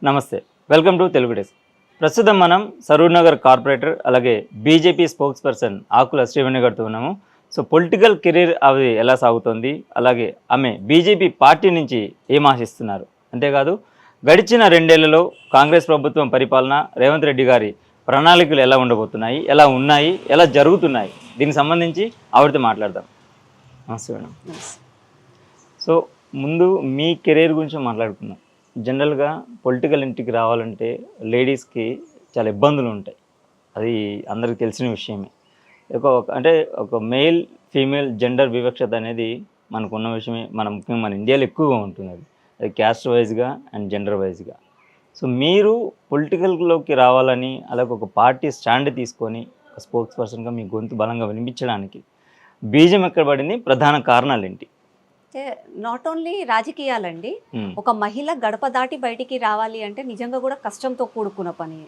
నమస్తే, welcome to Telugu days. ప్రస్తుతం మనం సరూర్ నగర్ కార్పొరేటర్ అలాగే బీజేపీ స్పోక్స్ పర్సన్ ఆకుల శ్రీవణి గారితో ఉన్నాము. సో పొలిటికల్ కెరీర్ అది ఎలా సాగుతోంది, అలాగే ఆమె బీజేపీ పార్టీ నుంచి ఏం ఆశిస్తున్నారు, అంతేకాదు గడిచిన 2 ఏళ్లలో కాంగ్రెస్ ప్రభుత్వం పరిపాలన, రేవంత్ రెడ్డి గారి ప్రణాళికలు ఎలా ఉండబోతున్నాయి, ఎలా ఉన్నాయి, ఎలా జరుగుతున్నాయి, దీనికి సంబంధించి ఆవిడతో మాట్లాడదాం. నమస్తే మేడం. సో ముందు మీ కెరీర్ గురించి మాట్లాడుకుందాం. జనరల్గా పొలిటికల్ ఇంటికి రావాలంటే లేడీస్కి చాలా ఇబ్బందులు ఉంటాయి, అది అందరికీ తెలిసిన విషయమే. అంటే ఒక మేల్ ఫీమేల్ జెండర్ వివక్షత అనేది మనకున్న విషయమే. ముఖ్యంగా మన ఇండియాలో ఎక్కువగా ఉంటుంది అది క్యాస్ట్ వైజ్గా అండ్ జెండర్ వైజ్గా. సో మీరు పొలిటికల్లోకి రావాలని, అలాగే ఒక పార్టీ స్టాండ్ తీసుకొని స్పోక్స్ పర్సన్గా మీ గొంతు బలంగా వినిపించడానికి బీజం ఎక్కడ పడింది, ప్రధాన కారణాలు ఏంటి? అంటే నాట్ ఓన్లీ రాజకీయాలండి, ఒక మహిళ గడప దాటి బయటికి రావాలి అంటే నిజంగా కూడా కష్టంతో కూడుకున్న పని.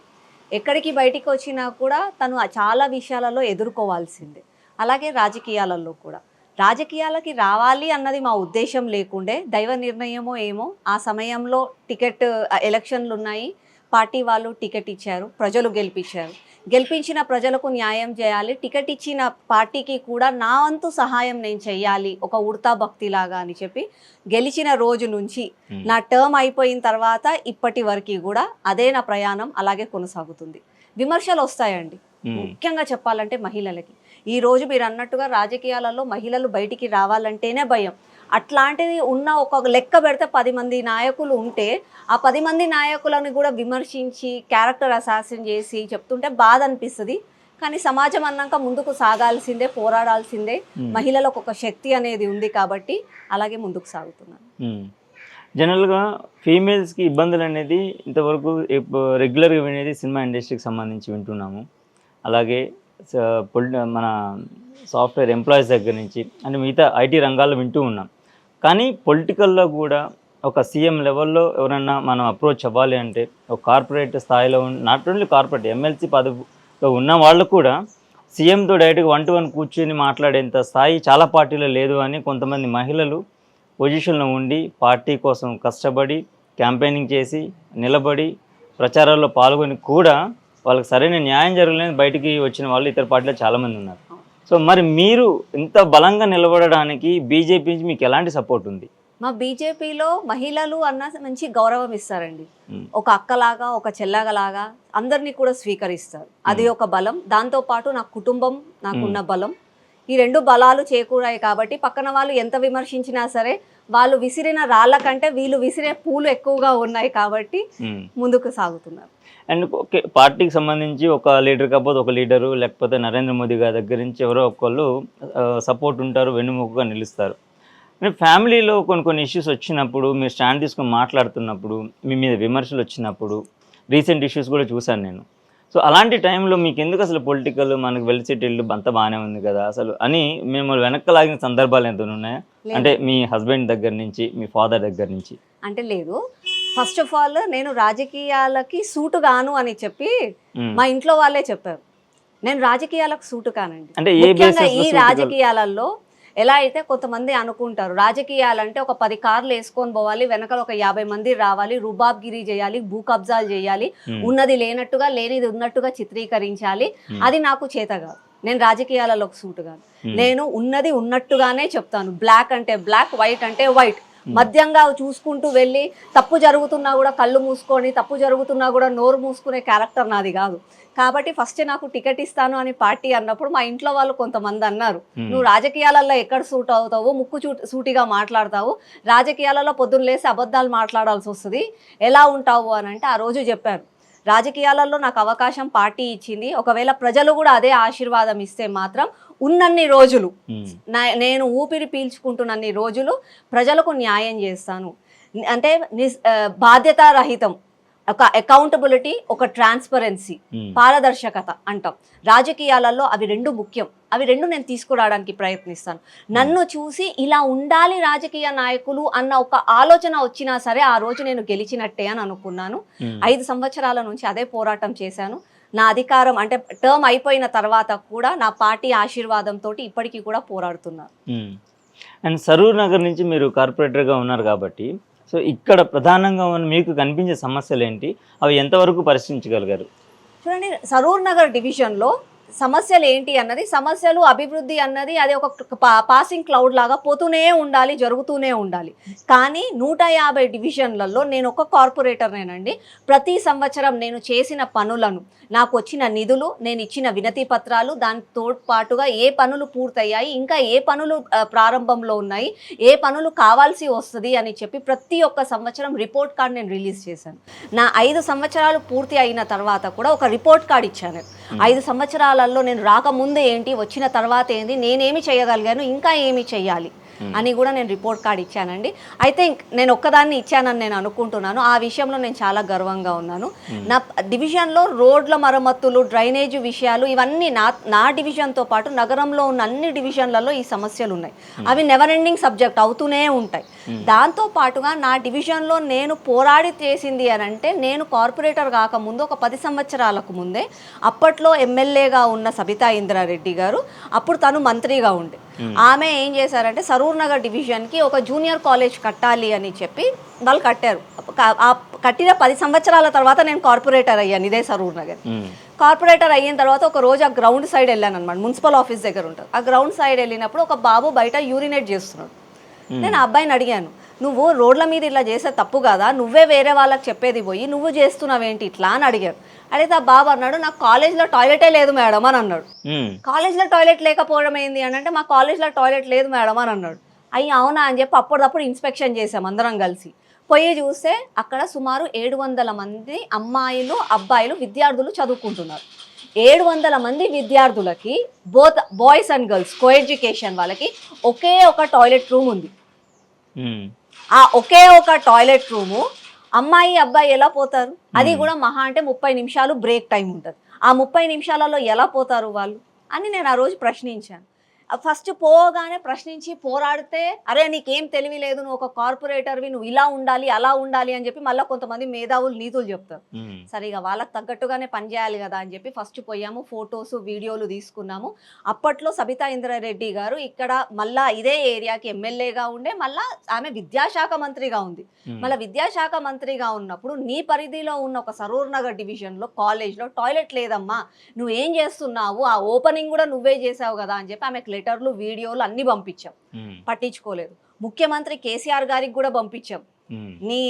ఎక్కడికి బయటికి వచ్చినా కూడా తను చాలా విషయాలలో ఎదుర్కోవాల్సిందే. అలాగే రాజకీయాలలో కూడా రాజకీయాలకి రావాలి అన్నది మా ఉద్దేశం లేకుండే, దైవ నిర్ణయమో ఏమో. ఆ సమయంలో టికెట్ ఎలక్షన్లు ఉన్నాయి, పార్టీ వాళ్ళు టికెట్ ఇచ్చారు, ప్రజలు గెలిపించారు. గెలిపించిన ప్రజలకు న్యాయం చేయాలి, టికెట్ ఇచ్చిన పార్టీకి కూడా నా వంతు సహాయం నేను చెయ్యాలి, ఒక ఉడతా భక్తిలాగా అని చెప్పి గెలిచిన రోజు నుంచి నా టర్మ్ అయిపోయిన తర్వాత ఇప్పటి వరకు కూడా అదే నా ప్రయాణం అలాగే కొనసాగుతుంది. విమర్శలు వస్తాయండి, ముఖ్యంగా చెప్పాలంటే మహిళలకి. ఈ రోజు మీరు అన్నట్టుగా రాజకీయాలలో మహిళలు బయటికి రావాలంటేనే భయం. అట్లాంటిది ఉన్న ఒక లెక్క పెడితే 10 మంది నాయకులు ఉంటే ఆ 10 మంది నాయకులను కూడా విమర్శించి క్యారెక్టర్ అసాసిన్ చేసి చెప్తుంటే బాధ అనిపిస్తుంది. కానీ సమాజం అన్నాక ముందుకు సాగాల్సిందే, పోరాడాల్సిందే. మహిళలకు ఒక శక్తి అనేది ఉంది కాబట్టి అలాగే ముందుకు సాగుతున్నాను. జనరల్గా ఫీమేల్స్కి ఇబ్బందులు అనేది ఇంతవరకు రెగ్యులర్గా వినేది సినిమా ఇండస్ట్రీకి సంబంధించి వింటున్నాము. అలాగే మన సాఫ్ట్వేర్ ఎంప్లాయీస్ దగ్గర నుంచి అంటే మిగతా ఐటీ రంగాల్లో వింటూ ఉన్నాం. కానీ పొలిటికల్లో కూడా ఒక సీఎం లెవెల్లో ఎవరైనా మనం అప్రోచ్ అవ్వాలి అంటే ఒక కార్పొరేట్ స్థాయిలో నాట్ ఓన్లీ కార్పొరేట్ ఎమ్మెల్సీ పదవిలో ఉన్న వాళ్ళు కూడా సీఎంతో డైరెక్ట్గా 1-to-1 కూర్చొని మాట్లాడేంత స్థాయి చాలా పార్టీలో లేదు అని కొంతమంది మహిళలు పొజిషన్లో ఉండి పార్టీ కోసం కష్టపడి క్యాంపెయినింగ్ చేసి నిలబడి ప్రచారాల్లో పాల్గొని కూడా వాళ్ళకి సరైన న్యాయం జరగలేని బయటికి వచ్చిన వాళ్ళు ఇతర పార్టీలో చాలామంది ఉన్నారు. సో మరి మీరు ఇంత బలంగా నిలబడడానికి బీజేపీ నుంచి మీకు ఎలాంటి సపోర్ట్ ఉంది? మా బీజేపీలో మహిళలు అన్న మంచి గౌరవం ఇస్తారండి. ఒక అక్కలాగా, ఒక చెల్లగలాగా అందరినీ కూడా స్వీకరిస్తారు. అది ఒక బలం. దాంతోపాటు నా కుటుంబం నాకున్న బలం. ఈ 2 బలాలు చేకూరాయి కాబట్టి పక్కన వాళ్ళు ఎంత విమర్శించినా సరే వాళ్ళు విసిరిన రాళ్ళ కంటే వీళ్ళు విసిరే పూలు ఎక్కువగా ఉన్నాయి కాబట్టి ముందుకు సాగుతున్నారు. అండ్ ఓకే, పార్టీకి సంబంధించి ఒక లీడర్ కాకపోతే ఒక లీడరు, లేకపోతే నరేంద్ర మోదీ గారి దగ్గర నుంచి ఎవరో ఒకళ్ళు సపోర్ట్ ఉంటారు, వెన్నుముకగా నిలుస్తారు. ఫ్యామిలీలో కొన్ని ఇష్యూస్ వచ్చినప్పుడు మీరు స్టాండ్ తీసుకొని మాట్లాడుతున్నప్పుడు మీ మీద విమర్శలు వచ్చినప్పుడు రీసెంట్ ఇష్యూస్ కూడా చూశాను నేను. సో అలాంటి టైంలో మీకు ఎందుకు అసలు పొలిటికల్, మనకు వెలిసిటిల్లు అంతా బాగానే ఉంది కదా అసలు అని మిమ్మల్ని వెనక్కి లాగిన సందర్భాలు ఎంత ఉన్నాయా? అంటే మీ హస్బెండ్ దగ్గర నుంచి, మీ ఫాదర్ దగ్గర నుంచి? అంటే లేదు, ఫస్ట్ ఆఫ్ ఆల్ నేను రాజకీయాలకి సూటు గాను అని చెప్పి మా ఇంట్లో వాళ్ళే చెప్పారు. నేను రాజకీయాలకు సూటు కానండి. అంటే ఈ రాజకీయాలలో ఎలా అయితే కొంతమంది అనుకుంటారు రాజకీయాలంటే ఒక 10 కార్లు వేసుకొని పోవాలి, వెనకాల ఒక 50 మంది రావాలి, రుబాబ్గిరి చేయాలి, భూ కబ్జాలు చేయాలి, ఉన్నది లేనట్టుగా లేనిది ఉన్నట్టుగా చిత్రీకరించాలి. అది నాకు చేత కాదు. నేను రాజకీయాలలో సూటు కాదు. నేను ఉన్నది ఉన్నట్టుగానే చెప్తాను. బ్లాక్ అంటే బ్లాక్, వైట్ అంటే వైట్. మధ్యంగా చూసుకుంటూ వెళ్ళి తప్పు జరుగుతున్నా కూడా కళ్ళు మూసుకొని, తప్పు జరుగుతున్నా కూడా నోరు మూసుకునే క్యారెక్టర్ నాది కాదు. కాబట్టి ఫస్ట్ నాకు టికెట్ ఇస్తాను అని పార్టీ అన్నప్పుడు మా ఇంట్లో వాళ్ళు కొంతమంది అన్నారు, నువ్వు రాజకీయాలలో ఎక్కడ సూట్ అవుతావు, ముక్కు సూటిగా మాట్లాడతావు, రాజకీయాలలో పొద్దున్న లేసి అబద్ధాలు మాట్లాడాల్సి వస్తుంది, ఎలా ఉంటావు అని అంటే ఆ రోజు చెప్పాను, రాజకీయాలలో నాకు అవకాశం పార్టీ ఇచ్చింది. ఒకవేళ ప్రజలు కూడా అదే ఆశీర్వాదం ఇస్తే మాత్రం ఉన్నన్ని రోజులు నేను ఊపిరి పీల్చుకుంటున్నన్ని రోజులు ప్రజలకు న్యాయం చేస్తాను. అంటే బాధ్యతారహితం, ఒక అకౌంటబిలిటీ, ఒక ట్రాన్స్పరెన్సీ, పారదర్శకత అంటాం. రాజకీయాలలో అవి 2 ముఖ్యం. అవి 2 నేను తీసుకురావడానికి ప్రయత్నిస్తాను. నన్ను చూసి ఇలా ఉండాలి రాజకీయ నాయకులు అన్న ఒక ఆలోచన వచ్చినా సరే ఆ రోజు నేను గెలిచినట్టే అని అనుకున్నాను. 5 సంవత్సరాల నుంచి అదే పోరాటం చేశాను. నా అధికారం అంటే టర్మ్ అయిపోయిన తర్వాత కూడా నా పార్టీ ఆశీర్వాదంతో ఇప్పటికీ కూడా పోరాడుతున్నాను. అండ్ సరూర్ నగర్ నుంచి మీరు కార్పొరేటర్గా ఉన్నారు కాబట్టి సో ఇక్కడ ప్రధానంగా మీకు కనిపించే సమస్యలు ఏంటి, అవి ఎంతవరకు పరిష్కరించగలిగారు? చూడండి, సరూర్ నగర్ డివిజన్లో సమస్యలు ఏంటి అన్నది, సమస్యలు అభివృద్ధి అన్నది అది ఒక పాసింగ్ క్లౌడ్ లాగా పోతూనే ఉండాలి, జరుగుతూనే ఉండాలి. కానీ 150 డివిజన్లలో నేను ఒక కార్పొరేటర్నేనండి. ప్రతి సంవత్సరం నేను చేసిన పనులను, నాకు వచ్చిన నిధులు, నేను ఇచ్చిన వినతి పత్రాలు, దానితో పాటుగా ఏ పనులు పూర్తయ్యాయి, ఇంకా ఏ పనులు ప్రారంభంలో ఉన్నాయి, ఏ పనులు కావాల్సి వస్తుంది అని చెప్పి ప్రతి ఒక్క సంవత్సరం రిపోర్ట్ కార్డ్ నేను రిలీజ్ చేశాను. నా 5 సంవత్సరాలు పూర్తి అయిన తర్వాత కూడా ఒక రిపోర్ట్ కార్డ్ ఇచ్చాను. 5 సంవత్సరాలలో నేను రాకముందు ఏంటి, వచ్చిన తర్వాత ఏంటి, నేనేమి చేయగలిగాను, ఇంకా ఏమి చేయాలి అని కూడా నేను రిపోర్ట్ కార్డ్ ఇచ్చానండి. అయితే నేను ఒక్కదాన్ని ఇచ్చానని నేను అనుకుంటున్నాను. ఆ విషయంలో నేను చాలా గర్వంగా ఉన్నాను. నా డివిజన్లో రోడ్ల మరమ్మతులు, డ్రైనేజ్ విషయాలు, ఇవన్నీ నా డివిజన్తో పాటు నగరంలో ఉన్న అన్ని డివిజన్లలో ఈ సమస్యలు ఉన్నాయి. అవి నెవర్ ఎండింగ్ సబ్జెక్ట్ అవుతూనే ఉంటాయి. దాంతో పాటుగా నా డివిజన్లో నేను పోరాడి చేసింది అని అంటే, నేను కార్పొరేటర్ కాకముందు ఒక 10 సంవత్సరాలకు ముందే అప్పట్లో ఎమ్మెల్యేగా ఉన్న సబితా ఇంద్రారెడ్డి గారు, అప్పుడు తను మంత్రిగా ఉండే, ఆమె ఏం చేశారంటే సరూర్ నగర్ డివిజన్కి ఒక జూనియర్ కాలేజ్ కట్టాలి అని చెప్పి వాళ్ళు కట్టారు. కట్టిన 10 సంవత్సరాల తర్వాత నేను కార్పొరేటర్ అయ్యాను ఇదే సరూర్ నగర్. కార్పొరేటర్ అయిన తర్వాత ఒక రోజు ఆ గ్రౌండ్ సైడ్ వెళ్ళాను అనమాట. మున్సిపల్ ఆఫీస్ దగ్గర ఉంటుంది. ఆ గ్రౌండ్ సైడ్ వెళ్ళినప్పుడు ఒక బాబు బయట యూరినేట్ చేస్తున్నాడు. నేను ఆ అబ్బాయిని అడిగాను, నువ్వు రోడ్ల మీద ఇలా చేసే తప్పు కదా, నువ్వే వేరే వాళ్ళకి చెప్పేది పోయి నువ్వు చేస్తున్నావేంటి ఇట్లా అని అడిగాడు. అడిగితే ఆ బాబు అన్నాడు, నాకు కాలేజ్లో టాయిలెటే లేదు మేడం అని అన్నాడు. కాలేజ్లో టాయిలెట్ లేకపోవడం ఏంది అని అంటే, మా కాలేజ్లో టాయిలెట్ లేదు మేడం అని అన్నాడు. అయ్యి అవునా అని చెప్పి అప్పటిదప్పుడు ఇన్స్పెక్షన్ చేసాం అందరం కలిసి. పోయి చూస్తే అక్కడ సుమారు 700 మంది అమ్మాయిలు, అబ్బాయిలు, విద్యార్థులు చదువుకుంటున్నారు. 700 మంది విద్యార్థులకి both boys and girls co education వాళ్ళకి ఒకే ఒక టాయిలెట్ రూమ్ ఉంది. ఆ ఒకే ఒక టాయిలెట్ రూము అమ్మాయి అబ్బాయి ఎలా పోతారు? అది కూడా మహా అంటే 30 నిమిషాలు బ్రేక్ టైం ఉంటుంది. ఆ 30 నిమిషాలలో ఎలా పోతారు వాళ్ళు అని నేను ఆ రోజు ప్రశ్నించాను. ఫస్ట్ పోగానే ప్రశ్నించి పోరాడితే, అరే నీకేం తెలివి లేదు, నువ్వు ఒక కార్పొరేటర్వి, నువ్వు ఇలా ఉండాలి అలా ఉండాలి అని చెప్పి మళ్ళీ కొంతమంది మేధావులు నీతులు చెప్తారు. సరిగా వాళ్ళకి తగ్గట్టుగానే పనిచేయాలి కదా అని చెప్పి ఫస్ట్ పోయాము, ఫొటోస్ వీడియోలు తీసుకున్నాము. అప్పట్లో సబితా ఇంద్రారెడ్డి గారు ఇక్కడ మళ్ళా ఇదే ఏరియాకి ఎమ్మెల్యేగా ఉండే, మళ్ళా ఆమె విద్యాశాఖ మంత్రిగా ఉంది. మళ్ళీ విద్యాశాఖ మంత్రిగా ఉన్నప్పుడు నీ పరిధిలో ఉన్న ఒక సరూర్ నగర్ డివిజన్లో కాలేజ్లో టాయిలెట్ లేదమ్మా, నువ్వేం చేస్తున్నావు, ఆ ఓపెనింగ్ కూడా నువ్వే చేసావు కదా అని చెప్పి ఆమెకు లెటర్లు, వీడియోలు అన్ని పంపించాం. పట్టించుకోలేదు. ముఖ్యమంత్రి కేసీఆర్ గారికి కూడా పంపించాం. నీ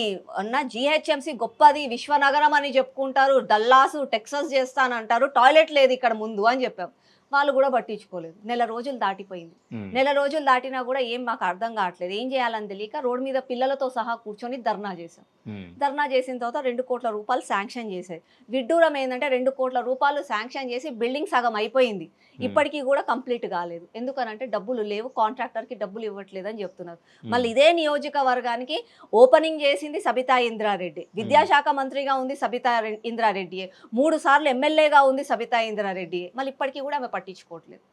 అన్న జిహెచ్ఎంసీ గొప్పది, విశ్వనగరం అని చెప్పుకుంటారు, డల్లాసు టెక్సస్ చేస్తానంటారు, టాయిలెట్ లేదు ఇక్కడ ముందు అని చెప్పాం. వాళ్ళు కూడా పట్టించుకోలేదు. నెల రోజులు దాటిపోయింది. నెల రోజులు దాటినా కూడా ఏం మాకు అర్థం కావట్లేదు, ఏం చేయాలని తెలియక రోడ్డు మీద పిల్లలతో సహా కూర్చొని ధర్నా చేశాం. ధర్నా చేసిన తర్వాత 2 కోట్ల రూపాయలు శాంక్షన్ చేశారు. విడ్డూరం ఏంటంటే 2 కోట్ల రూపాయలు శాంక్షన్ చేసి బిల్డింగ్ సగం అయిపోయింది, ఇప్పటికీ కూడా కంప్లీట్ కాలేదు. ఎందుకనంటే డబ్బులు లేవు, కాంట్రాక్టర్కి డబ్బులు ఇవ్వట్లేదు అని చెప్తున్నారు. మళ్ళీ ఇదే నియోజకవర్గానికి ఓపెనింగ్ చేసింది సబితా ఇంద్రారెడ్డి, విద్యాశాఖ మంత్రిగా ఉంది సబితా ఇంద్రారెడ్డి, 3 సార్లు ఎమ్మెల్యేగా ఉంది సబితా ఇంద్రారెడ్డి. మళ్ళీ ఇప్పటికీ కూడా ఆమె పట్టించుకోవట్లేదు.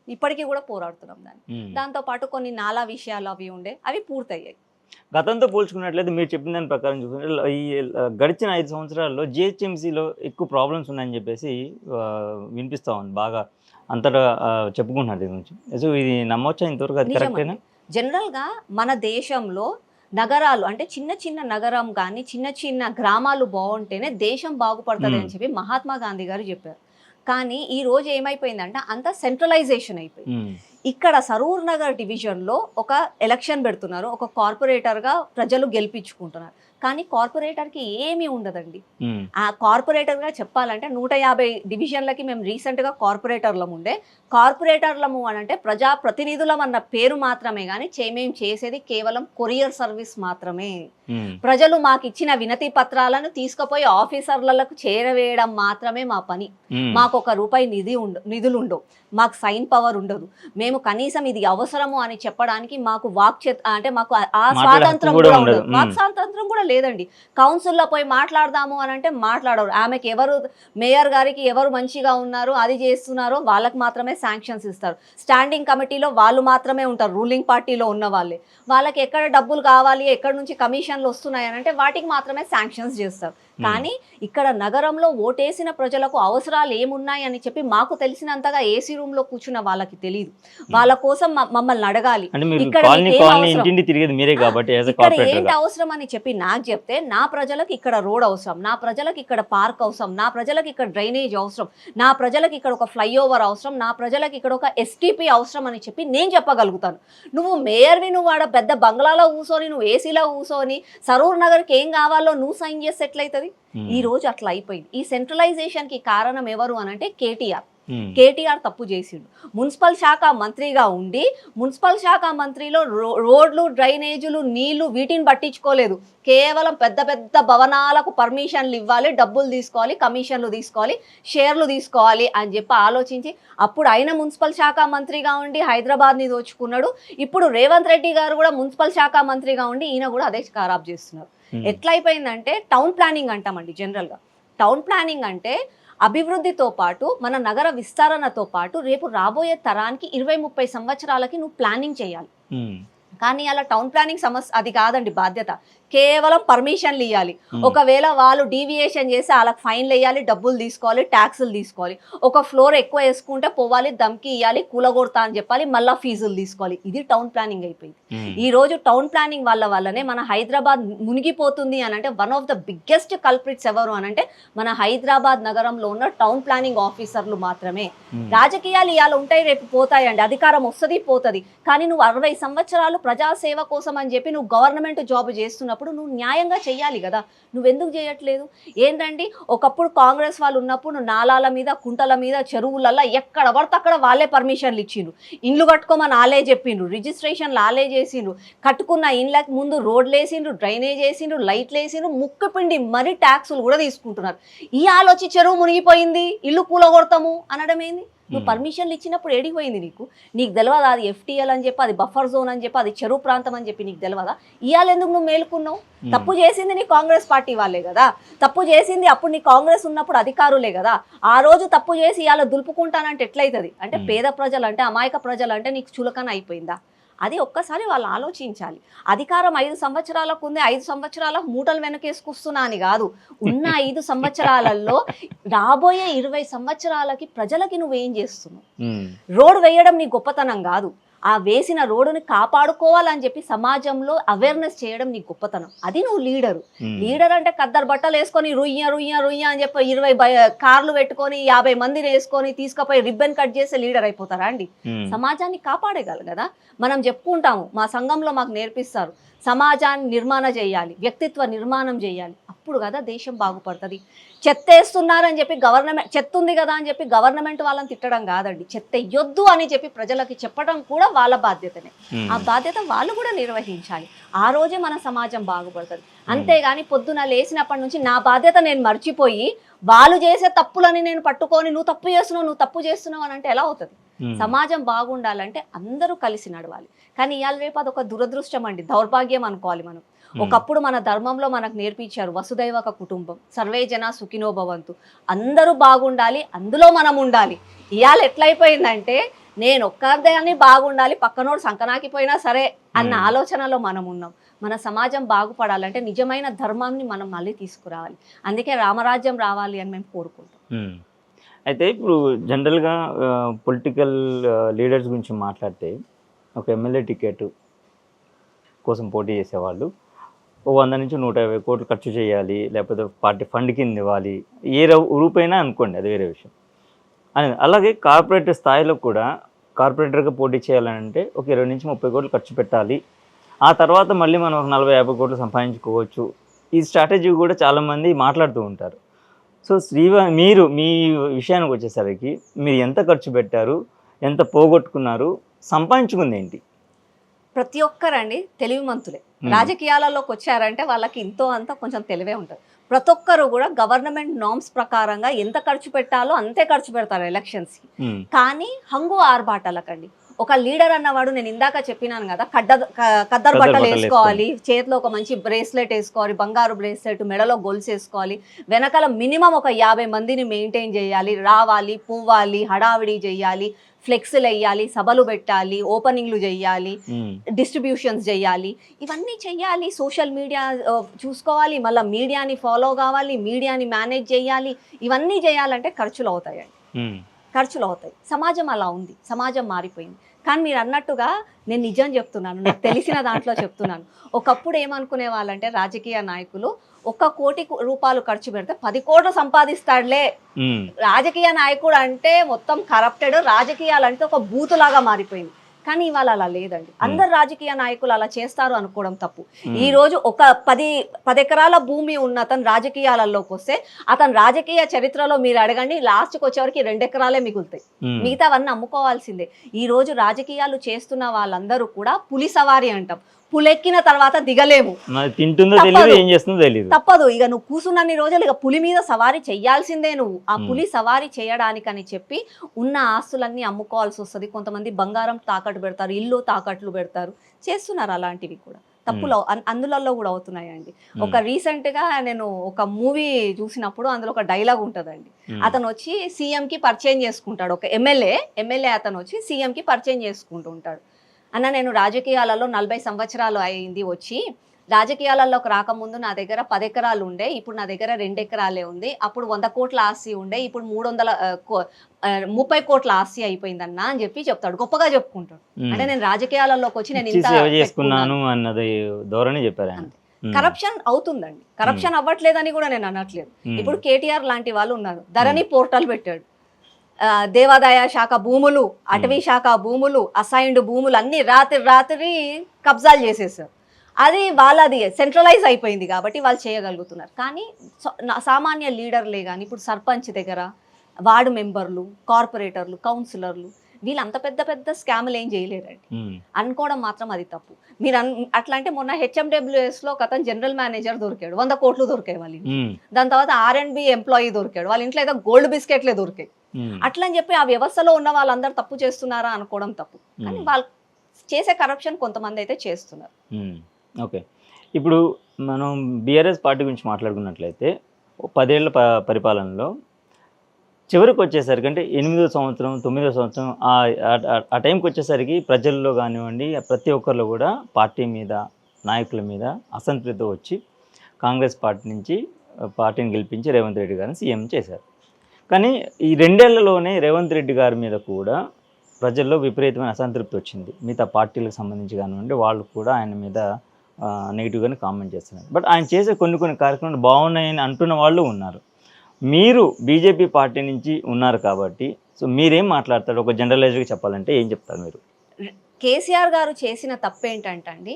ఇప్పటికీ కూడా పోరాడుతున్నాం దాంతో పాటు కొన్ని నాలా విషయాలు అవి ఉండే, అవి పూర్తయ్యాయి. గతంతో పోల్చుకున్నట్లయితే మీరు చెప్పిన దాని ప్రకారం చూసుకుంటే ఈ గడిచిన 5 సంవత్సరాల్లో జిహెచ్ఎంసీలో ఎక్కువ ప్రాబ్లమ్స్ ఉన్నాయని చెప్పేసి వినిపిస్తూ ఉంది, బాగా అంతటా చెప్పుకుంటున్నారు దీని గురించి. సో ఇది నమ్మొచ్చా ఇంతవరకు, అది కరెక్టేనా? జనరల్గా మన దేశంలో నగరాలు అంటే చిన్న చిన్న నగరం కానీ చిన్న చిన్న గ్రామాలు బాగుంటేనే దేశం బాగుపడుతుంది అని చెప్పి మహాత్మా గాంధీ గారు చెప్పారు. కానీ ఈ రోజు ఏమైపోయిందంటే అంత సెంట్రలైజేషన్ అయిపోయింది. ఇక్కడ సరూర్ నగర్ డివిజన్లో ఒక ఎలక్షన్ పెడుతున్నారు, ఒక కార్పొరేటర్గా ప్రజలు గెలిపించుకుంటున్నారు. కానీ కార్పొరేటర్కి ఏమీ ఉండదండి. ఆ కార్పొరేటర్గా చెప్పాలంటే 150 డివిజన్లకి మేము రీసెంట్గా కార్పొరేటర్లము ఉండే. కార్పొరేటర్లము అని అంటే ప్రజాప్రతినిధులం అన్న పేరు మాత్రమే కానీ మేము చేసేది కేవలం కొరియర్ సర్వీస్ మాత్రమే. ప్రజలు మాకు ఇచ్చిన వినతి పత్రాలను తీసుకుపోయి ఆఫీసర్లకు చేరవేయడం మాత్రమే మా పని. మాకు ₹1 నిధులు ఉండవు, మాకు సైన్ పవర్ ఉండదు. మేము కనీసం ఇది అవసరము అని చెప్పడానికి మాకు అంటే మాకు ఆ స్వాతంత్రం కూడా ఉండదు, వాక్ స్వాతంత్రం కూడా లేదండి. కౌన్సిల్లో పోయి మాట్లాడదాము అని అంటే మాట్లాడరు. ఆమెకి ఎవరు మేయర్ గారికి ఎవరు మంచిగా ఉన్నారో అది చేస్తున్నారో వాళ్ళకి మాత్రమే శాంక్షన్స్ ఇస్తారు. స్టాండింగ్ కమిటీలో వాళ్ళు మాత్రమే ఉంటారు, రూలింగ్ పార్టీలో ఉన్న వాళ్ళే. వాళ్ళకి ఎక్కడ డబ్బులు కావాలి, ఎక్కడి నుంచి కమిషన్ కమిషన్లు వస్తున్నాయని అంటే వాటికి మాత్రమే శాంక్షన్స్ చేస్తారు. కానీ ఇక్కడ నగరంలో ఓటేసిన ప్రజలకు అవసరాలు ఏమున్నాయి అని చెప్పి మాకు తెలిసినంతగా ఏసీ రూమ్ లో కూర్చున్న వాళ్ళకి తెలియదు. వాళ్ళ కోసం మమ్మల్ని అడగాలి, ఇక్కడ ఏంటి అవసరం అని చెప్పి నాకు చెప్తే, నా ప్రజలకు ఇక్కడ రోడ్ అవసరం, నా ప్రజలకు ఇక్కడ పార్క్ అవసరం, నా ప్రజలకు ఇక్కడ డ్రైనేజ్ అవసరం, నా ప్రజలకు ఇక్కడ ఒక ఫ్లైఓవర్ అవసరం, నా ప్రజలకు ఇక్కడ ఒక ఎస్టీపీ అవసరం అని చెప్పి నేను చెప్పగలుగుతాను. నువ్వు మేయర్వి, నువ్వు ఆడ పెద్ద బంగ్లాలో కూర్చొని, నువ్వు ఏసీలో కూర్చొని సరూర్ నగర్కి ఏం కావాలో నువ్వు సైన్ చేస్తే ఎట్లయితుంది? ఈ రోజు అట్లా అయిపోయింది. ఈ సెంట్రలైజేషన్ కి కారణం ఎవరు అనంటే కేటీఆర్ తప్పు చేసిండు. మున్సిపల్ శాఖ మంత్రిగా ఉండి మున్సిపల్ శాఖ మంత్రిలో రోడ్లు, డ్రైనేజీలు, నీళ్లు వీటిని పట్టించుకోలేదు. కేవలం పెద్ద పెద్ద భవనాలకు పర్మిషన్లు ఇవ్వాలి, డబ్బులు తీసుకోవాలి, కమిషన్లు తీసుకోవాలి, షేర్లు తీసుకోవాలి అని చెప్పి ఆలోచించి అప్పుడు ఆయన మున్సిపల్ శాఖ మంత్రిగా ఉండి హైదరాబాద్ని దోచుకున్నాడు. ఇప్పుడు రేవంత్ రెడ్డి గారు కూడా మున్సిపల్ శాఖ మంత్రిగా ఉండి ఈయన కూడా అదే ఖరాబ్ చేస్తున్నారు. ఎట్లయిపోయిందంటే టౌన్ ప్లానింగ్ అంటామండి. జనరల్గా టౌన్ ప్లానింగ్ అంటే అభివృద్ధితో పాటు మన నగర విస్తరణతో పాటు రేపు రాబోయే తరానికి 20-30 సంవత్సరాలకి నువ్వు ప్లానింగ్ చేయాలి. కానీ అలా టౌన్ ప్లానింగ్ సమస్య అది కాదండి బాధ్యత. కేవలం పర్మిషన్లు ఇవ్వాలి. ఒకవేళ వాళ్ళు డీవియేషన్ చేసి వాళ్ళకి ఫైన్లు వేయాలి, డబ్బులు తీసుకోవాలి, ట్యాక్సులు తీసుకోవాలి. ఒక ఫ్లోర్ ఎక్కువ వేసుకుంటే పోవాలి, దమ్కి ఇవ్వాలి, కూలగొడతా అని చెప్పాలి, మళ్ళీ ఫీజులు తీసుకోవాలి. ఇది టౌన్ ప్లానింగ్ అయిపోయింది. ఈ రోజు టౌన్ ప్లానింగ్ వల్లనే మన హైదరాబాద్ మునిగిపోతుంది అని అంటే one of the biggest culprits ఎవరు అని అంటే మన హైదరాబాద్ నగరంలో ఉన్న టౌన్ ప్లానింగ్ ఆఫీసర్లు మాత్రమే. రాజకీయాలు ఇవాళ ఉంటాయి, రేపు పోతాయండి. అధికారం వస్తుంది, పోతుంది. కానీ నువ్వు 60 సంవత్సరాలు ప్రజాసేవ కోసం అని చెప్పి నువ్వు గవర్నమెంట్ జాబ్ చేస్తున్నప్పుడు నువ్వు న్యాయంగా చెయ్యాలి కదా. నువ్వెందుకు చేయట్లేదు? ఏంటండి, ఒకప్పుడు కాంగ్రెస్ వాళ్ళు ఉన్నప్పుడు నాలాల మీద, కుంటల మీద, చెరువులల్లో ఎక్కడ పడితే అక్కడ వాళ్ళే పర్మిషన్లు ఇచ్చిండ్రు. ఇండ్లు కట్టుకోమని వాళ్ళే చెప్పిండ్రు, రిజిస్ట్రేషన్లు వాళ్ళే చేసిండ్రు, కట్టుకున్న ఇండ్లకి ముందు రోడ్లు వేసిండ్రు, డ్రైనేజ్ వేసిండ్రు, లైట్లు వేసిండ్రు, ముక్కు పిండి మరీ ట్యాక్సులు కూడా తీసుకుంటున్నారు. ఈ ఆలోచి చెరువు మునిగిపోయింది, ఇల్లు కూలగొడతాము అనడం ఏంది? నువ్వు పర్మిషన్లు ఇచ్చినప్పుడు ఏడిపోయింది నీకు తెలియదా? అది ఎఫ్టీఎల్ అని చెప్పి, అది బఫర్ జోన్ అని చెప్పి, అది చెరువు ప్రాంతం అని చెప్పి నీకు తెలియదా? ఇవాళ ఎందుకు నువ్వు మేలుకున్నావు? తప్పు చేసింది నీ కాంగ్రెస్ పార్టీ వాళ్ళే కదా. తప్పు చేసింది అప్పుడు నీ కాంగ్రెస్ ఉన్నప్పుడు అధికారులే కదా. ఆ రోజు తప్పు చేసి ఇవాళ దులుపుకుంటానంటే ఎట్లయితుంది? అంటే పేద ప్రజలు అంటే, అమాయక ప్రజలు అంటే నీకు చులకన అయిపోయిందా? అది ఒక్కసారి వాళ్ళు ఆలోచించాలి. అధికారం 5 సంవత్సరాలకు ఉంది, 5 సంవత్సరాలకు మూటలు వెనకేసుకొస్తున్నా అని కాదు. ఉన్న 5 సంవత్సరాలలో రాబోయే 20 సంవత్సరాలకి ప్రజలకి నువ్వేం చేస్తున్నావు? రోడ్డు వేయడం నీ గొప్పతనం కాదు. ఆ వేసిన రోడ్డుని కాపాడుకోవాలని చెప్పి సమాజంలో అవేర్నెస్ చేయడం నీ గొప్పతనం. అది నువ్వు లీడర్ అంటే కద్దరు బట్టలు వేసుకొని రుయ్య అని చెప్పి 20 కార్లు పెట్టుకొని 50 మందిని వేసుకొని తీసుకుపోయి రిబ్బన్ కట్ చేసే లీడర్ అయిపోతారా అండి? సమాజాన్ని కాపాడగలరు కదా. మనం చెప్పుకుంటాము, మా సంఘంలో మాకు నేర్పిస్తారు, సమాజాన్ని నిర్మాణం చేయాలి, వ్యక్తిత్వ నిర్మాణం చేయాలి. అప్పుడు కదా దేశం బాగుపడుతుంది. చెత్త వేస్తున్నారని చెప్పి గవర్నమెంట్, చెత్త ఉంది కదా అని చెప్పి గవర్నమెంట్ వాళ్ళని తిట్టడం కాదండి. చెత్త ఎయ్యొద్దు అని చెప్పి ప్రజలకి చెప్పడం కూడా వాళ్ళ బాధ్యతనే. ఆ బాధ్యత వాళ్ళు కూడా నిర్వహించాలి. ఆ రోజే మన సమాజం బాగుపడుతుంది. అంతేగాని పొద్దున లేచినప్పటి నుంచి నా బాధ్యత నేను మర్చిపోయి వాళ్ళు చేసే తప్పులని నేను పట్టుకొని నువ్వు తప్పు చేస్తున్నావు అని అంటే ఎలా అవుతుంది? సమాజం బాగుండాలంటే అందరూ కలిసి నడవాలి. కానీ ఇవాళ రేపు అదొక దురదృష్టం అండి, దౌర్భాగ్యం అనుకోవాలి మనం. ఒకప్పుడు మన ధర్మంలో మనకు నేర్పించారు వసుదైవక కుటుంబం, సర్వే జన సుఖినో భవంతు, అందరూ బాగుండాలి, అందులో మనం ఉండాలి. ఇవాళ ఎట్లయిపోయిందంటే నేను ఒక్కదాన్ని బాగుండాలి, పక్కనోడు సంకనాకిపోయినా సరే అన్న ఆలోచనలో మనం ఉన్నాం. మన సమాజం బాగుపడాలంటే నిజమైన ధర్మాన్ని మనం మళ్ళీ తీసుకురావాలి. అందుకే రామరాజ్యం రావాలి అని మేము కోరుకుంటాం. అయితే ఇప్పుడు జనరల్గా పొలిటికల్ లీడర్స్ గురించి మాట్లాడితే ఒక ఎమ్మెల్యే టికెట్ కోసం పోటీ చేసేవాళ్ళు 100 నుంచి 150 కోట్లు ఖర్చు చేయాలి, లేకపోతే పార్టీ ఫండ్ కింద ఇవ్వాలి, ఏ రూపైనా అనుకోండి, అది వేరే విషయం. అలాగే కార్పొరేట్ స్థాయిలో కూడా కార్పొరేటర్గా పోటీ చేయాలంటే ఒక 20 నుంచి 30 కోట్లు ఖర్చు పెట్టాలి, ఆ తర్వాత మళ్ళీ మనం ఒక 40-50 కోట్లు సంపాదించుకోవచ్చు. ఈ స్ట్రాటజీ కూడా చాలామంది మాట్లాడుతూ ఉంటారు. సో మీరు మీ విషయానికి వచ్చేసరికి మీరు ఎంత ఖర్చు పెట్టారు, ఎంత పోగొట్టుకున్నారు, సంపాదించుకుంది ఏంటి? ప్రతి ఒక్కరండి తెలివిమంతులే. రాజకీయాలలోకి వచ్చారంటే వాళ్ళకి ఇంతో అంత కొంచెం తెలివే ఉంటుంది. ప్రతి ఒక్కరు కూడా గవర్నమెంట్ నార్మ్స్ ప్రకారంగా ఎంత ఖర్చు పెట్టాలో అంతే ఖర్చు పెడతారు ఎలక్షన్స్కి. కానీ హంగు ఆర్భాటాలకండి ఒక లీడర్ అన్నవాడు నేను ఇందాక చెప్పినాను కదా, కద్దరు బట్టలు వేసుకోవాలి, చేతిలో ఒక మంచి బ్రేస్లెట్ వేసుకోవాలి, బంగారు బ్రేస్లెట్, మెడలో గొలుసు వేసుకోవాలి, వెనకాల మినిమం ఒక 50 మందిని మెయింటైన్ చేయాలి, రావాలి, పువ్వాలి, హడావిడి చేయాలి, ఫ్లెక్స్లు వేయాలి, సభలు పెట్టాలి, ఓపెనింగ్లు చేయాలి, డిస్ట్రిబ్యూషన్స్ చేయాలి, ఇవన్నీ చెయ్యాలి, సోషల్ మీడియా చూసుకోవాలి, మళ్ళీ మీడియాని ఫాలో కావాలి, మీడియాని మేనేజ్ చేయాలి, ఇవన్నీ చేయాలంటే ఖర్చులు అవుతాయండి, ఖర్చులు అవుతాయి. సమాజం అలా ఉంది, సమాజం మారిపోయింది. కానీ మీరు అన్నట్టుగా నేను నిజం చెప్తున్నాను, నాకు తెలిసిన దాంట్లో చెప్తున్నాను. ఒకప్పుడు ఏమనుకునే వాళ్ళంటే రాజకీయ నాయకులు 1 కోటి రూపాయలు ఖర్చు పెడితే 10 కోట్లు సంపాదిస్తాడులే, రాజకీయ నాయకుడు అంటే మొత్తం కరప్టెడ్, రాజకీయాలంటే ఒక బూతులాగా మారిపోయింది. కానీ ఇవాళ అలా లేదండి. అందరు రాజకీయ నాయకులు అలా చేస్తారు అనుకోవడం తప్పు. ఈ రోజు ఒక 10 ఎకరాల భూమి ఉన్న అతను రాజకీయాలలోకి వస్తే అతను రాజకీయ చరిత్రలో మీరు అడగండి, లాస్ట్కి వచ్చేవరకు 2 ఎకరాలే మిగులుతాయి, మిగతావన్నీ అమ్ముకోవాల్సిందే. ఈ రోజు రాజకీయాలు చేస్తున్న వాళ్ళందరూ కూడా పులి సవారి అంటాం, పులెక్కిన తర్వాత దిగలేము, తప్పదు. ఇక నువ్వు కూర్చున్నన్ని రోజులు ఇక పులి మీద సవారీ చెయ్యాల్సిందే. నువ్వు ఆ పులి సవారీ చేయడానికని చెప్పి ఉన్న ఆస్తులన్నీ అమ్ముకోవాల్సి వస్తుంది. కొంతమంది బంగారం తాకట్టు పెడతారు, ఇల్లు తాకట్లు పెడతారు, చేస్తున్నారు అలాంటివి కూడా. తప్పులు అందులో కూడా అవుతున్నాయండి. ఒక రీసెంట్ గా నేను ఒక మూవీ చూసినప్పుడు అందులో ఒక డైలాగ్ ఉంటుందండి. అతను వచ్చి సీఎంకి పరిచయం చేసుకుంటాడు, ఒక ఎమ్మెల్యే అతను వచ్చి సీఎంకి పరిచయం చేసుకుంటూ ఉంటాడు. అన్న నేను రాజకీయాలలో 40 సంవత్సరాలు అయింది వచ్చి, రాజకీయాలలోకి రాకముందు నా దగ్గర 10 ఎకరాలు ఉండే, ఇప్పుడు నా దగ్గర 2 ఎకరాలే ఉంది, అప్పుడు 100 కోట్ల ఆస్తి ఉండే, ఇప్పుడు 30 కోట్ల ఆస్తి అయిపోయిందన్న అని చెప్పి చెప్తాడు, గొప్పగా చెప్పుకుంటాడు. అంటే నేను రాజకీయాలలోకి వచ్చి నేను ఇంత చేసుకున్నాను అన్నది ధోరణి చెప్పారు. కరప్షన్ అవుతుందండి, కరప్షన్ అవ్వట్లేదని కూడా నేను అనట్లేదు. ఇప్పుడు కేటీఆర్ లాంటి వాళ్ళు ఉన్నారు, ధరణి పోర్టల్ పెట్టాడు, దేవాదాయ శాఖ భూములు, అటవీ శాఖ భూములు, అసైన్డ్ భూములు అన్ని రాత్రి కబ్జాలు చేసేసారు. అది వాళ్ళది సెంట్రలైజ్ అయిపోయింది కాబట్టి వాళ్ళు చేయగలుగుతున్నారు. కానీ సామాన్య లీడర్లే కానీ ఇప్పుడు సర్పంచ్ దగ్గర వార్డు మెంబర్లు, కార్పొరేటర్లు, కౌన్సిలర్లు వీళ్ళు అంత పెద్ద స్కాములు ఏం చేయలేరండి. అనుకోవడం మాత్రం అది తప్పు. మీరు అట్లా అంటే మొన్న హెచ్ఎండబ్ల్యూఎస్ లో ఒక అతను జనరల్ మేనేజర్ దొరికాడు, 100 కోట్లు దొరికాయి వాళ్ళ ఇంట్లో. దాని తర్వాత R&B ఎంప్లాయీ దొరికాడు, వాళ్ళ ఇంట్లో ఏదో గోల్డ్ బిస్కెట్లే దొరికాయి. అట్లా అని చెప్పి ఆ వ్యవస్థలో ఉన్న వాళ్ళందరూ తప్పు చేస్తున్నారా అనుకోవడం తప్పు. కానీ వాళ్ళు చేసే కరప్షన్ కొంతమంది అయితే చేస్తున్నారు. ఓకే, ఇప్పుడు మనం బీఆర్ఎస్ పార్టీ గురించి మాట్లాడుకున్నట్లయితే 10 ఏళ్ల పరిపాలనలో చివరికి వచ్చేసరికి అంటే 8వ సంవత్సరం 9వ సంవత్సరం ఆ టైంకి వచ్చేసరికి ప్రజల్లో కానివ్వండి ప్రతి ఒక్కరిలో కూడా పార్టీ మీద, నాయకుల మీద అసంతృప్తి వచ్చి కాంగ్రెస్ పార్టీ నుంచి పార్టీని గెలిపించి రేవంత్ రెడ్డి గారిని సీఎం చేశారు. కానీ ఈ 2 ఏళ్లలోనే రేవంత్ రెడ్డి గారి మీద కూడా ప్రజల్లో విపరీతమైన అసంతృప్తి వచ్చింది. మిగతా పార్టీలకు సంబంధించి కానివ్వండి వాళ్ళు కూడా ఆయన మీద నెగిటివ్గానే కామెంట్ చేస్తున్నారు. బట్ ఆయన చేసే కొన్ని కార్యక్రమాలు బాగున్నాయని అంటున్న వాళ్ళు ఉన్నారు. మీరు బీజేపీ పార్టీ నుంచి ఉన్నారు కాబట్టి సో మీరేం మాట్లాడతారు? ఒక జనరలైజ్గా చెప్పాలంటే ఏం చెప్తారు మీరు? కేసీఆర్ గారు చేసిన తప్పేంటంటే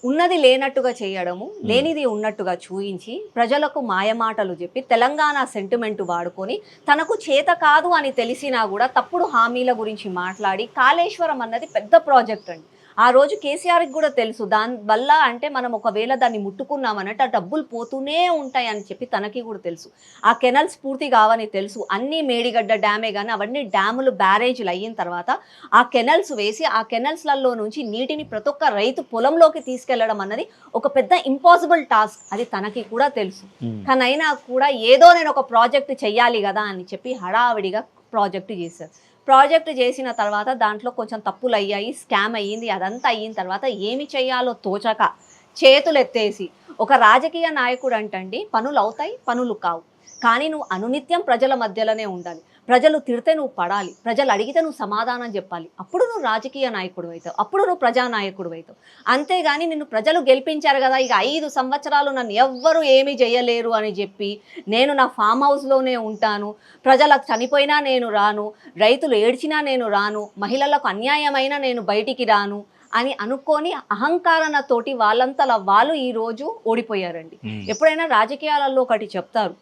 ఉన్నది లేనట్టుగా చేయడము, లేనిది ఉన్నట్టుగా చూయించి ప్రజలకు మాయమాటలు చెప్పి తెలంగాణ సెంటిమెంట్ వాడుకొని తనకు చేత కాదు అని తెలిసినా కూడా తప్పుడు హామీల గురించి మాట్లాడి, కాళేశ్వరం అన్నది పెద్ద ప్రాజెక్ట్ అండి. ఆ రోజు కేసీఆర్కి కూడా తెలుసు దానివల్ల అంటే మనం ఒకవేళ దాన్ని ముట్టుకున్నామనంటే ఆ డబ్బులు పోతూనే ఉంటాయి అని చెప్పి తనకి కూడా తెలుసు. ఆ కెనల్స్ పూర్తి కావని తెలుసు. అన్నీ మేడిగడ్డ డ్యామే కానీ అవన్నీ డ్యాములు బ్యారేజ్లు అయిన తర్వాత ఆ కెనల్స్ వేసి ఆ కెనల్స్లలో నుంచి నీటిని ప్రతి ఒక్క రైతు పొలంలోకి తీసుకెళ్లడం అన్నది ఒక పెద్ద ఇంపాసిబుల్ టాస్క్. అది తనకి కూడా తెలుసు. కానీ అయినా కూడా ఏదో నేను ఒక ప్రాజెక్ట్ చెయ్యాలి కదా అని చెప్పి హడావిడిగా ప్రాజెక్టు చేశారు. ప్రాజెక్ట్ చేసిన తర్వాత దాంట్లో కొంచెం తప్పులు అయ్యాయి, స్కామ్ అయ్యింది. అదంతా అయిన తర్వాత ఏమి చేయాలో తోచక చేతులు ఎత్తేసి ఒక రాజకీయ నాయకుడు అంటండి పనులు అవుతాయి, పనులు కావు. కానీ నువ్వు అనునిత్యం ప్రజల మధ్యలోనే ఉండాలి. ప్రజలు తిడితే నువ్వు పడాలి, ప్రజలు అడిగితే నువ్వు సమాధానం చెప్పాలి. అప్పుడు నువ్వు రాజకీయ నాయకుడు అవుతావు, అప్పుడు నువ్వు ప్రజానాయకుడు అవుతావు. అంతేగాని నిన్ను ప్రజలు గెలిపించారు కదా, ఇక 5 సంవత్సరాలు నన్ను ఎవ్వరూ ఏమీ చేయలేరు అని చెప్పి నేను నా ఫామ్ హౌస్లోనే ఉంటాను, ప్రజలకు చనిపోయినా నేను రాను, రైతులు ఏడ్చినా నేను రాను, మహిళలకు అన్యాయమైన నేను బయటికి రాను అని అనుకొని అహంకారణతోటి వాళ్ళంతలా వాళ్ళు ఈరోజు ఓడిపోయారండి. ఎప్పుడైనా రాజకీయాలలో ఒకటి చెప్తారు,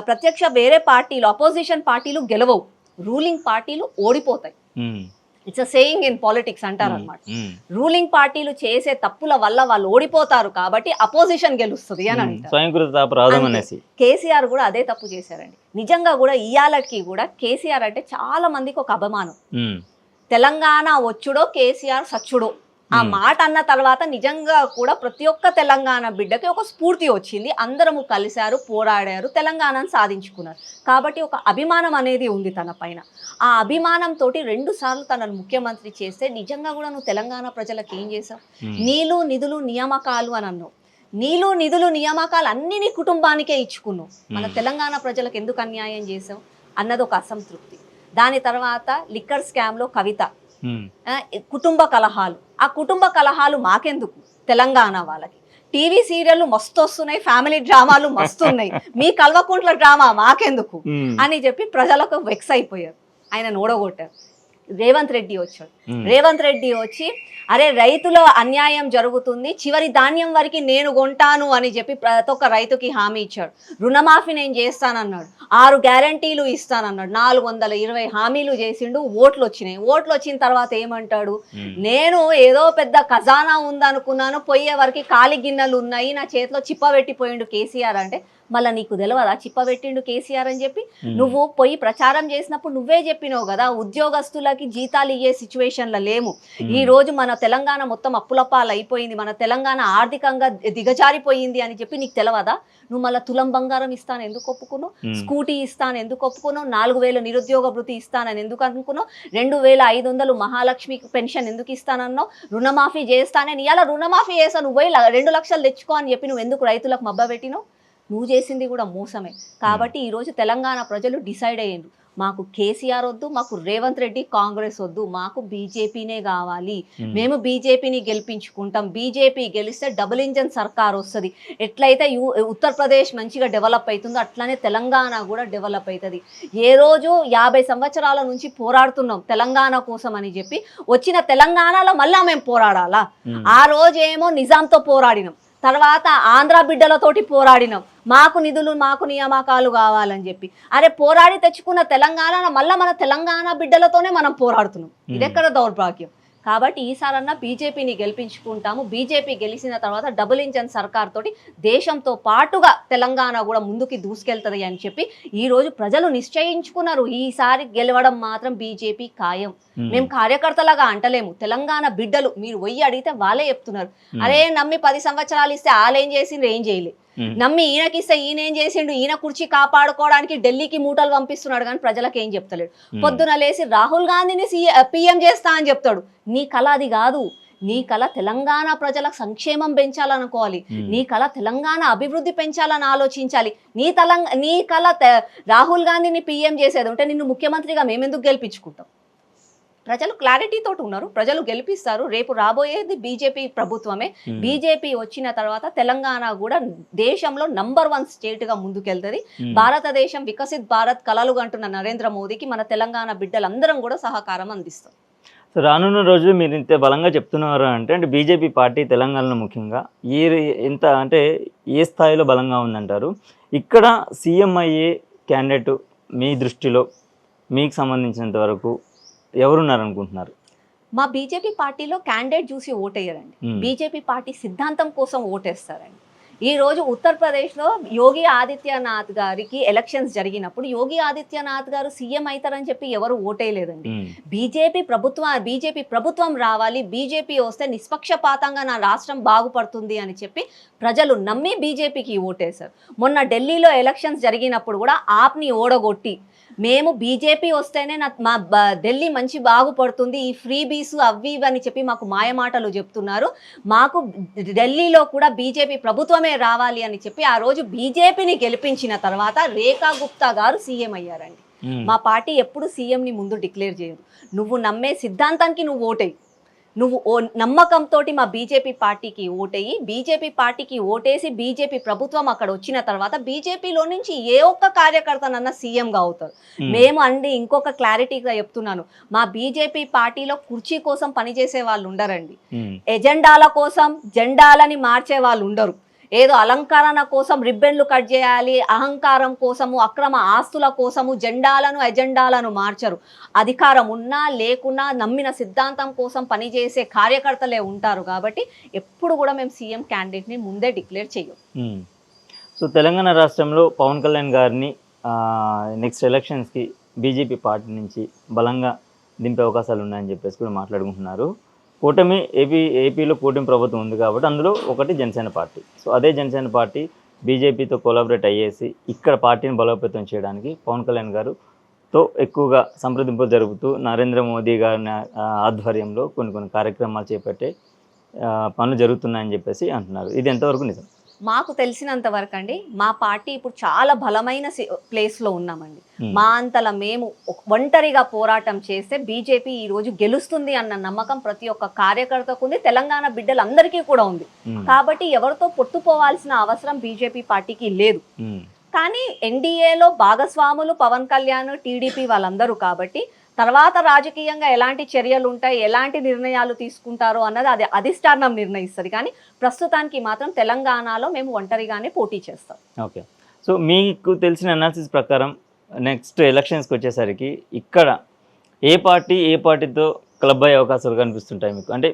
ప్రత్యక్ష వేరే పార్టీలు అపోజిషన్ పార్టీలు గెలవవు, రూలింగ్ పార్టీలు ఓడిపోతాయి. It's a saying in politics అంటారు అనమాట. రూలింగ్ పార్టీలు చేసే తప్పుల వల్ల వాళ్ళు ఓడిపోతారు కాబట్టి అపోజిషన్ గెలుస్తుంది అని అంటారు. కేసీఆర్ కూడా అదే తప్పు చేశారండి. నిజంగా కూడా ఇయాలకి కూడా కేసీఆర్ అంటే చాలా మందికి ఒక అభిమానం. తెలంగాణ వచ్చుడో కేసీఆర్ సచ్చుడో ఆ మాట అన్న తర్వాత నిజంగా కూడా ప్రతి ఒక్క తెలంగాణ బిడ్డకి ఒక స్ఫూర్తి వచ్చింది. అందరము కలిశారు, పోరాడారు, తెలంగాణను సాధించుకున్నారు. కాబట్టి ఒక అభిమానం అనేది ఉంది తన పైన. ఆ అభిమానంతో 2 సార్లు తనను ముఖ్యమంత్రి చేస్తే నిజంగా కూడా నువ్వు తెలంగాణ ప్రజలకు ఏం చేసావు? నీళ్లు నిధులు నియామకాలు అని అన్నావు. నీళ్లు నిధులు నియామకాలు అన్ని నీ కుటుంబానికే ఇచ్చుకున్నావు. మన తెలంగాణ ప్రజలకు ఎందుకు అన్యాయం చేసావు అన్నది ఒక అసంతృప్తి. దాని తర్వాత లిక్కర్ స్కామ్లో కవిత, కుటుంబ కలహాలు. ఆ కుటుంబ కలహాలు మాకెందుకు, తెలంగాణ వాళ్ళకి. టీవీ సీరియళ్ళు మస్తు వస్తున్నాయి, ఫ్యామిలీ డ్రామాలు మస్తు ఉన్నాయి, మీ కల్వకుంట్ల డ్రామా మాకెందుకు అని చెప్పి ప్రజలకు వెక్స్ అయిపోయారు. ఆయన ఓడగొట్టారు. రేవంత్ రెడ్డి వచ్చాడు. రేవంత్ రెడ్డి వచ్చి అరే రైతుల అన్యాయం జరుగుతుంది, చివరి ధాన్యం వరకు నేను కొంటాను అని చెప్పి ప్రతి ఒక్క రైతుకి హామీ ఇచ్చాడు. రుణమాఫీ నేను చేస్తానన్నాడు, 6 గ్యారంటీలు ఇస్తానన్నాడు, 420 హామీలు చేసిండు. ఓట్లు వచ్చినాయి. ఓట్లు వచ్చిన తర్వాత ఏమంటాడు, నేను ఏదో పెద్ద ఖజానా ఉందనుకున్నాను, పోయే వరకు ఖాళీ గిన్నెలు ఉన్నాయి, నా చేతిలో చిప్ప పెట్టిపోయిండు కేసీఆర్ అంటే మళ్ళీ నీకు తెలియదా చిప్ప పెట్టిండు కేసీఆర్ అని చెప్పి? నువ్వు పోయి ప్రచారం చేసినప్పుడు నువ్వే చెప్పినావు కదా, ఉద్యోగస్తులకి జీతాలు ఇయ్యే సిచ్యువేషన్లో లేము, ఈ రోజు మన తెలంగాణ మొత్తం అప్పులపాలు అయిపోయింది, మన తెలంగాణ ఆర్థికంగా దిగజారిపోయింది అని చెప్పి నీకు తెలియదా? నువ్వు మళ్ళీ తులం బంగారం ఇస్తాను ఎందుకు ఒప్పుకున్నావు? స్కూటీ ఇస్తాను ఎందుకు ఒప్పుకున్నావు? 4000 నిరుద్యోగ భృతి ఇస్తానని ఎందుకు అనుకున్నావు? 2500 మహాలక్ష్మి పెన్షన్ ఎందుకు ఇస్తానన్నావు? రుణమాఫీ చేస్తానని ఇలా రుణమాఫీ చేస్తాను, నువ్వు 2 లక్షలు తెచ్చుకో అని చెప్పి నువ్వు ఎందుకు రైతులకు మబ్బ పెట్టినావు? నువ్వు చేసింది కూడా మోసమే. కాబట్టి ఈరోజు తెలంగాణ ప్రజలు డిసైడ్ అయ్యిండ్రు, మాకు కేసీఆర్ వద్దు, మాకు రేవంత్ రెడ్డి కాంగ్రెస్ వద్దు, మాకు బీజేపీనే కావాలి, మేము బీజేపీని గెలిపించుకుంటాం, బీజేపీ గెలిస్తే డబుల్ ఇంజన్ సర్కార్ వస్తుంది. ఎట్లయితే ఉత్తరప్రదేశ్ మంచిగా డెవలప్ అవుతుందో అట్లానే తెలంగాణ కూడా డెవలప్ అవుతుంది. ఏ రోజు 50 సంవత్సరాల నుంచి పోరాడుతున్నాం తెలంగాణ కోసం అని చెప్పి వచ్చిన తెలంగాణలో మళ్ళా మేము పోరాడాలా? ఆ రోజేమో నిజాంతో పోరాడినాం, తర్వాత ఆంధ్ర బిడ్డలతోటి పోరాడినాం, మాకు నిధులు మాకు నియామకాలు కావాలని చెప్పి. అరే పోరాడి తెచ్చుకున్న తెలంగాణ మళ్ళీ మన తెలంగాణ బిడ్డలతోనే మనం పోరాడుతున్నాం. ఇదెక్కడ దౌర్భాగ్యం? కాబట్టి ఈసారన్నా బీజేపీని గెలిపించుకుంటాము. బీజేపీ గెలిచిన తర్వాత డబుల్ ఇంజన్ సర్కార్ తోటి దేశంతో పాటుగా తెలంగాణ కూడా ముందుకి దూసుకెళ్తుంది అని చెప్పి ఈరోజు ప్రజలు నిశ్చయించుకున్నారు. ఈసారి గెలవడం మాత్రం బీజేపీ ఖాయం. మేము కార్యకర్తలాగా అంటలేము, తెలంగాణ బిడ్డలు మీరు పోయి అడిగితే వాళ్ళే చెప్తున్నారు. అరే నమ్మి 10 సంవత్సరాలు ఇస్తే వాళ్ళేం చేసిండ్రు, ఏం చేయలే. నమ్మి ఈయనకిస్తే ఈయన ఏం చేసిండు, ఈయన కుర్చీ కాపాడుకోవడానికి ఢిల్లీకి మూటలు పంపిస్తున్నాడు కానీ ప్రజలకు ఏం చెప్తలేడు. పొద్దున లేసి రాహుల్ గాంధీని పీఎం చేస్తా అని చెప్తాడు. నీ కళ అది కాదు. నీ కళ తెలంగాణ ప్రజల సంక్షేమం పెంచాలనుకోవాలి, నీ కళ తెలంగాణ అభివృద్ధి పెంచాలని ఆలోచించాలి. నీ కళ రాహుల్ గాంధీని పీఎం చేసేది ఉంటే నిన్ను ముఖ్యమంత్రిగా మేమెందుకు గెలిపించుకుంటాం? ప్రజలు క్లారిటీతో ఉన్నారు, ప్రజలు గెలిపిస్తారు. రేపు రాబోయేది బీజేపీ ప్రభుత్వమే. బీజేపీ వచ్చిన తర్వాత తెలంగాణ కూడా దేశంలో నంబర్ 1 స్టేట్గా ముందుకెళ్తుంది. భారతదేశం వికసిత్ భారత్ కలలు అంటున్న నరేంద్ర మోదీకి మన తెలంగాణ బిడ్డలందరం కూడా సహకారం అందిస్తాం. సో రానున్న రోజులు మీరు ఇంత బలంగా చెప్తున్నారు అంటే బీజేపీ పార్టీ తెలంగాణలో ముఖ్యంగా ఎంత అంటే ఏ స్థాయిలో బలంగా ఉందంటారు? ఇక్కడ సీఎం అయ్యే క్యాండిడేట్ మీ దృష్టిలో మీకు సంబంధించినంత వరకు ఎవరున్నారనుకుంటున్నారు? మా బీజేపీ పార్టీలో క్యాండిడేట్ చూసి ఓటేయరండి, బీజేపీ పార్టీ సిద్ధాంతం కోసం ఓటేస్తారండి. ఈ రోజు ఉత్తరప్రదేశ్లో యోగి ఆదిత్యనాథ్ గారికి ఎలక్షన్స్ జరిగినప్పుడు యోగి ఆదిత్యనాథ్ గారు సీఎం అవుతారని చెప్పి ఎవరు ఓటేయలేదండి. బీజేపీ ప్రభుత్వం రావాలి, బీజేపీ వస్తే నిష్పక్షపాతంగా నా రాష్ట్రం బాగుపడుతుంది అని చెప్పి ప్రజలు నమ్మి బీజేపీకి ఓటేశారు. మొన్న ఢిల్లీలో ఎలక్షన్స్ జరిగినప్పుడు కూడా ఆప్ని ఓడగొట్టి మేము బీజేపీ వస్తేనే మా ఢిల్లీ మంచి బాగుపడుతుంది, ఈ ఫ్రీ బీసు అవి అని చెప్పి మాకు మాయమాటలు చెప్తున్నారు, మాకు ఢిల్లీలో కూడా బీజేపీ ప్రభుత్వమే రావాలి అని చెప్పి ఆ రోజు బీజేపీని గెలిపించిన తర్వాత రేఖా గుప్తా గారు సీఎం అయ్యారండి. మా పార్టీ ఎప్పుడు సీఎంని ముందు డిక్లేర్ చేయదు. నువ్వు నమ్మే సిద్ధాంతానికి నువ్వు ఓటేయి, నువ్వు నమ్మకంతో మా బీజేపీ పార్టీకి ఓటేయి, బీజేపీ పార్టీకి ఓటేసి బీజేపీ ప్రభుత్వం అక్కడ వచ్చిన తర్వాత బీజేపీలో నుంచి ఏ ఒక్క కార్యకర్తనన్నా సీఎంగా అవుతారు. మేము ఇంకొక క్లారిటీగా చెప్తున్నాను, మా బీజేపీ పార్టీలో కుర్చీ కోసం పనిచేసే వాళ్ళు ఉండరండి, ఎజెండాల కోసం జెండాలని మార్చే వాళ్ళు ఉండరు. ఏదో అలంకరణ కోసం రిబ్బన్లు కట్ చేయాలి, అహంకారం కోసము అక్రమ ఆస్తుల కోసము జెండాలను ఎజెండాలను మార్చరు. అధికారం ఉన్నా లేకున్నా నమ్మిన సిద్ధాంతం కోసం పనిచేసే కార్యకర్తలే ఉంటారు. కాబట్టి ఎప్పుడు కూడా మేము సీఎం క్యాండిడేట్ని ముందే డిక్లేర్ చేయం. సో తెలంగాణ రాష్ట్రంలో పవన్ కళ్యాణ్ గారిని నెక్స్ట్ ఎలక్షన్స్కి బీజేపీ పార్టీ నుంచి బలంగా దింపే అవకాశాలు ఉన్నాయని చెప్పేసి కూడా మాట్లాడుకుంటున్నారు. కూటమి ఏపీలో కూటమి ప్రభుత్వం ఉంది కాబట్టి అందులో ఒకటి జనసేన పార్టీ. సో అదే జనసేన పార్టీ బీజేపీతో కొలాబరేట్ అయ్యేసి ఇక్కడ పార్టీని బలోపేతం చేయడానికి పవన్ కళ్యాణ్ గారుతో ఎక్కువగా సంప్రదింపులు జరుపుతూ నరేంద్ర మోదీ గారి ఆధ్వర్యంలో కొన్ని కార్యక్రమాలు చేపట్టే పనులు జరుగుతున్నాయని చెప్పేసి అంటున్నారు. ఇది ఎంతవరకు నిజం? మాకు తెలిసినంత వరకు అండి, మా పార్టీ ఇప్పుడు చాలా బలమైన ప్లేస్లో ఉన్నామండి. మా అంతలా మేము ఒంటరిగా పోరాటం చేస్తే బీజేపీ ఈ రోజు గెలుస్తుంది అన్న నమ్మకం ప్రతి ఒక్క కార్యకర్తకు ఉంది, తెలంగాణ బిడ్డలందరికీ కూడా ఉంది. కాబట్టి ఎవరితో పొట్టుపోవాల్సిన అవసరం బీజేపీ పార్టీకి లేదు. కానీ ఎన్డీఏలో భాగస్వాములు పవన్ కళ్యాణ్, టీడీపీ వాళ్ళందరూ కాబట్టి తర్వాత రాజకీయంగా ఎలాంటి చర్యలు ఉంటాయి, ఎలాంటి నిర్ణయాలు తీసుకుంటారో అన్నది అది అధిష్టానం నిర్ణయిస్తుంది. కానీ ప్రస్తుతానికి మాత్రం తెలంగాణలో మేము ఒంటరిగానే పోటీ చేస్తాం. ఓకే. సో మీకు తెలిసిన అనాలిసిస్ ప్రకారం నెక్స్ట్ ఎలక్షన్స్కి వచ్చేసరికి ఇక్కడ ఏ పార్టీతో క్లబ్ అయ్యే అవకాశాలు కనిపిస్తుంటాయి మీకు? అంటే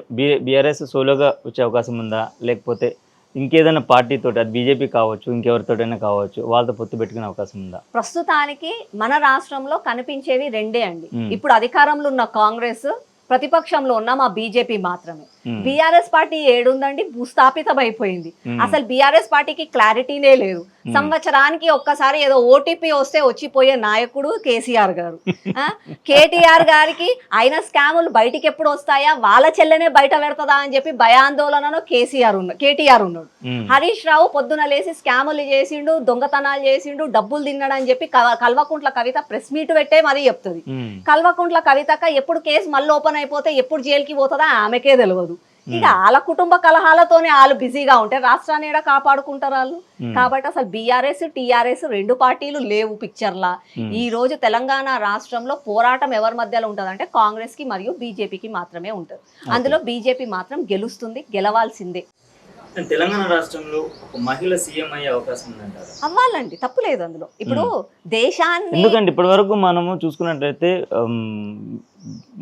బీఆర్ఎస్ సోలోగా వచ్చే అవకాశం ఉందా, లేకపోతే ఇంకేదైనా పార్టీతో, అది బీజేపీ కావచ్చు, ఇంకెవరితోటైనా కావచ్చు, వాళ్ళతో పొత్తు పెట్టుకునే అవకాశం ఉందా? ప్రస్తుతానికి మన రాష్ట్రంలో కనిపించేవి రెండే అండి. ఇప్పుడు అధికారంలో ఉన్న కాంగ్రెస్, ప్రతిపక్షంలో ఉన్న మా బీజేపీ మాత్రమే. బీఆర్ఎస్ పార్టీ ఏడుందండి, భూస్థాపితం అయిపోయింది. అసలు బీఆర్ఎస్ పార్టీకి క్లారిటీనే లేదు. సంవత్సరానికి ఒక్కసారి ఏదో ఓటీపీ వస్తే వచ్చిపోయే నాయకుడు కేసీఆర్ గారు. కేటీఆర్ గారికి ఆయన స్కాములు బయటికి ఎప్పుడు వస్తాయా, వాళ్ళ చెల్లెనే బయట పెడతదా అని చెప్పి భయాందోళనలో కేటీఆర్ ఉన్నాడు. హరీష్ రావు పొద్దున లేసి స్కాములు చేసిండు, దొంగతనాలు చేసిండు, డబ్బులు తిన్నాడని చెప్పి కల్వకుంట్ల కవిత ప్రెస్ మీట్ పెట్టే మరీ చెప్తుంది. కల్వకుంట్ల కవితక ఎప్పుడు కేసు మళ్ళీ ఓపెన్ అయిపోతే ఎప్పుడు జైలుకి పోతుందా ఆమెకే తెలియదు. ఇక వాళ్ళ కుటుంబ కలహాలతోనే వాళ్ళు బిజీగా ఉంటే రాష్ట్రాన్ని ఏడా కాపాడుకుంటారు వాళ్ళు. కాబట్టి అసలు బీఆర్ఎస్, టీఆర్ఎస్ రెండు పార్టీలు లేవు పిక్చర్లా. ఈ రోజు తెలంగాణ రాష్ట్రంలో పోరాటం ఎవరి మధ్యలో ఉంటుంది అంటే కాంగ్రెస్ కి మరియు బీజేపీకి మాత్రమే ఉంటుంది. అందులో బీజేపీ మాత్రం గెలుస్తుంది, గెలవాల్సిందే. తెలంగాణ రాష్ట్రంలో ఒక మహిళ సీఎం అయ్యే అవకాశం ఉందంటారు? అవ్వాలండి, తప్పు లేదు అందులో. ఇప్పుడు దేశాన్ని, ఎందుకంటే ఇప్పటి వరకు మనము చూసుకున్నట్లయితే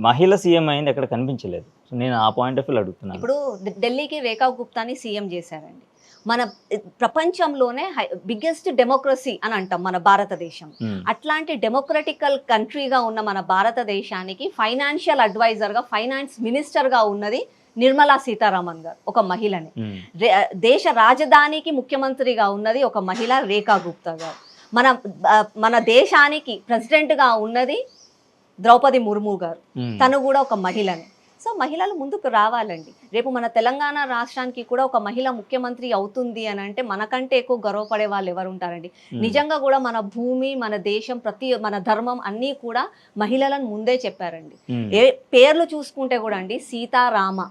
మహిళ సీఎం అయింది ఎక్కడ కనిపించలేదు. సో నేను ఆ పాయింట్ ఆఫ్ వ్యూ అడుగుతున్నాను. ఇప్పుడు ఢిల్లీకి రేఖా గుప్తాని సీఎం చేశారండి. మన ప్రపంచంలోనే బిగ్గెస్ట్ డెమోక్రసీ అని అంటాం మన భారతదేశం. అట్లాంటి డెమోక్రటికల్ కంట్రీగా ఉన్న మన భారతదేశానికి ఫైనాన్షియల్ అడ్వైజర్గా, ఫైనాన్స్ మినిస్టర్గా ఉన్నది నిర్మలా సీతారామన్ గారు, ఒక మహిళని. దేశ రాజధానికి ముఖ్యమంత్రిగా ఉన్నది ఒక మహిళ, రేఖా గుప్తా గారు. మన దేశానికి ప్రెసిడెంట్గా ఉన్నది ద్రౌపది ముర్ము గారు, తను కూడా ఒక మహిళని. సో మహిళలు ముందుకు రావాలండి. రేపు మన తెలంగాణ రాష్ట్రానికి కూడా ఒక మహిళ ముఖ్యమంత్రి అవుతుంది అని అంటే మనకంటే ఎక్కువ గర్వపడే వాళ్ళు ఎవరు ఉంటారండి? నిజంగా కూడా మన భూమి, మన దేశం, మన ధర్మం అన్నీ కూడా మహిళలను ముందే చెప్పారండి. పేర్లు చూసుకుంటే కూడా అండి, సీతారామ,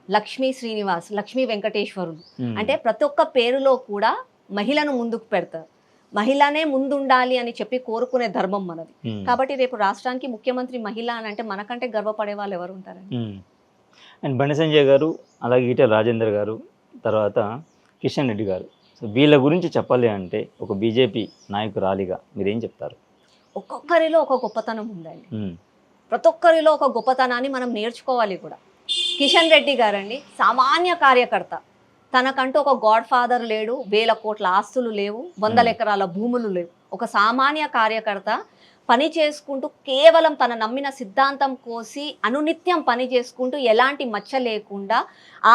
లక్ష్మీ శ్రీనివాస్, లక్ష్మీ వెంకటేశ్వరులు, అంటే ప్రతి ఒక్క పేరులో కూడా మహిళను ముందుకు పెడతారు. మహిళనే ముందుండాలి అని చెప్పి కోరుకునే ధర్మం మనది. కాబట్టి రేపు రాష్ట్రానికి ముఖ్యమంత్రి మహిళ అని అంటే మనకంటే గర్వపడే వాళ్ళు ఎవరు ఉంటారండి? అండ్ బండి సంజయ్ గారు, అలాగే ఈటెల రాజేందర్ గారు, తర్వాత కిషన్ రెడ్డి గారు, సో వీళ్ళ గురించి చెప్పాలి అంటే ఒక బీజేపీ నాయకురాలిగా మీరేం చెప్తారు? ఒక్కొక్కరిలో ఒక గొప్పతనం ఉందండి. ప్రతి ఒక్కరిలో ఒక గొప్పతనాన్ని మనం నేర్చుకోవాలి కూడా. కిషన్ రెడ్డి గారండి సామాన్య కార్యకర్త. తనకంటూ ఒక గాడ్ ఫాదర్ లేడు, 1000 కోట్ల ఆస్తులు లేవు, 100 ఎకరాల భూములు లేవు. ఒక సామాన్య కార్యకర్త పని చేసుకుంటూ కేవలం తన నమ్మిన సిద్ధాంతం కోసి అనునిత్యం పని చేసుకుంటూ ఎలాంటి మచ్చ లేకుండా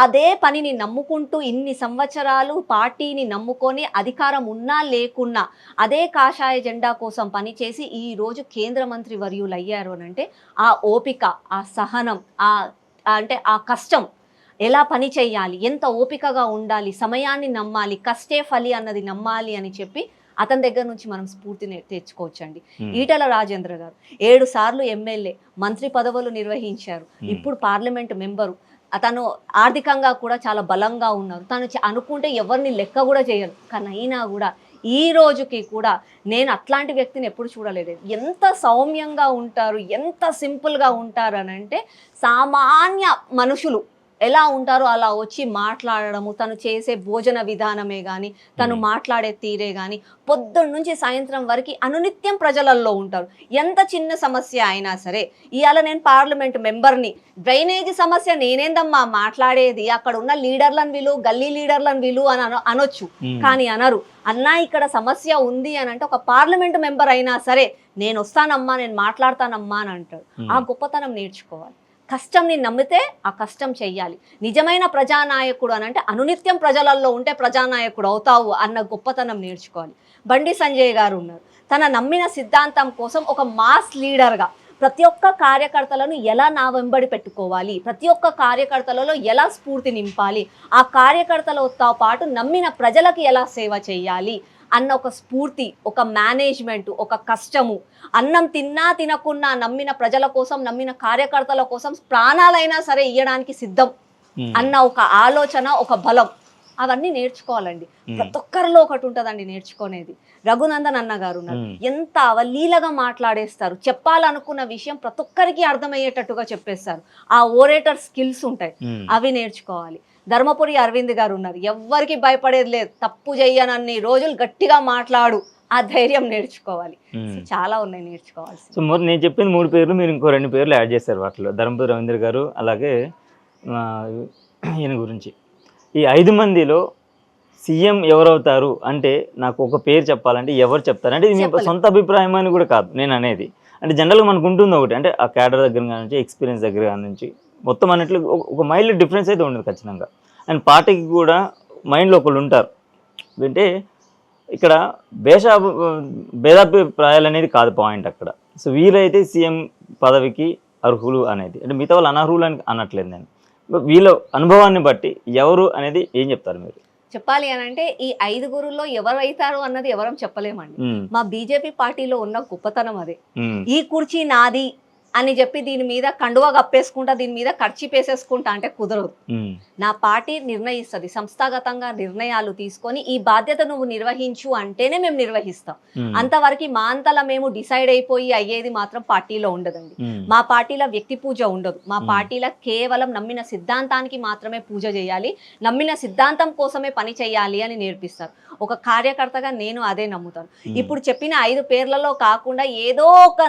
అదే పనిని నమ్ముకుంటూ ఇన్ని సంవత్సరాలు పార్టీని నమ్ముకొని అధికారం ఉన్నా లేకున్నా అదే కాషాయ జెండా కోసం పనిచేసి ఈరోజు కేంద్ర మంత్రి వర్యులు అయ్యారు అని అంటే ఆ ఓపిక, ఆ సహనం, అంటే ఆ కష్టం, ఎలా పని చేయాలి, ఎంత ఓపికగా ఉండాలి, సమయాన్ని నమ్మాలి, కష్టే ఫలి అన్నది నమ్మాలి అని చెప్పి అతని దగ్గర నుంచి మనం స్ఫూర్తిని తెచ్చుకోవచ్చండి. ఈటెల రాజేంద్ర గారు 7 సార్లు ఎమ్మెల్యే, మంత్రి పదవులు నిర్వహించారు, ఇప్పుడు పార్లమెంట్ మెంబరు. అతను ఆర్థికంగా కూడా చాలా బలంగా ఉన్నారు. తను అనుకుంటే ఎవరిని లెక్క కూడా చేయరు. కానీ అయినా కూడా ఈ రోజుకి కూడా నేను అట్లాంటి వ్యక్తిని ఎప్పుడు చూడలేదు. ఎంత సౌమ్యంగా ఉంటారు, ఎంత సింపుల్గా ఉంటారు అని అంటే సామాన్య మనుషులు ఎలా ఉంటారో అలా వచ్చి మాట్లాడడము, తను చేసే భోజన విధానమే కానీ, తను మాట్లాడే తీరే కానీ, పొద్దున్న నుంచి సాయంత్రం వరకు అనునిత్యం ప్రజలలో ఉంటారు. ఎంత చిన్న సమస్య అయినా సరే, ఇవాళ నేను పార్లమెంట్ మెంబర్ని, డ్రైనేజీ సమస్య నేనేందమ్మా మాట్లాడేది, అక్కడ ఉన్న లీడర్లను విలు, గల్లీ లీడర్లను విలు అని అనొచ్చు, కానీ అనరు. అన్నా ఇక్కడ సమస్య ఉంది అని అంటే ఒక పార్లమెంట్ మెంబర్ అయినా సరే నేను వస్తానమ్మా, నేను మాట్లాడతానమ్మా అని అంటాడు. ఆ గొప్పతనం నేర్చుకోవాలి. కష్టంని నమ్మితే ఆ కష్టం చెయ్యాలి. నిజమైన ప్రజానాయకుడు అని అంటే అనునిత్యం ప్రజలలో ఉంటే ప్రజానాయకుడు అవుతావు అన్న గొప్పతనం నేర్చుకోవాలి. బండి సంజయ్ గారు ఉన్నారు. తన నమ్మిన సిద్ధాంతం కోసం ఒక మాస్ లీడర్గా ప్రతి ఒక్క కార్యకర్తలను ఎలా నా వెంబడి పెట్టుకోవాలి, ప్రతి ఒక్క కార్యకర్తలలో ఎలా స్ఫూర్తి నింపాలి, ఆ కార్యకర్తలతో పాటు నమ్మిన ప్రజలకు ఎలా సేవ చేయాలి అన్న ఒక స్ఫూర్తి, ఒక మేనేజ్మెంట్, ఒక కష్టము, అన్నం తిన్నా తినకున్నా నమ్మిన ప్రజల కోసం, నమ్మిన కార్యకర్తల కోసం ప్రాణాలైనా సరే ఇయ్యడానికి సిద్ధం అన్న ఒక ఆలోచన, ఒక బలం, అవన్నీ నేర్చుకోవాలండి. ప్రతి ఒక్కరిలో ఒకటి ఉంటుందండి నేర్చుకునేది. రఘునందన్ అన్న గారు ఉన్నారు, ఎంత అవలీలగా మాట్లాడేస్తారు. చెప్పాలనుకున్న విషయం ప్రతి ఒక్కరికి అర్థమయ్యేటట్టుగా చెప్పేస్తారు. ఆ ఓరేటర్ స్కిల్స్ ఉంటాయి, అవి నేర్చుకోవాలి. ధర్మపురి అరవింద్ గారు ఉన్నారు, ఎవ్వరికి భయపడేది లేదు, తప్పు చెయ్యనన్ని రోజులు గట్టిగా మాట్లాడు, ఆ ధైర్యం నేర్చుకోవాలి. చాలా ఉన్నాయి నేర్చుకోవాల్సి. సో నేను చెప్పింది 3 పేర్లు, మీరు ఇంకో 2 పేర్లు యాడ్ చేశారు వాటిలో. ధర్మపురి రవీంద్ర గారు, అలాగే ఈయన గురించి. ఈ 5 మందిలో సీఎం ఎవరవుతారు అంటే నాకు ఒక పేరు చెప్పాలంటే ఎవరు చెప్తారు? అంటే ఇది మీ సొంత అభిప్రాయం అని కూడా కాదు నేను అనేది. అంటే జనరల్గా మనకు ఉంటుంది ఒకటి, అంటే ఆ క్యాడర్ దగ్గర నుంచి, ఎక్స్పీరియన్స్ దగ్గర నుంచి, మొత్తం అన్నట్లు ఒక మైండ్లో డిఫరెన్స్ అయితే ఉండదు ఖచ్చితంగా. అండ్ పార్టీకి కూడా మైండ్లో ఒకళ్ళు ఉంటారు. అంటే ఇక్కడ భేదాభిప్రాయాలు అనేది కాదు పాయింట్ అక్కడ. సో వీరైతే సీఎం పదవికి అర్హులు అనేది, అంటే మిగతా వాళ్ళు అనర్హులు అని అనట్లేదు నేను. వీళ్ళ అనుభవాన్ని బట్టి ఎవరు అనేది ఏం చెప్తారు మీరు? చెప్పాలి అని అంటే ఈ 5గురులో ఎవరైతారు అన్నది ఎవరం చెప్పలేమండి. మా బీజేపీ పార్టీలో ఉన్న గొప్పతనం అదే. ఈ కుర్చీ నాది అని చెప్పి దీని మీద కండువా కప్పేసుకుంటా, దీని మీద ఖర్చు పేసేసుకుంటా అంటే కుదరదు. నా పార్టీ నిర్ణయిస్తుంది, సంస్థాగతంగా నిర్ణయాలు తీసుకొని ఈ బాధ్యత నువ్వు నిర్వహించు అంటేనే మేము నిర్వహిస్తాం. అంతవరకు మా అంతలా మేము డిసైడ్ అయిపోయి అయ్యేది మాత్రం పార్టీలో ఉండదండి. మా పార్టీలో వ్యక్తి పూజ ఉండదు. మా పార్టీలో కేవలం నమ్మిన సిద్ధాంతానికి మాత్రమే పూజ చేయాలి, నమ్మిన సిద్ధాంతం కోసమే పని చేయాలి అని నేర్పిస్తారు. ఒక కార్యకర్తగా నేను అదే నమ్ముతాను. ఇప్పుడు చెప్పిన 5 పేర్లలో కాకుండా ఏదో ఒక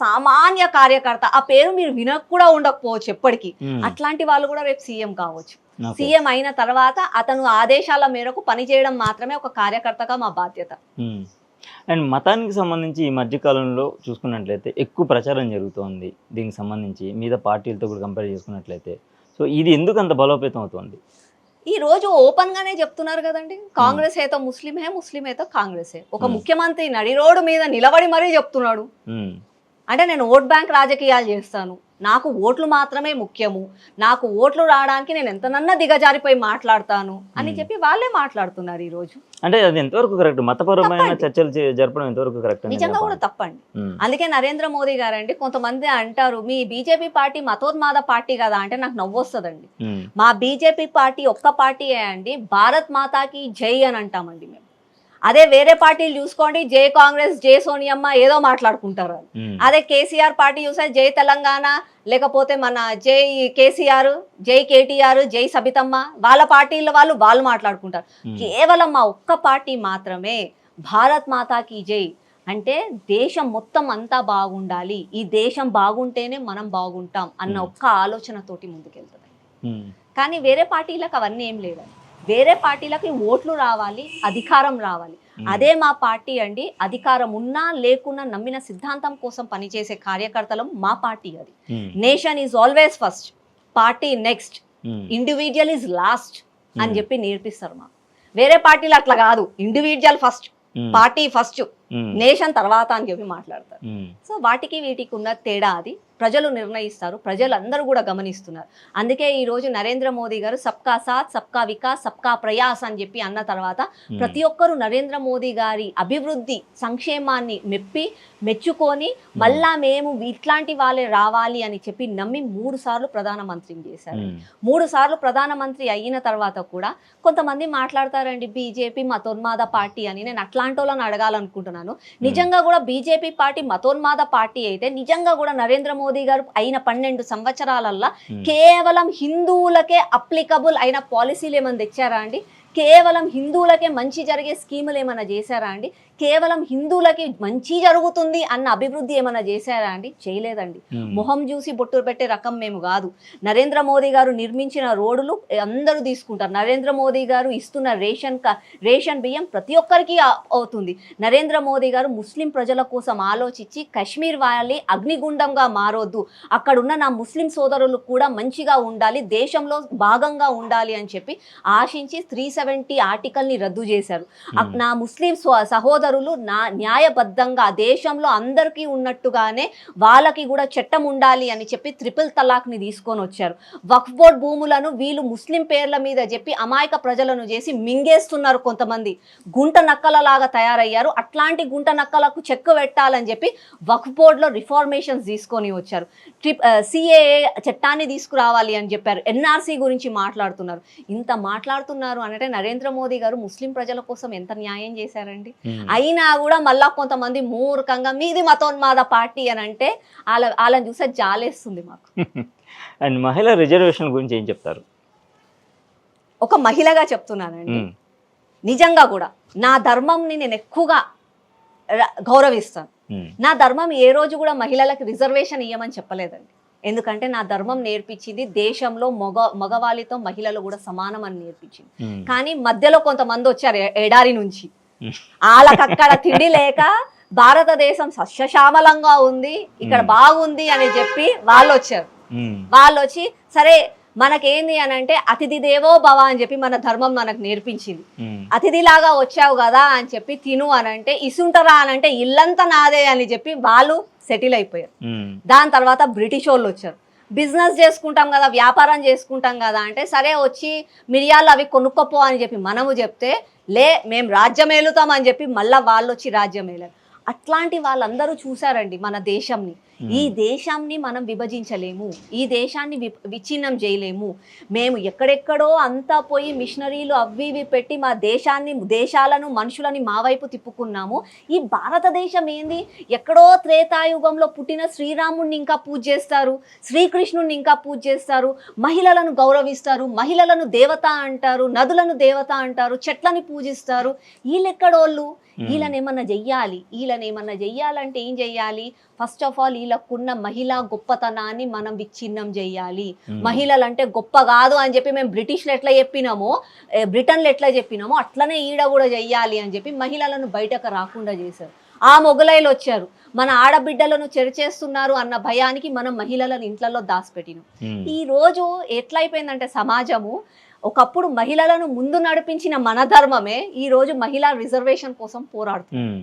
సామాన్య కార్యకర్త, ఆ పేరు మీరు వినకు కూడా ఉండకపోవచ్చు ఎప్పటికీ, అట్లాంటి వాళ్ళు కూడా రేపు సీఎం కావచ్చు. సీఎం అయిన తర్వాత అతను ఆదేశాల మేరకు పనిచేయడం మాత్రమే ఒక కార్యకర్తగా మా బాధ్యత. అండ్ మతానికి సంబంధించి ఈ మధ్యకాలంలో చూసుకున్నట్లయితే ఎక్కువ ప్రచారం జరుగుతోంది దీనికి సంబంధించి, మీద పార్టీలతో కూడా కంపేర్ చేసుకున్నట్లయితే. సో ఇది ఎందుకు అంత బలోపేతం అవుతుంది? ఈ రోజు ఓపెన్ గానే చెప్తున్నారు కదండి, కాంగ్రెస్ ఏతో ముస్లిం హే, ముస్లిం ఏతో కాంగ్రెస్ హే. ఒక ముఖ్యమంత్రి నడి రోడ్డు మీద నిలబడి మరీ చెప్తున్నాడు. అంటే నేను ఓట్ బ్యాంక్ రాజకీయాలు చేస్తాను, నాకు ఓట్లు మాత్రమే ముఖ్యము, నాకు ఓట్లు రావడానికి నేను ఎంతనన్నా దిగజారిపోయి మాట్లాడతాను అని చెప్పి వాళ్ళే మాట్లాడుతున్నారు ఈ రోజు. అంటే అది ఎంతవరకు కరెక్ట్? మతపరమైన చర్చలు జరపడం ఎంతవరకు కరెక్ట్? నిజంగా కూడా తప్పండి. అందుకే నరేంద్ర మోదీ గారండి, కొంతమంది అంటారు మీ బీజేపీ పార్టీ మతోన్మాద పార్టీ కదా అంటే నాకు నవ్వొస్తుందండి. మా బీజేపీ పార్టీ ఒక్క పార్టీ అండి, భారత్ మాతాకి జై అని అంటామండి మేము. అదే వేరే పార్టీలు చూసుకోండి, జై కాంగ్రెస్, జై సోనియమ్మ ఏదో మాట్లాడుకుంటారు. అదే కేసీఆర్ పార్టీ చూసే జై తెలంగాణ, లేకపోతే మన జై కేసీఆర్, జై కేటీఆర్, జై సబితమ్మ, వాళ్ళ పార్టీల వాళ్ళు మాట్లాడుకుంటారు. కేవలం మా ఒక్క పార్టీ మాత్రమే భారత్ మాతాకి జై అంటే దేశం మొత్తం అంతా బాగుండాలి, ఈ దేశం బాగుంటేనే మనం బాగుంటాం అన్న ఒక్క ఆలోచనతోటి ముందుకెళ్తుంది. కానీ వేరే పార్టీలకు అవన్నీ ఏం లేదండి. వేరే పార్టీలకి ఓట్లు రావాలి, అధికారం రావాలి. అదే మా పార్టీ అండి, అధికారం ఉన్నా లేకున్నా నమ్మిన సిద్ధాంతం కోసం పనిచేసే కార్యకర్తలం మా పార్టీ. అది nation is always first, party next, individual is lost అని చెప్పి నేర్పిస్తారు మాకు. వేరే పార్టీలు అట్లా కాదు, individual first, party first, nation తర్వాత అని చెప్పి మాట్లాడతారు. సో వాటికి వీటికి ఉన్న తేడా అది ప్రజలు నిర్ణయిస్తారు, ప్రజలందరూ కూడా గమనిస్తున్నారు. అందుకే ఈ రోజు నరేంద్ర మోదీ గారు సబ్కా సాత్, సబ్కా వికాస్, సబ్కా ప్రయాస్ అని చెప్పి అన్న తర్వాత ప్రతి ఒక్కరూ నరేంద్ర మోదీ గారి అభివృద్ధి సంక్షేమాన్ని మెచ్చుకొని మళ్ళా మేము ఇట్లాంటి వాళ్ళే రావాలి అని చెప్పి నమ్మి 3 సార్లు ప్రధానమంత్రిని చేశారు. 3 సార్లు ప్రధానమంత్రి అయిన తర్వాత కూడా కొంతమంది మాట్లాడతారండి బీజేపీ మతోన్మాద పార్టీ అని. నేను అట్లాంటి వాళ్ళని అడగాలనుకుంటున్నాను. చెప్తున్నాను. నిజంగా కూడా బీజేపీ పార్టీ మతోన్మాద పార్టీ అయితే నిజంగా కూడా నరేంద్ర మోదీ గారు అయిన 12 సంవత్సరాలల్లా కేవలం హిందువులకే అప్లికబుల్ అయిన పాలసీలు ఏమైనా తెచ్చారా అండి? కేవలం హిందువులకే మంచి జరిగే స్కీములు ఏమైనా చేశారా అండి? కేవలం హిందువులకి మంచి జరుగుతుంది అన్న అభివృద్ధి ఏమైనా చేశారా అండి? చేయలేదండి. మొహం చూసి బొట్టు పెట్టే రకం మేము కాదు. నరేంద్ర మోదీ గారు నిర్మించిన రోడ్లు అందరూ తీసుకుంటారు. నరేంద్ర మోదీ గారు ఇస్తున్న రేషన్ బియ్యం ప్రతి ఒక్కరికి అవుతుంది. నరేంద్ర మోదీ గారు ముస్లిం ప్రజల కోసం ఆలోచించి కాశ్మీర్ వ్యాలీ అగ్నిగుండంగా మారొద్దు, అక్కడున్న నా ముస్లిం సోదరులు కూడా మంచిగా ఉండాలి, దేశంలో భాగంగా ఉండాలి అని చెప్పి ఆశించి 370 ఆర్టికల్ని రద్దు చేశారు. నా ముస్లిం సహోదరులు న్యాయబద్ధంగా దేశంలో అందరికీ ఉన్నట్టుగానే వాళ్ళకి కూడా చట్టం ఉండాలి అని చెప్పి 3 తలాక్ని తీసుకొని వచ్చారు. వక్ఫ్ బోర్డ్ భూములను వీళ్ళు ముస్లిం పేర్ల మీద చెప్పి అమాయక ప్రజలను చేసి మింగేస్తున్నారు. కొంతమంది గుంట నక్కలలాగా తయారయ్యారు. అట్లాంటి గుంట నక్కలకు చెక్కు పెట్టాలని చెప్పి వక్ఫ్ బోర్డులో రిఫార్మేషన్స్ తీసుకొని వచ్చారు. సిఏఏ చట్టాన్ని తీసుకురావాలి అని చెప్పారు. ఎన్ఆర్సీ గురించి మాట్లాడుతున్నారు. ఇంత మాట్లాడుతున్నారు అంటే నరేంద్ర మోదీ గారు ముస్లిం ప్రజల కోసం ఎంత న్యాయం చేశారండి? అయినా కూడా మళ్ళా కొంతమంది మూర్ఖంగా మీది మతోన్మాద పార్టీ అని అంటే వాళ్ళని చూసే జాలేస్తుంది మాకు. అండ్ మహిళా రిజర్వేషన్ గురించి ఏం చెప్తారు? ఒక మహిళగా చెప్తున్నానండి, నిజంగా కూడా నా ధర్మంని నేను ఎక్కువగా గౌరవిస్తాను. నా ధర్మం ఏ రోజు కూడా మహిళలకు రిజర్వేషన్ ఇవ్వమని చెప్పలేదండి. ఎందుకంటే నా ధర్మం నేర్పించింది దేశంలో మగవాళ్ళతో మహిళలు కూడా సమానం అని నేర్పించింది. కానీ మధ్యలో కొంతమంది వచ్చారు ఎడారి నుంచి, వాళ్ళకక్కడ తిండి లేక భారతదేశం సస్యశ్యామలంగా ఉంది, ఇక్కడ బాగుంది అని చెప్పి వాళ్ళు వచ్చారు. వాళ్ళు వచ్చి సరే మనకేంది అని అంటే అతిథి దేవో భవ అని చెప్పి మన ధర్మం మనకు నేర్పించింది. అతిథిలాగా వచ్చావు కదా అని చెప్పి తిను అని అంటే ఇసుంటరా అని అంటే ఇల్లంతా నాదే అని చెప్పి వాళ్ళు సెటిల్ అయిపోయారు. దాని తర్వాత బ్రిటిష్ వాళ్ళు వచ్చారు. బిజినెస్ చేసుకుంటాం కదా, వ్యాపారం చేసుకుంటాం కదా అంటే సరే వచ్చి మిరియాలు అవి కొనుక్కోపో అని చెప్పి మనము చెప్తే మేము రాజ్యం ఏలుతాం అని చెప్పి మళ్ళీ వాళ్ళు వచ్చి రాజ్యం ఏలారు. అట్లాంటి వాళ్ళందరూ చూసారండి మన దేశంని. ఈ దేశాన్ని మనం విభజించలేము, ఈ దేశాన్ని విచ్ఛిన్నం చేయలేము. మేము ఎక్కడెక్కడో అంతా పోయి మిషనరీలు అవి ఇవి పెట్టి మా దేశాలను మనుషులని మా వైపు తిప్పుకున్నాము. ఈ భారతదేశం ఏంది, ఎక్కడో త్రేతాయుగంలో పుట్టిన శ్రీరాముడిని ఇంకా పూజ చేస్తారు, శ్రీకృష్ణుడిని ఇంకా పూజ చేస్తారు, మహిళలను గౌరవిస్తారు, మహిళలను దేవత అంటారు, నదులను దేవత అంటారు, చెట్లని పూజిస్తారు. వీళ్ళెక్కడోళ్ళు? వీళ్ళనేమన్నా చెయ్యాలంటే ఏం చెయ్యాలి? ఫస్ట్ ఆఫ్ ఆల్ వీళ్ళకున్న మహిళా గొప్పతనాన్ని మనం విచ్ఛిన్నం చేయాలి. మహిళలంటే గొప్ప కాదు అని చెప్పి మేము బ్రిటిష్లో ఎట్లా చెప్పినామో, బ్రిటన్లో ఎట్లా చెప్పినామో అట్లనే ఈడ కూడా చెయ్యాలి అని చెప్పి మహిళలను బయటకు రాకుండా చేశారు. ఆ మొగలైలు వచ్చారు, మన ఆడబిడ్డలను చెరిచేస్తున్నారు అన్న భయానికి మనం మహిళలను ఇంట్లలో దాచిపెట్టినాం. ఈ రోజు ఎట్లయిపోయిందంటే సమాజము, ఒకప్పుడు మహిళలను ముందు నడిపించిన మన ధర్మమే ఈ రోజు మహిళా రిజర్వేషన్ కోసం పోరాడుతుంది.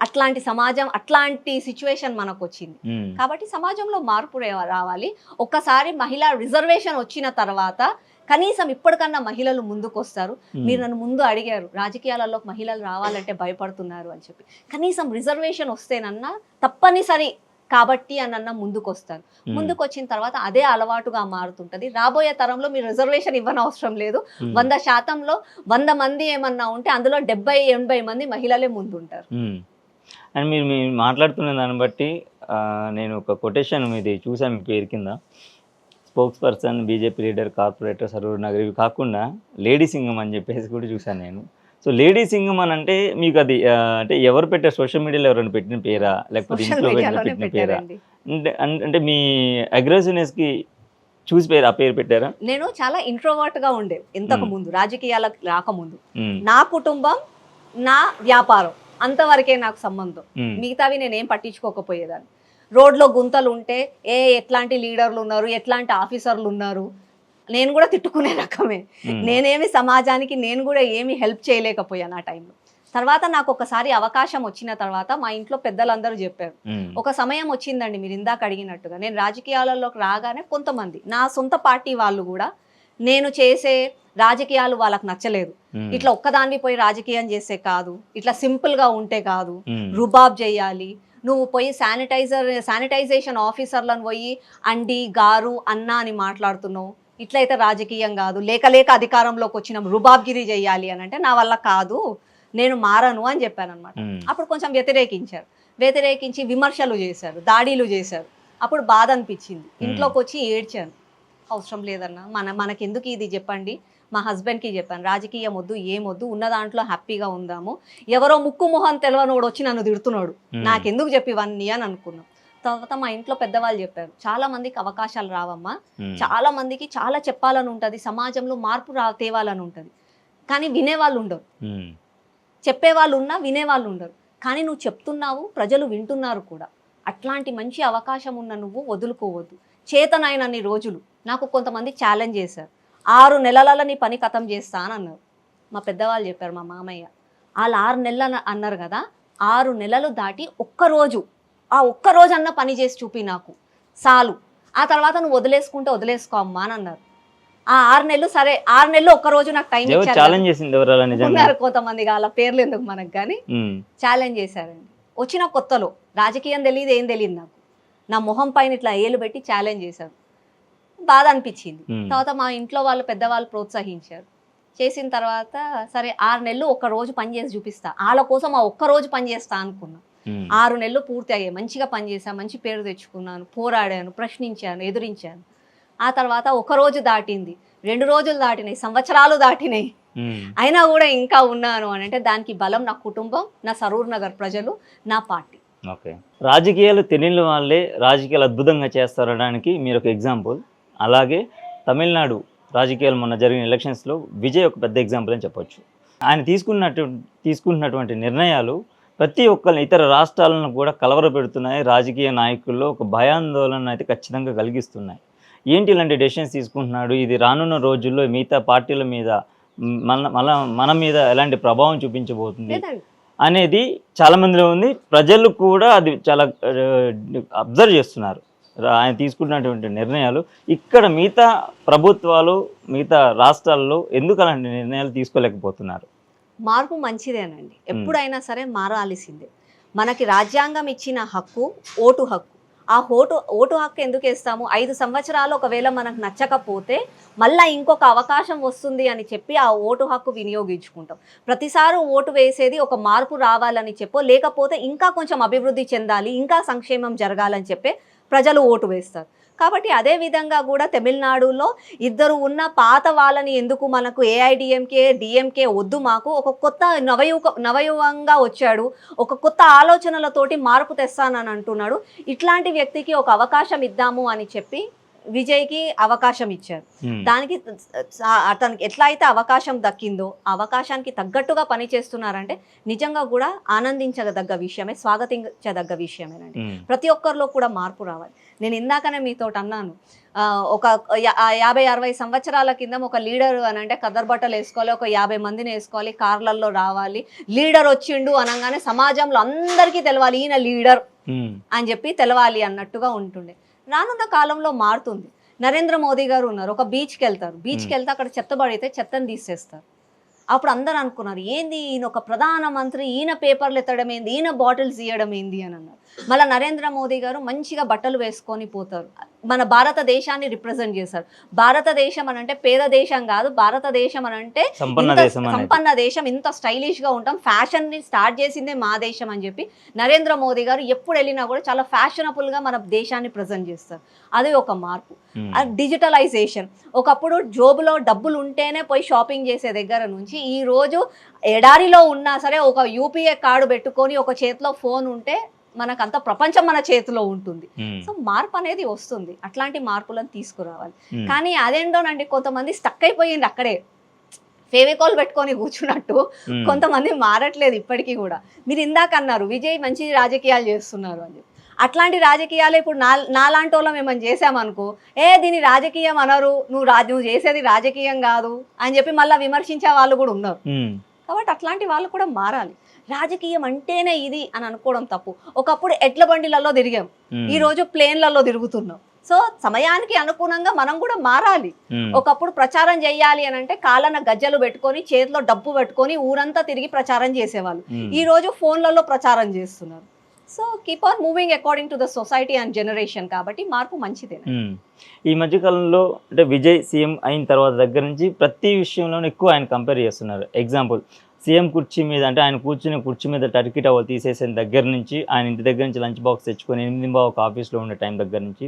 అట్లాంటి సమాజం, అట్లాంటి సిచ్యువేషన్ మనకు వచ్చింది. కాబట్టి సమాజంలో మార్పు రావాలి. ఒక్కసారి మహిళా రిజర్వేషన్ వచ్చిన తర్వాత కనీసం ఇప్పటికన్నా మహిళలు ముందుకు వస్తారు. మీరు నన్ను ముందు అడిగారు రాజకీయాలలో మహిళలు రావాలంటే భయపడుతున్నారు అని చెప్పి. కనీసం రిజర్వేషన్ వస్తేనన్నా తప్పనిసరి కాబట్టి అన్న ముందుకు వస్తారు. ముందుకు వచ్చిన తర్వాత అదే అలవాటుగా మారుతుంటది. రాబోయే తరంలో మీరు రిజర్వేషన్ ఇవ్వనవసరం లేదు. 100%లో 100 మంది ఏమన్నా ఉంటే అందులో 70-80 మంది మహిళలే ముందుంటారు. అండ్ మీరు మాట్లాడుతున్న దాన్ని బట్టి నేను ఒక కొటేషన్ మీది చూసాను మీ పేరు కింద. Spokes person, BJP leader, corporator, Saroor Nagar, ఇవి కాకుండా లేడీ సింగం అని చెప్పేసి కూడా చూసాను నేను. సో లేడీ సింగం అని అంటే మీకు అది అంటే ఎవరు పెట్టారు? సోషల్ మీడియాలో ఎవరైనా పెట్టిన పేరా, లేకపోతే ఇంట్లో పెట్టిన పేరా? అంటే మీ అగ్రెసివ్నెస్కి చూసి ఆ పేరు పెట్టారా? నేను చాలా ఇంట్రోవర్ట్ గా ఉండే ఇంతకు ముందు, రాజకీయాలకు రాకముందు. నా కుటుంబం, నా వ్యాపారం అంతవరకే నాకు సంబంధం. మిగతావి నేనేం పట్టించుకోకపోయేదాన్ని. రోడ్లో గుంతలు ఉంటే ఎట్లాంటి లీడర్లు ఉన్నారు, ఎట్లాంటి ఆఫీసర్లు ఉన్నారు, నేను కూడా తిట్టుకునే రకమే. నేనేమి సమాజానికి నేను కూడా ఏమి హెల్ప్ చేయలేకపోయాను ఆ టైంలో. తర్వాత నాకు ఒకసారి అవకాశం వచ్చిన తర్వాత మా ఇంట్లో పెద్దలందరూ చెప్పారు, ఒక సమయం వచ్చిందండి మీరు ఇందాక అడిగినట్టుగా. నేను రాజకీయాలలోకి రాగానే కొంతమంది నా సొంత పార్టీ వాళ్ళు కూడా నేను చేసే రాజకీయాలు వాళ్ళకి నచ్చలేదు. ఇట్లా ఒక్కదాన్ని పోయి రాజకీయం చేసే కాదు, ఇట్లా సింపుల్ గా ఉంటే కాదు, రుబాబ్ చేయాలి, నువ్వు పోయి శానిటైజేషన్ ఆఫీసర్లను పోయి అండి, గారు, అన్న అని మాట్లాడుతున్నావు, ఇట్లయితే రాజకీయం కాదు, లేక అధికారంలోకి వచ్చినాం రుబాబ్గిరి చేయాలి అని అంటే నా వల్ల కాదు, నేను మారను అని చెప్పాను అనమాట. అప్పుడు కొంచెం వ్యతిరేకించి విమర్శలు చేశారు, దాడులు చేశారు. అప్పుడు బాధ అనిపించింది, ఇంట్లోకి వచ్చి ఏడ్చాను. అవసరం లేదన్నా, మనకెందుకు ఇది చెప్పండి. మా హస్బెండ్కి చెప్పాను, రాజకీయం వద్దు, ఏమొద్దు, ఉన్న దాంట్లో హ్యాపీగా ఉందాము. ఎవరో ముక్కు మొహం తెలవనోడు వచ్చి నన్ను తిడుతున్నాడు, నాకెందుకు చెప్పి ఇవన్నీ అని అనుకున్నాం. తర్వాత మా ఇంట్లో పెద్దవాళ్ళు చెప్పారు, చాలా మందికి అవకాశాలు రావమ్మా, చాలా మందికి చాలా చెప్పాలని ఉంటుంది, సమాజంలో మార్పు తేవాలని ఉంటుంది, కానీ వినేవాళ్ళు ఉండరు. చెప్పేవాళ్ళు ఉన్నా వినేవాళ్ళు ఉండరు. కానీ నువ్వు చెప్తున్నావు, ప్రజలు వింటున్నారు కూడా. అట్లాంటి మంచి అవకాశం ఉన్న నువ్వు వదులుకోవద్దు. చేతనైనన్ని రోజులు. నాకు కొంతమంది ఛాలెంజ్ చేశారు, 6 నెలలలో నీ పని ఖతం చేస్తా అని అన్నారు. మా పెద్దవాళ్ళు చెప్పారు, మా మామయ్య, వాళ్ళు 6 నెలలు అన్నారు కదా, 6 నెలలు దాటి ఒక్కరోజు అన్న పని చేసి చూపి నాకు చాలు, ఆ తర్వాత నువ్వు వదిలేసుకో అమ్మా అని అన్నారు. ఆ 6 నెలలు సరే, 6 నెలలు ఒక్కరోజు నాకు టైం ఇచ్చారు. కొంతమంది వాళ్ళ పేర్లు ఎందుకు మనకు కానీ ఛాలెంజ్ చేశారండి. వచ్చిన కొత్తలో రాజకీయం తెలియదు, ఏం తెలియదు నాకు. నా మొహం పైన ఇట్లా ఏలు పెట్టి ఛాలెంజ్ చేశారు. బాధ అనిపించింది. తర్వాత మా ఇంట్లో వాళ్ళు పెద్దవాళ్ళు ప్రోత్సహించారు. చేసిన తర్వాత సరే 6 నెలలు ఒక్కరోజు పని చేసి చూపిస్తా, వాళ్ళ కోసం ఆ ఒక్కరోజు పని చేస్తా అనుకున్నా. 6 నెలలు పూర్తి అయ్యాయి, మంచిగా పనిచేసా, మంచి పేరు తెచ్చుకున్నాను, పోరాడాను, ప్రశ్నించాను, ఎదురించాను. ఆ తర్వాత 1 రోజు దాటింది, 2 రోజులు దాటినాయి, సంవత్సరాలు దాటినాయి, అయినా కూడా ఇంకా ఉన్నాను అని అంటే దానికి బలం నా కుటుంబం, నా సరూర్ నగర్ ప్రజలు, నా పార్టీ. ఓకే, రాజకీయాలు తెలియని వాళ్ళే రాజకీయాలు అద్భుతంగా చేస్తారనడానికి మీరు ఒక ఎగ్జాంపుల్. అలాగే తమిళనాడు రాజకీయాలు మొన్న జరిగిన ఎలక్షన్స్లో విజయ్ ఒక పెద్ద ఎగ్జాంపుల్ అని చెప్పొచ్చు. ఆయన తీసుకుంటున్నటువంటి నిర్ణయాలు ప్రతి ఒక్కరిని, ఇతర రాష్ట్రాలను కూడా కలవరపెడుతున్నాయి. రాజకీయ నాయకుల్లో ఒక భయాందోళన అయితే ఖచ్చితంగా కలిగిస్తున్నాయి. ఏంటి ఇలాంటి డెసిషన్స్ తీసుకుంటున్నాడు, ఇది రానున్న రోజుల్లో మిగతా పార్టీల మీద మన మీద ఎలాంటి ప్రభావం చూపించబోతుంది అనేది చాలా మందిలో ఉంది. ప్రజలు కూడా అది చాలా అబ్జర్వ్ చేస్తున్నారు ఆయన తీసుకున్నటువంటి నిర్ణయాలు. ఇక్కడ మిగతా ప్రభుత్వాలు, మిగతా రాష్ట్రాల్లో ఎందుకు అలాంటి నిర్ణయాలు తీసుకోలేకపోతున్నారు? మార్పు మంచిదేనండి, ఎప్పుడైనా సరే మారాల్సిందే. మనకి రాజ్యాంగం ఇచ్చిన హక్కు ఓటు హక్కు. ఆ ఓటు హక్కు ఎందుకు వేస్తాము? 5 సంవత్సరాలు ఒకవేళ మనకు నచ్చకపోతే మళ్ళీ ఇంకొక అవకాశం వస్తుంది అని చెప్పి ఆ ఓటు హక్కు వినియోగించుకుంటాం. ప్రతిసారి ఓటు వేసేది ఒక మార్పు రావాలని చెప్పో, లేకపోతే ఇంకా కొంచెం అభివృద్ధి చెందాలి, ఇంకా సంక్షేమం జరగాలని చెప్పే ప్రజలు ఓటు వేస్తారు. కాబట్టి అదే విధంగా కూడా తమిళనాడులో ఇద్దరు ఉన్న పాత వాళ్ళని ఎందుకు మనకు ఏఐడిఎంకే డిఎంకే వద్దు, మాకు ఒక కొత్త నవయువంగా వచ్చాడు, ఒక కొత్త ఆలోచనలతోటి మార్పు తెస్తానని అంటున్నాడు. ఇట్లాంటి వ్యక్తికి ఒక అవకాశం ఇద్దాము అని చెప్పి విజయ్కి అవకాశం ఇచ్చారు. దానికి అతనికి ఎట్లా అయితే అవకాశం దక్కిందో అవకాశానికి తగ్గట్టుగా పని చేస్తున్నారంటే నిజంగా కూడా ఆనందించదగ్గ విషయమే, స్వాగతించదగ్గ విషయమేనండి. ప్రతి ఒక్కరిలో కూడా మార్పు రావాలి. నేను ఇందాకనే మీతో అన్నాను, ఒక 50-60 సంవత్సరాల కింద ఒక లీడర్ అని అంటే కదర్ బట్టలు వేసుకోవాలి, ఒక 50 మందిని వేసుకోవాలి, కార్లలో రావాలి, లీడర్ వచ్చిండు అనగానే సమాజంలో అందరికీ తెలవాలి ఈయన లీడర్ అని చెప్పి తెలవాలి అన్నట్టుగా ఉంటుండే. రానున్న కాలంలో మారుతుంది. నరేంద్ర మోదీ గారు ఉన్నారు, ఒక బీచ్కి వెళ్తే అక్కడ చెత్త పడితే చెత్తను తీసేస్తారు. అప్పుడు అందరూ అనుకున్నారు, ఏంది ఈయన ఒక ప్రధానమంత్రి, ఈయన పేపర్లు ఎత్తడం ఏంది, ఈయన బాటిల్స్ ఇవ్వడం ఏంది అని అన్నారు. మళ్ళీ నరేంద్ర మోదీ గారు మంచిగా బట్టలు వేసుకొని పోతారు, మన భారతదేశాన్ని రిప్రజెంట్ చేశారు. భారతదేశం అని అంటే పేద దేశం కాదు, భారతదేశం అని అంటే సంపన్న దేశం, ఇంత స్టైలిష్గా ఉంటాం, ఫ్యాషన్ని స్టార్ట్ చేసిందే మా దేశం అని చెప్పి నరేంద్ర మోదీ గారు ఎప్పుడు వెళ్ళినా కూడా చాలా ఫ్యాషనబుల్గా మన దేశాన్ని ప్రజెంట్ చేస్తారు. అదే ఒక మార్పు. డిజిటలైజేషన్, ఒకప్పుడు జోబులో డబ్బులు ఉంటేనే పోయి షాపింగ్ చేసే దగ్గర నుంచి ఈ రోజు ఎడారిలో ఉన్నా సరే ఒక యూపీఐ కార్డు పెట్టుకొని ఒక చేతిలో ఫోన్ ఉంటే మనకంత ప్రపంచం మన చేతిలో ఉంటుంది. సో మార్పు అనేది వస్తుంది, అట్లాంటి మార్పులను తీసుకురావాలి. కానీ అదేంటోనండి, కొంతమంది స్టక్ అయిపోయింది అక్కడే, ఫేవికాల్ పెట్టుకొని కూర్చున్నట్టు. కొంతమంది మారట్లేదు ఇప్పటికీ కూడా. మీరు ఇందాక అన్నారు విజయ్ మంచి రాజకీయాలు చేస్తున్నారు అని చెప్పి. అట్లాంటి రాజకీయాలు ఇప్పుడు నాలాంటి వాళ్ళం ఏమని చేసామనుకో, దీని రాజకీయం అనరు, నువ్వు చేసేది రాజకీయం కాదు అని చెప్పి మళ్ళీ విమర్శించే వాళ్ళు కూడా ఉన్నారు. కాబట్టి అట్లాంటి వాళ్ళు కూడా మారాలి. రాజకీయం అంటేనే ఇది అని అనుకోవడం తప్పు. ఒకప్పుడు ఎడ్ల బండిలలో తిరిగాం, ఈ రోజు ప్లేన్లలో తిరుగుతున్నాం. సో సమయానికి అనుగుణంగా మనం కూడా మారాలి. ఒకప్పుడు ప్రచారం చేయాలి అని అంటే కాళ్ళన గజ్జలు పెట్టుకొని చేతిలో డబ్బు పెట్టుకొని ఊరంతా తిరిగి ప్రచారం చేసేవాళ్ళు. ఈ రోజు ఫోన్లలో ప్రచారం చేస్తున్నారు. So keep on moving according to the society and generation. కాబట్టి మార్పు మంచిదే. ఈ మధ్యకాలంలో అంటే విజయ్ సీఎం అయిన తర్వాత దగ్గర నుంచి ప్రతి విషయంలోనూ ఎక్కువ ఆయన కంపేర్ చేస్తున్నారు. ఎగ్జాంపుల్ సీఎం కుర్చీ మీద అంటే ఆయన కూర్చుని కుర్చీ మీద టర్కీ టవల్ తీసేసిన దగ్గర నుంచి, ఆయన ఇంటి దగ్గర నుంచి లంచ్ బాక్స్ తెచ్చుకొని 8 ఆఫీస్లో ఉండే టైం దగ్గర నుంచి,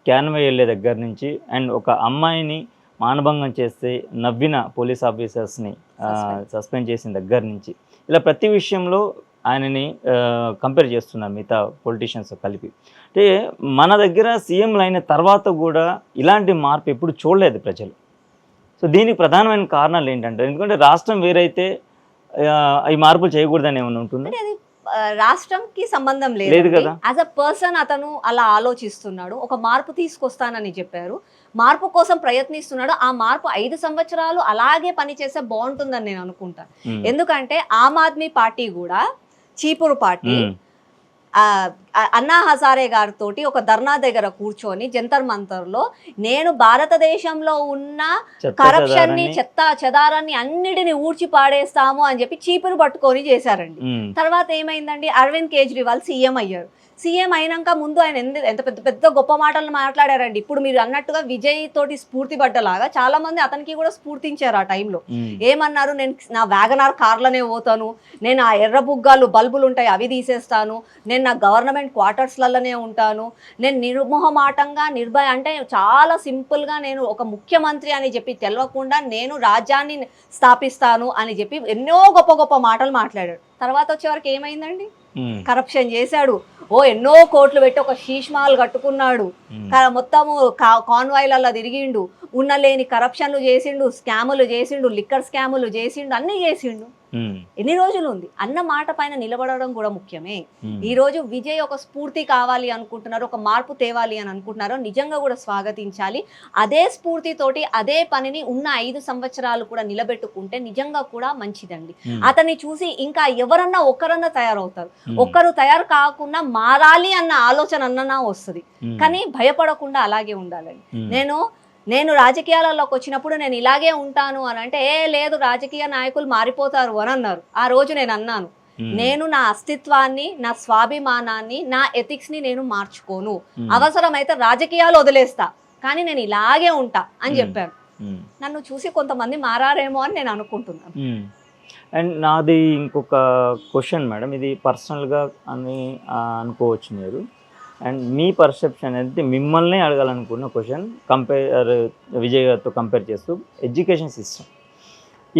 క్యాన్వే వెళ్ళే దగ్గర నుంచి, అండ్ ఒక అమ్మాయిని మానభంగం చేస్తే నవ్విన పోలీస్ ఆఫీసర్స్ని సస్పెండ్ చేసిన దగ్గర నుంచి, ఇలా ప్రతి విషయంలో ఆయనని కంపేర్ చేస్తున్నారు మిగతా పొలిటీషియన్స్ కలిపి. అంటే మన దగ్గర సీఎంలు అయిన తర్వాత కూడా ఇలాంటి మార్పు ఎప్పుడు చూడలేదు ప్రజలు. సో దీనికి ప్రధానమైన కారణాలు ఏంటంటే, ఎందుకంటే రాష్ట్రం వేరైతే ఈ మార్పులు చేయకూడదని ఏమైనా ఉంటుంది? రాష్ట్రంకి సంబంధం లేదు కదా. యాజ్ అ పర్సన్ అతను అలా ఆలోచిస్తున్నాడు, ఒక మార్పు తీసుకొస్తానని చెప్పారు, మార్పు కోసం ప్రయత్నిస్తున్నాడు. ఆ మార్పు 5 సంవత్సరాలు అలాగే పనిచేస్తే బాగుంటుందని నేను అనుకుంటాను. ఎందుకంటే ఆమ్ ఆద్మీ పార్టీ కూడా చీపురు పార్టీ అన్నా హజారే గారితో ఒక ధర్నా దగ్గర కూర్చొని జంతర్ మంతర్లో నేను భారతదేశంలో ఉన్న కరప్షన్ ని చెదారాన్ని అన్నిటిని ఊడ్చి పాడేస్తాము అని చెప్పి చీపురు పట్టుకొని చేశారండి. తర్వాత ఏమైందండి, అరవింద్ కేజ్రీవాల్ సీఎం అయ్యారు. సీఎం అయినాక ముందు ఆయన ఎంత పెద్ద పెద్ద గొప్ప మాటలు మాట్లాడారండి. ఇప్పుడు మీరు అన్నట్టుగా విజయ్ తోటి స్ఫూర్తి పడ్డలాగా చాలా మంది అతనికి కూడా స్ఫూర్తించారు ఆ టైంలో. ఏమన్నారు, నేను నా వ్యాగనార్ కార్లనే పోతాను, నేను ఆ ఎర్ర బుగ్గాలు బల్బులు ఉంటాయి అవి తీసేస్తాను, నేను నా గవర్నమెంట్ క్వార్టర్స్లలోనే ఉంటాను, నేను నిర్మోహమాటంగా నిర్భయ అంటే చాలా సింపుల్గా నేను ఒక ముఖ్యమంత్రి అని చెప్పి తెలవకుండా నేను రాజ్యాన్ని స్థాపిస్తాను అని చెప్పి ఎన్నో గొప్ప గొప్ప మాటలు మాట్లాడాడు. తర్వాత వచ్చేవరకు ఏమైందండి, కరప్షన్ చేశాడు, ఎన్నో కోట్లు పెట్టి ఒక శీష్మాల్ కట్టుకున్నాడు, మొత్తము కాన్వాయ్లలో తిరిగిండు, ఉన్నలేని కరప్షన్లు చేసిండు, స్కాములు చేసిండు, లిక్కర్ స్కాములు చేసిండు, అన్ని చేసిండు. ఎన్ని రోజులు ఉంది అన్న మాట పైన నిలబడడం కూడా ముఖ్యమే. ఈ రోజు విజయ్ ఒక స్ఫూర్తి కావాలి అనుకుంటున్నారు, ఒక మార్పు తేవాలి అని అనుకుంటున్నారు, నిజంగా కూడా స్వాగతించాలి. అదే స్ఫూర్తితోటి అదే పనిని ఉన్న 5 సంవత్సరాలు కూడా నిలబెట్టుకుంటే నిజంగా కూడా మంచిదండి. అతన్ని చూసి ఇంకా ఎవరన్నా ఒక్కరన్నా తయారవుతారు, ఒక్కరు తయారు కాకుండా మారాలి అన్న ఆలోచన అన్ననా వస్తుంది. కానీ భయపడకుండా అలాగే ఉండాలండి. నేను రాజకీయాలలోకి వచ్చినప్పుడు నేను ఇలాగే ఉంటాను అని అంటే, లేదు రాజకీయ నాయకులు మారిపోతారు అని అన్నారు. ఆ రోజు నేను అన్నాను, నేను నా అస్తిత్వాన్ని, నా స్వాభిమానాన్ని, నా ఎథిక్స్ ని నేను మార్చుకోను, అవసరమైతే రాజకీయాలు వదిలేస్తా, కానీ నేను ఇలాగే ఉంటా అని చెప్పాను. నన్ను చూసి కొంతమంది మారారేమో అని నేను అనుకుంటున్నాను. అండ్ నాది ఇంకొక క్వశ్చన్ మేడం, ఇది పర్సనల్గా అని అనుకోవచ్చు మీరు, అండ్ మీ పర్సెప్షన్ అనేది మిమ్మల్ని అడగాలనుకున్న క్వశ్చన్, విజయ్ గారితో కంపేర్ చేస్తూ ఎడ్యుకేషన్ సిస్టమ్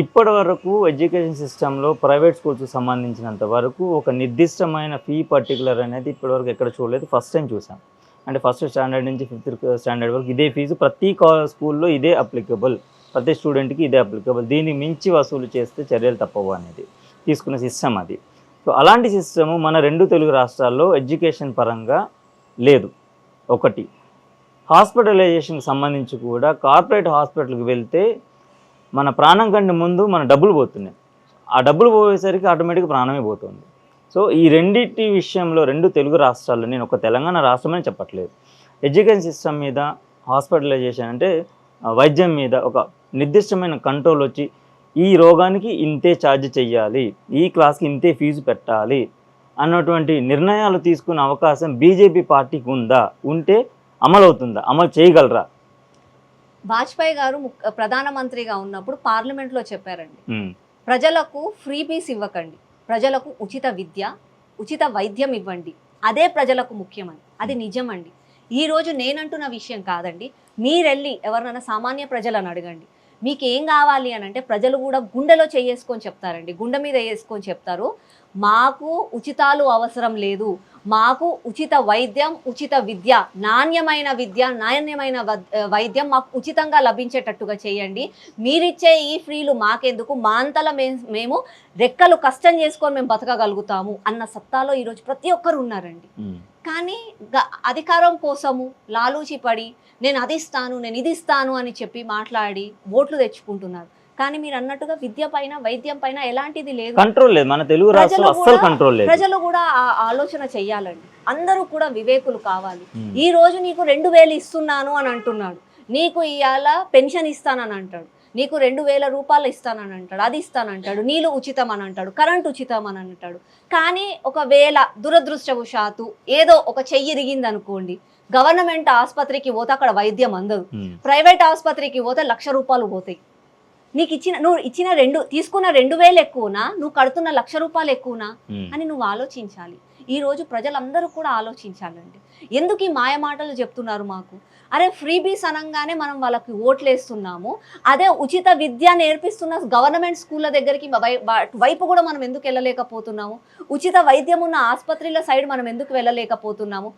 ఇప్పటి వరకు ఎడ్యుకేషన్ సిస్టంలో ప్రైవేట్ స్కూల్స్కి సంబంధించినంత వరకు ఒక నిర్దిష్టమైన ఫీ పర్టికులర్ అనేది ఇప్పటివరకు ఎక్కడ చూడలేదు. ఫస్ట్ టైం చూసాం. అంటే ఫస్ట్ స్టాండర్డ్ నుంచి 5th స్టాండర్డ్ వరకు ఇదే ఫీజు, ప్రతి స్కూల్లో ఇదే అప్లికబుల్, ప్రతి స్టూడెంట్కి ఇదే అప్లికబుల్, దీన్ని మించి వసూలు చేస్తే చర్యలు తప్పవు అనేది తీసుకున్న సిస్టమ్ అది. సో అలాంటి సిస్టము మన 2 తెలుగు రాష్ట్రాల్లో ఎడ్యుకేషన్ పరంగా లేదు. ఒకటి, హాస్పిటలైజేషన్కి సంబంధించి కూడా కార్పొరేట్ హాస్పిటల్కి వెళ్తే మన ప్రాణం కంటే ముందు మన డబ్బులు పోతున్నాయి, ఆ డబ్బులు పోయేసరికి ఆటోమేటిక్గా ప్రాణమే పోతుంది. సో ఈ రెండింటి విషయంలో 2 తెలుగు రాష్ట్రాల్లో, నేను ఒక తెలంగాణ రాష్ట్రమని చెప్పట్లేదు, ఎడ్యుకేషన్ సిస్టమ్ మీద, హాస్పిటలైజేషన్ అంటే వైద్యం మీద ఒక నిర్దిష్టమైన కంట్రోల్ వచ్చి ఈ రోగానికి ఇంతే ఛార్జ్ చెయ్యాలి, ఈ క్లాస్కి ఇంతే ఫీజు పెట్టాలి అన్నటువంటి నిర్ణయాలు తీసుకునే అవకాశం బీజేపీ పార్టీకి ఉందా, ఉంటే అమలవుతుందా, అమలు చేయగలరా? వాజ్పేయి గారు ప్రధానమంత్రిగా ఉన్నప్పుడు పార్లమెంట్లో చెప్పారండి, ప్రజలకు ఫ్రీ పీస్ ఇవ్వకండి, ప్రజలకు ఉచిత విద్య, ఉచిత వైద్యం ఇవ్వండి, అదే ప్రజలకు ముఖ్యమని. అది నిజమండి. ఈరోజు నేనంటున్న విషయం కాదండి, మీరెళ్ళి ఎవరినైనా సామాన్య ప్రజలను అడగండి, మీకు ఏం కావాలి అని అంటే ప్రజలు కూడా గుండెలో చేసుకొని చెప్తారండి, గుండె మీద వేసుకొని చెప్తారు, మాకు ఉచితాలు అవసరం లేదు, మాకు ఉచిత వైద్యం, ఉచిత విద్య, నాణ్యమైన వైద్యం మాకు ఉచితంగా లభించేటట్టుగా చేయండి, మీరిచ్చే ఈ ఫ్రీలు మాకెందుకు, మా అంతలో మేము రెక్కలు కష్టం చేసుకొని మేము బతకగలుగుతాము అన్న సత్తాలో ఈరోజు ప్రతి ఒక్కరు ఉన్నారండి. కానీ అధికారం కోసము లాలూచి పడి నేను అది ఇస్తాను, నేను ఇది ఇస్తాను అని చెప్పి మాట్లాడి ఓట్లు తెచ్చుకుంటున్నారు. కానీ మీరు అన్నట్టుగా విద్య పైన, వైద్యం పైన ఎలాంటిది లేదు, కంట్రోల్ లేదు. మన తెలుగు రాష్ట్రాల్లో అస్సలు కంట్రోల్ లేదు. ప్రజలు కూడా ఆలోచన చెయ్యాలండి, అందరూ కూడా వివేకులు కావాలి. ఈ రోజు నీకు 2000 ఇస్తున్నాను అని అంటున్నాడు, నీకు ఇవాళ పెన్షన్ ఇస్తానని అంటాడు, నీకు 2000 రూపాయలు ఇస్తానని అంటాడు, అది ఇస్తానంటాడు, నీళ్ళు ఉచితం అని అంటాడు, కరెంట్ ఉచితం అని అంటాడు. కానీ ఒకవేళ దురదృష్టవశాత్తు ఏదో ఒక చెయ్యి ఇరిగింది అనుకోండి, గవర్నమెంట్ ఆసుపత్రికి పోతే అక్కడ వైద్యం అందదు, ప్రైవేట్ ఆసుపత్రికి పోతే 1,00,000 రూపాయలు పోతాయి. నీకు నువ్వు ఇచ్చిన తీసుకున్న 2,000 ఎక్కువనా, నువ్వు కడుతున్న 1,00,000 రూపాయలు ఎక్కువనా అని నువ్వు ఆలోచించాలి. ఈ రోజు ప్రజలందరూ కూడా ఆలోచించాలండి. ఎందుకు ఈ మాయ మాటలు చెప్తున్నారు మాకు? అరే ఫ్రీబీస్ అనగానే మనం వాళ్ళకి ఓట్లేస్తున్నాము, అదే ఉచిత విద్య నేర్పిస్తున్న గవర్నమెంట్ స్కూళ్ళ దగ్గరికి వైపు కూడా మనం ఎందుకు వెళ్ళలేకపోతున్నాము? ఉచిత వైద్యం ఉన్న ఆసుపత్రుల సైడ్ మనం ఎందుకు వెళ్ళలేకపోతున్నాము?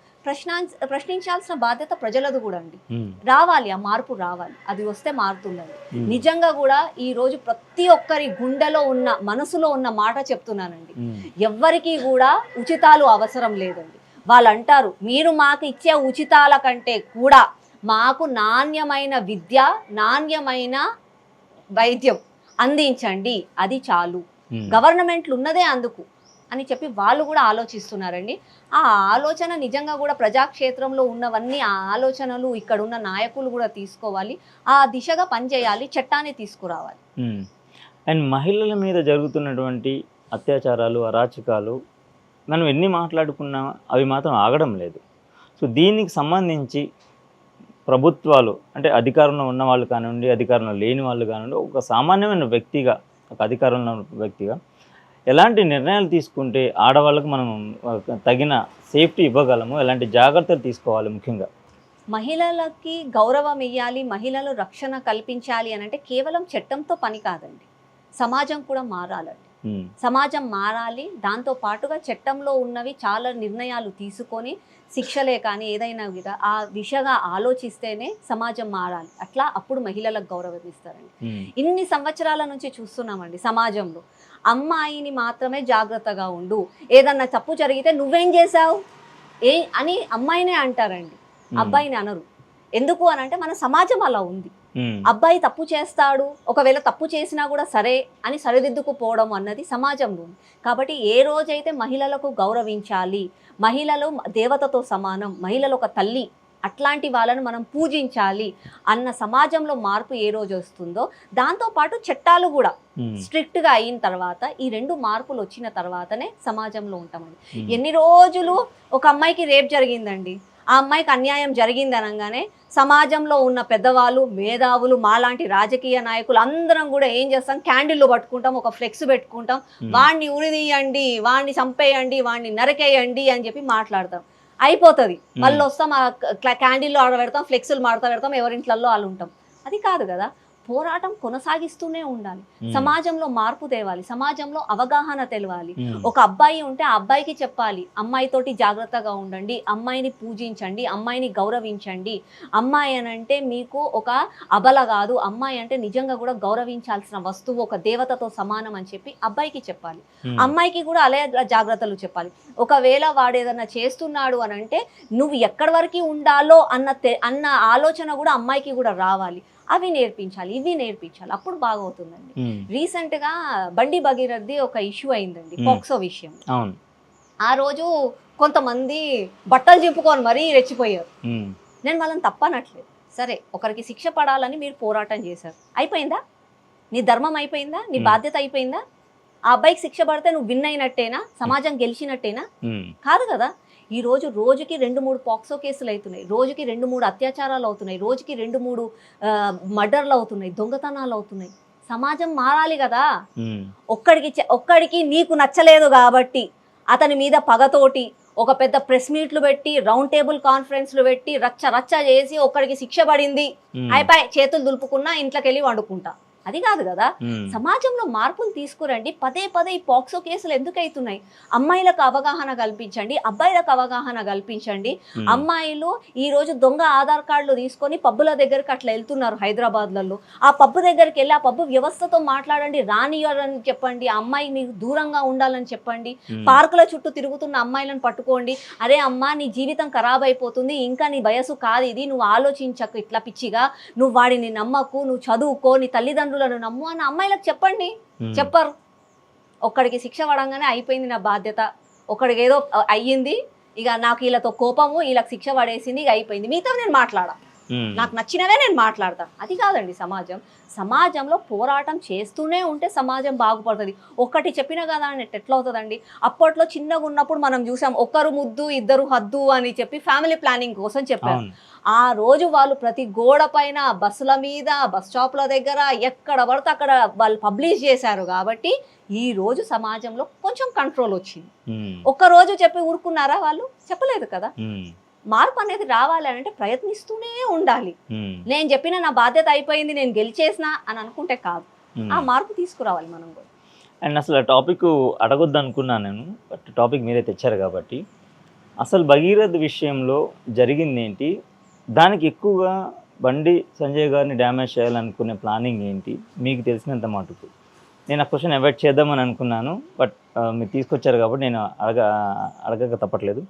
ప్రశ్నించాల్సిన బాధ్యత ప్రజలది కూడా అండి. రావాలి, ఆ మార్పు రావాలి, అది వస్తే మారుతుందండి. నిజంగా కూడా ఈ రోజు ప్రతి ఒక్కరి గుండెలో ఉన్న మనసులో ఉన్న మాట చెప్తున్నానండి. ఎవ్వరికీ కూడా ఉచితాలు అవసరం లేదండి. వాళ్ళు అంటారు మీరు మాకు ఇచ్చే ఉచితాల కంటే కూడా మాకు నాణ్యమైన విద్య, నాణ్యమైన వైద్యం అందించండి, అది చాలు, గవర్నమెంట్లు ఉన్నదే అందుకు అని చెప్పి వాళ్ళు కూడా ఆలోచిస్తున్నారండి. ఆ ఆలోచన నిజంగా కూడా ప్రజాక్షేత్రంలో ఉన్నవన్నీ ఆ ఆలోచనలు ఇక్కడ ఉన్న నాయకులు కూడా తీసుకోవాలి, ఆ దిశగా పనిచేయాలి, చట్టాన్ని తీసుకురావాలి. అండ్ మహిళల మీద జరుగుతున్నటువంటి అత్యాచారాలు, అరాచకాలు మనం ఎన్ని మాట్లాడుకున్నా అవి మాత్రం ఆగడం లేదు. సో దీనికి సంబంధించి ప్రభుత్వాలు అంటే అధికారంలో ఉన్న వాళ్ళు కానివ్వండి, అధికారంలో లేని వాళ్ళు కానివ్వండి, ఒక సామాన్యమైన వ్యక్తిగా, ఒక అధికారంలో ఉన్న వ్యక్తిగా ఎలాంటి నిర్ణయాలు తీసుకుంటే ఆడవాళ్ళకు మనం తగిన సేఫ్టీ ఇవ్వగలము, ఎలాంటి జాగ్రత్తలు తీసుకోవాలి? ముఖ్యంగా మహిళలకి గౌరవం ఇవ్వాలి, మహిళలు రక్షణ కల్పించాలి అని అంటే కేవలం చట్టంతో పని కాదండి, సమాజం కూడా మారాలండి. సమాజం మారాలి, దాంతో పాటుగా చట్టంలో ఉన్నవి చాలా నిర్ణయాలు తీసుకొని శిక్షలే కానీ ఏదైనా కూడా ఆ దిశగా ఆలోచిస్తేనే సమాజం మారాలి. అట్లా అప్పుడు మహిళలకు గౌరవం ఇస్తారండి. ఇన్ని సంవత్సరాల నుంచి చూస్తున్నామండి సమాజంలో అమ్మాయిని మాత్రమే జాగ్రత్తగా ఉండు, ఏదన్నా తప్పు జరిగితే నువ్వేం చేసావు అని అమ్మాయినే అంటారండి, అబ్బాయిని అనరు. ఎందుకు అని అంటే మన సమాజం అలా ఉంది. అబ్బాయి తప్పు చేస్తాడు, ఒకవేళ తప్పు చేసినా కూడా సరే అని సరిదిద్దుకుపోవడం అన్నది సమాజంలో ఉంది. కాబట్టి ఏ రోజైతే మహిళలకు గౌరవించాలి, మహిళలు దేవతతో సమానం, మహిళలు ఒక తల్లి, అట్లాంటి వాళ్ళను మనం పూజించాలి అన్న సమాజంలో మార్పు ఏ రోజు వస్తుందో, దాంతోపాటు చట్టాలు కూడా స్ట్రిక్ట్గా అయిన తర్వాత, ఈ 2 మార్పులు వచ్చిన తర్వాతనే సమాజంలో ఉంటామండి. ఎన్ని రోజులు ఒక అమ్మాయికి రేప్ జరిగిందండి, ఆ అమ్మాయికి అన్యాయం జరిగింది అనగానే సమాజంలో ఉన్న పెద్దవాళ్ళు, మేధావులు, మాలాంటి రాజకీయ నాయకులు అందరం కూడా ఏం చేస్తాం, క్యాండిల్లు పట్టుకుంటాం, ఒక ఫ్లెక్స్ పెట్టుకుంటాం, వాడిని ఉరిదీయండి, వాడిని చంపేయండి, వాడిని నరకేయండి అని చెప్పి మాట్లాడతాం, అయిపోతుంది. మళ్ళీ వస్తాం, క్యాండిల్లు ఆడ పెడతాం, ఫ్లెక్సులు మాడతా పెడతాం, ఎవరింట్లలో వాళ్ళు ఉంటాం. అది కాదు కదా, పోరాటం కొనసాగిస్తూనే ఉండాలి, సమాజంలో మార్పు తేవాలి, సమాజంలో అవగాహన తెలవాలి. ఒక అబ్బాయి ఉంటే ఆ అబ్బాయికి చెప్పాలి, అమ్మాయితోటి జాగ్రత్తగా ఉండండి, అమ్మాయిని పూజించండి, అమ్మాయిని గౌరవించండి, అమ్మాయి అని అంటే మీకు ఒక అబల కాదు, అమ్మాయి అంటే నిజంగా కూడా గౌరవించాల్సిన వస్తువు, ఒక దేవతతో సమానం అని చెప్పి అబ్బాయికి చెప్పాలి. అమ్మాయికి కూడా అలే జాగ్రత్తలు చెప్పాలి. ఒకవేళ వాడు ఏదన్నా చేస్తున్నాడు అని అంటే నువ్వు ఎక్కడి వరకు ఉండాలో అన్న ఆలోచన కూడా అమ్మాయికి కూడా రావాలి. అవి నేర్పించాలి, ఇవి నేర్పించాలి, అప్పుడు బాగవుతుందండి. రీసెంట్ గా బండి భగీరథి ఒక ఇష్యూ అయిందండి, పోక్సో విషయం. ఆ రోజు కొంతమంది బట్టలు చింపుకొని మరీ రెచ్చిపోయారు. నేను వాళ్ళని తప్పనట్లేదు, సరే ఒకరికి శిక్ష పడాలని మీరు పోరాటం చేశారు, అయిపోయిందా? నీ ధర్మం అయిపోయిందా? నీ బాధ్యత అయిపోయిందా? ఆ అబ్బాయికి శిక్ష పడితే నువ్వు విన్ అయినట్టేనా, సమాజం గెలిచినట్టేనా? కాదు కదా. ఈ రోజు రోజుకి 2-3 పాక్సో కేసులు అవుతున్నాయి, రోజుకి 2-3 అత్యాచారాలు అవుతున్నాయి, రోజుకి 2-3 మర్డర్లు అవుతున్నాయి, దొంగతనాలు అవుతున్నాయి. సమాజం మారాలి కదా. ఒక్కడికి నీకు నచ్చలేదు కాబట్టి అతని మీద పగతోటి ఒక పెద్ద ప్రెస్ మీట్లు పెట్టి, రౌండ్ టేబుల్ కాన్ఫరెన్స్లు పెట్టి, రచ్చ చేసి ఒక్కడికి శిక్ష పడింది, అయిపోయి చేతులు దులుపుకున్నా ఇంట్లోకి వెళ్ళి వండుకుంటా, అది కాదు కదా. సమాజంలో మార్పులు తీసుకురండి. పదే ఈ పాక్సో కేసులు ఎందుకు అవుతున్నాయి? అమ్మాయిలకు అవగాహన కల్పించండి, అబ్బాయిలకు అవగాహన కల్పించండి. అమ్మాయిలు ఈ రోజు దొంగ ఆధార్ కార్డులు తీసుకొని పబ్బుల దగ్గరికి అట్లా వెళ్తున్నారు హైదరాబాద్లలో. ఆ పబ్బు దగ్గరికి వెళ్ళి ఆ పబ్బు వ్యవస్థతో మాట్లాడండి, రానియరని చెప్పండి, ఆ అమ్మాయిని దూరంగా ఉండాలని చెప్పండి. పార్కుల చుట్టూ తిరుగుతున్న అమ్మాయిలను పట్టుకోండి, అరే అమ్మా నీ జీవితం ఖరాబ్ అయిపోతుంది, ఇంకా నీ వయసు కాదు ఇది, నువ్వు ఆలోచించకు ఇట్లా పిచ్చిగా, నువ్వు వాడిని నమ్మకు, నువ్వు చదువుకో, నీ తల్లిదండ్రులను నమ్ము అని అమ్మాయిలకు చెప్పండి. చెప్పరు. ఒక్కడికి శిక్ష పడంగానే అయిపోయింది నా బాధ్యత, ఒకడికి ఏదో అయ్యింది, ఇక నాకు వీళ్ళతో కోపము, వీళ్ళకి శిక్ష పడేసింది, ఇక అయిపోయింది, మీతో నేను మాట్లాడా. నాకు నచ్చినవే నేను మాట్లాడతాను. అది కాదండి సమాజం. సమాజంలో పోరాటం చేస్తూనే ఉంటే సమాజం బాగుపడుతుంది. ఒకటి చెప్పినా కదా అని ఎట్లా అవుతుందండి? అప్పట్లో చిన్నగా ఉన్నప్పుడు మనం చూసాం, ఒకరు ముద్దు ఇద్దరు హద్దు అని చెప్పి ఫ్యామిలీ ప్లానింగ్ కోసం చెప్పారు. ఆ రోజు వాళ్ళు ప్రతి గోడ పైన, బస్సుల మీద, బస్ స్టాప్ల దగ్గర ఎక్కడ పడితే అక్కడ వాళ్ళు పబ్లిష్ చేశారు. కాబట్టి ఈ రోజు సమాజంలో కొంచెం కంట్రోల్ వచ్చింది. ఒక్కరోజు చెప్పి ఊరుకున్నారా వాళ్ళు? చెప్పలేదు కదా. మార్పు అనేది రావాలి అంటే ప్రయత్నిస్తూనే ఉండాలి. నేను చెప్పిన నా బాధ్యత అయిపోయింది, నేను గెలిచేసిన అని అనుకుంటే కాదు. ఆ మార్పు తీసుకురావాలి మనం కూడా. అండ్ అసలు ఆ టాపిక్ అడగొద్దు అనుకున్నాను నేను, బట్ టాపిక్ మీరే తెచ్చారు కాబట్టి, అసలు భగీరథ్ విషయంలో జరిగింది ఏంటి, దానికి ఎక్కువగా బండి సంజయ్ గారిని డ్యామేజ్ చేయాలనుకునే ప్లానింగ్ ఏంటి మీకు తెలిసినంత మటుకు? నేను ఆ క్వశ్చన్ అవాయిడ్ చేద్దామని అనుకున్నాను, బట్ మీరు తీసుకొచ్చారు కాబట్టి నేను అడగక తప్పట్లేదు.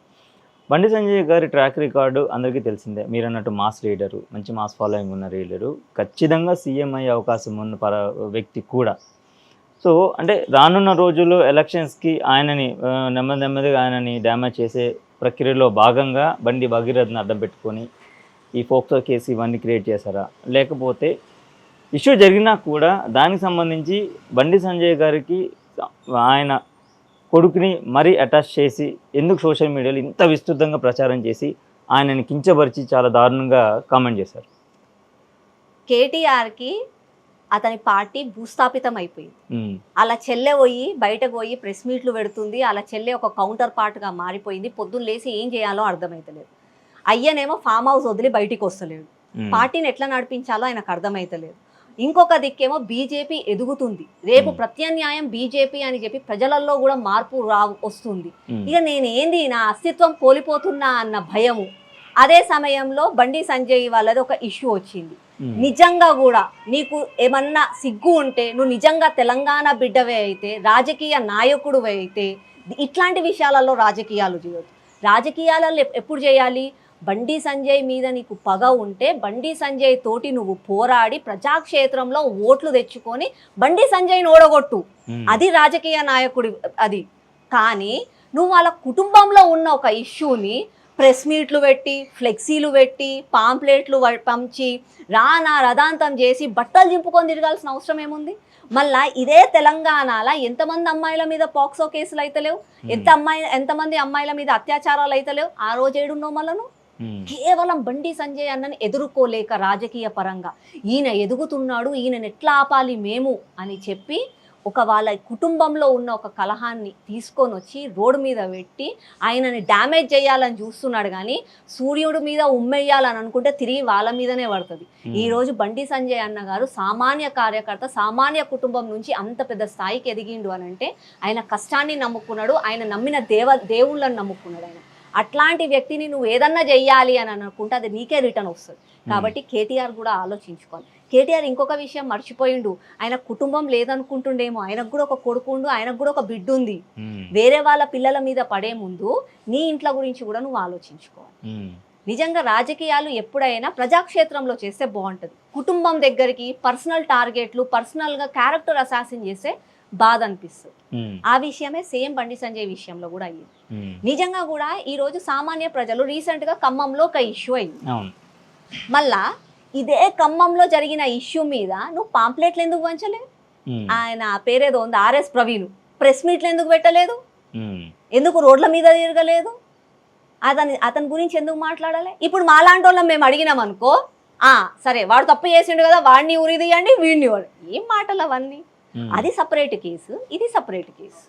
బండి సంజయ్ గారి ట్రాక్ రికార్డు అందరికీ తెలిసిందే. మీరు అన్నట్టు మాస్ లీడరు, మంచి మాస్ ఫాలోయింగ్ ఉన్న లీడరు, ఖచ్చితంగా సీఎం అయ్యే అవకాశం ఉన్న వ్యక్తి కూడా. సో అంటే రానున్న రోజుల్లో ఎలక్షన్స్కి ఆయనని నెమ్మదిగా ఆయనని డ్యామేజ్ చేసే ప్రక్రియలో భాగంగా బండి భగీరథ్ని అడ్డం పెట్టుకొని ఈ ఫోక్సో కేసు ఇవన్నీ క్రియేట్ చేశారా, లేకపోతే ఇష్యూ జరిగినా కూడా దానికి సంబంధించి బండి సంజయ్ గారికి ఆయన కొడుకుని మరీ అటాచ్ చేసి ఎందుకు సోషల్ మీడియాలో ఇంత విస్తృతంగా ప్రచారం చేసి ఆయనని కించపరిచి చాలా దారుణంగా కామెంట్ చేశారు? కేటీఆర్కి అతని పార్టీ భూస్థాపితం అయిపోయింది. అలా చెల్లె పోయి బయటకు పోయి ప్రెస్ మీట్లు పెడుతుంది. అలా చెల్లె ఒక కౌంటర్ పార్ట్గా మారిపోయింది. పొద్దున్న లేసి ఏం చేయాలో అర్థమవుతలేదు. అయ్యనేమో ఫామ్ హౌస్ వదిలి బయటికి వస్తలేడు. పార్టీని ఎట్లా నడిపించాలో ఆయనకు అర్థమవుతలేదు. ఇంకొక దిక్కేమో బీజేపీ ఎదుగుతుంది. రేపు ప్రత్యామ్నాయం బీజేపీ అని చెప్పి ప్రజలలో కూడా మార్పు వస్తుంది. ఇక నేనేంది నా అస్తిత్వం కోల్పోతున్నా అన్న భయము. అదే సమయంలో బండి సంజయ్ వాళ్ళది ఒక ఇష్యూ వచ్చింది. నిజంగా కూడా నీకు ఏమన్నా సిగ్గు ఉంటే, నువ్వు నిజంగా తెలంగాణ బిడ్డవే అయితే, రాజకీయ నాయకుడువే అయితే ఇట్లాంటి విషయాలలో రాజకీయాలు చేయొద్దు. రాజకీయాలలో ఎప్పుడు చేయాలి? బండి సంజయ్ మీద నీకు పగ ఉంటే బండి సంజయ్ తోటి నువ్వు పోరాడి ప్రజాక్షేత్రంలో ఓట్లు తెచ్చుకొని బండి సంజయ్ని ఓడగొట్టు. అది రాజకీయ నాయకుడి అది. కానీ నువ్వు వాళ్ళ కుటుంబంలో ఉన్న ఒక ఇష్యూని ప్రెస్ మీట్లు పెట్టి, ఫ్లెక్సీలు పెట్టి, పాంప్లెట్లు పంచి, రానా రథాంతం చేసి బట్టలు చింపుకొని తిరగాల్సిన అవసరం ఏముంది? మళ్ళా ఇదే తెలంగాణలో ఎంతమంది అమ్మాయిల మీద పాక్సో కేసులు అయితలేవు, ఎంతమంది అమ్మాయిల మీద అత్యాచారాలు అయితలేవు? ఆ రోజు ఏడున్నావు మళ్ళను? కేవలం బండి సంజయ్ అన్నని ఎదుర్కోలేక రాజకీయ పరంగా ఈయన ఎదుగుతున్నాడు, ఈయనని ఎట్లా ఆపాలి మేము అని చెప్పి వాళ్ళ కుటుంబంలో ఉన్న ఒక కలహాన్ని తీసుకొని వచ్చి రోడ్డు మీద పెట్టి ఆయనని డ్యామేజ్ చేయాలని చూస్తున్నాడు. కానీ సూర్యుడి మీద ఉమ్మేయాలని అనుకుంటే తిరిగి వాళ్ళ మీదనే పడుతుంది. ఈరోజు బండి సంజయ్ అన్న గారు సామాన్య కార్యకర్త, సామాన్య కుటుంబం నుంచి అంత పెద్ద స్థాయికి ఎదిగిండు అని అంటే ఆయన కష్టాన్ని నమ్ముకున్నాడు, ఆయన నమ్మిన దేవుళ్ళని నమ్ముకున్నాడు. ఆయన అట్లాంటి వ్యక్తిని నువ్వు ఏదన్నా చెయ్యాలి అని అనుకుంటే అది నీకే రిటర్న్ వస్తుంది. కాబట్టి కేటీఆర్ కూడా ఆలోచించుకోవాలి. కేటీఆర్ ఇంకొక విషయం మర్చిపోయిండు. ఆయన కుటుంబం లేదనుకుంటుండేమో, ఆయనకు కూడా ఒక కొడుకుండు, ఆయనకు కూడా ఒక బిడ్డ ఉంది. వేరే వాళ్ళ పిల్లల మీద పడే ముందు నీ ఇంట్లో గురించి కూడా నువ్వు ఆలోచించుకోవాలి. నిజంగా రాజకీయాలు ఎప్పుడైనా ప్రజాక్షేత్రంలో చేస్తే బాగుంటుంది. కుటుంబం దగ్గరికి పర్సనల్ టార్గెట్లు, పర్సనల్గా క్యారెక్టర్ అసాసిన్ చేస్తే బాధ అనిపిస్తుంది. ఆ విషయమే సేమ్ బండి సంజయ్ విషయంలో కూడా అయ్యింది. నిజంగా కూడా ఈ రోజు సామాన్య ప్రజలు రీసెంట్ గా ఖమ్మంలో ఒక ఇష్యూ అయింది. మళ్ళా ఇదే ఖమ్మంలో జరిగిన ఇష్యూ మీద నువ్వు పాంప్లెట్లు ఎందుకు పంచలేదు? ఆయన పేరేదో ఉంది ఆర్ఎస్ ప్రవీణ్, ప్రెస్ మీట్లు ఎందుకు పెట్టలేదు? ఎందుకు రోడ్ల మీద తిరగలేదు? అతని గురించి ఎందుకు మాట్లాడాలి? ఇప్పుడు మాలాంటి వాళ్ళం మేము అడిగినాం అనుకో, సరే వాడు తప్పు చేసిండు కదా, వాడిని ఉరి తీయండి, వీడిని ఏం మాటలు అవన్నీ? అది సపరేట్ కేసు, ఇది సపరేట్ కేసు.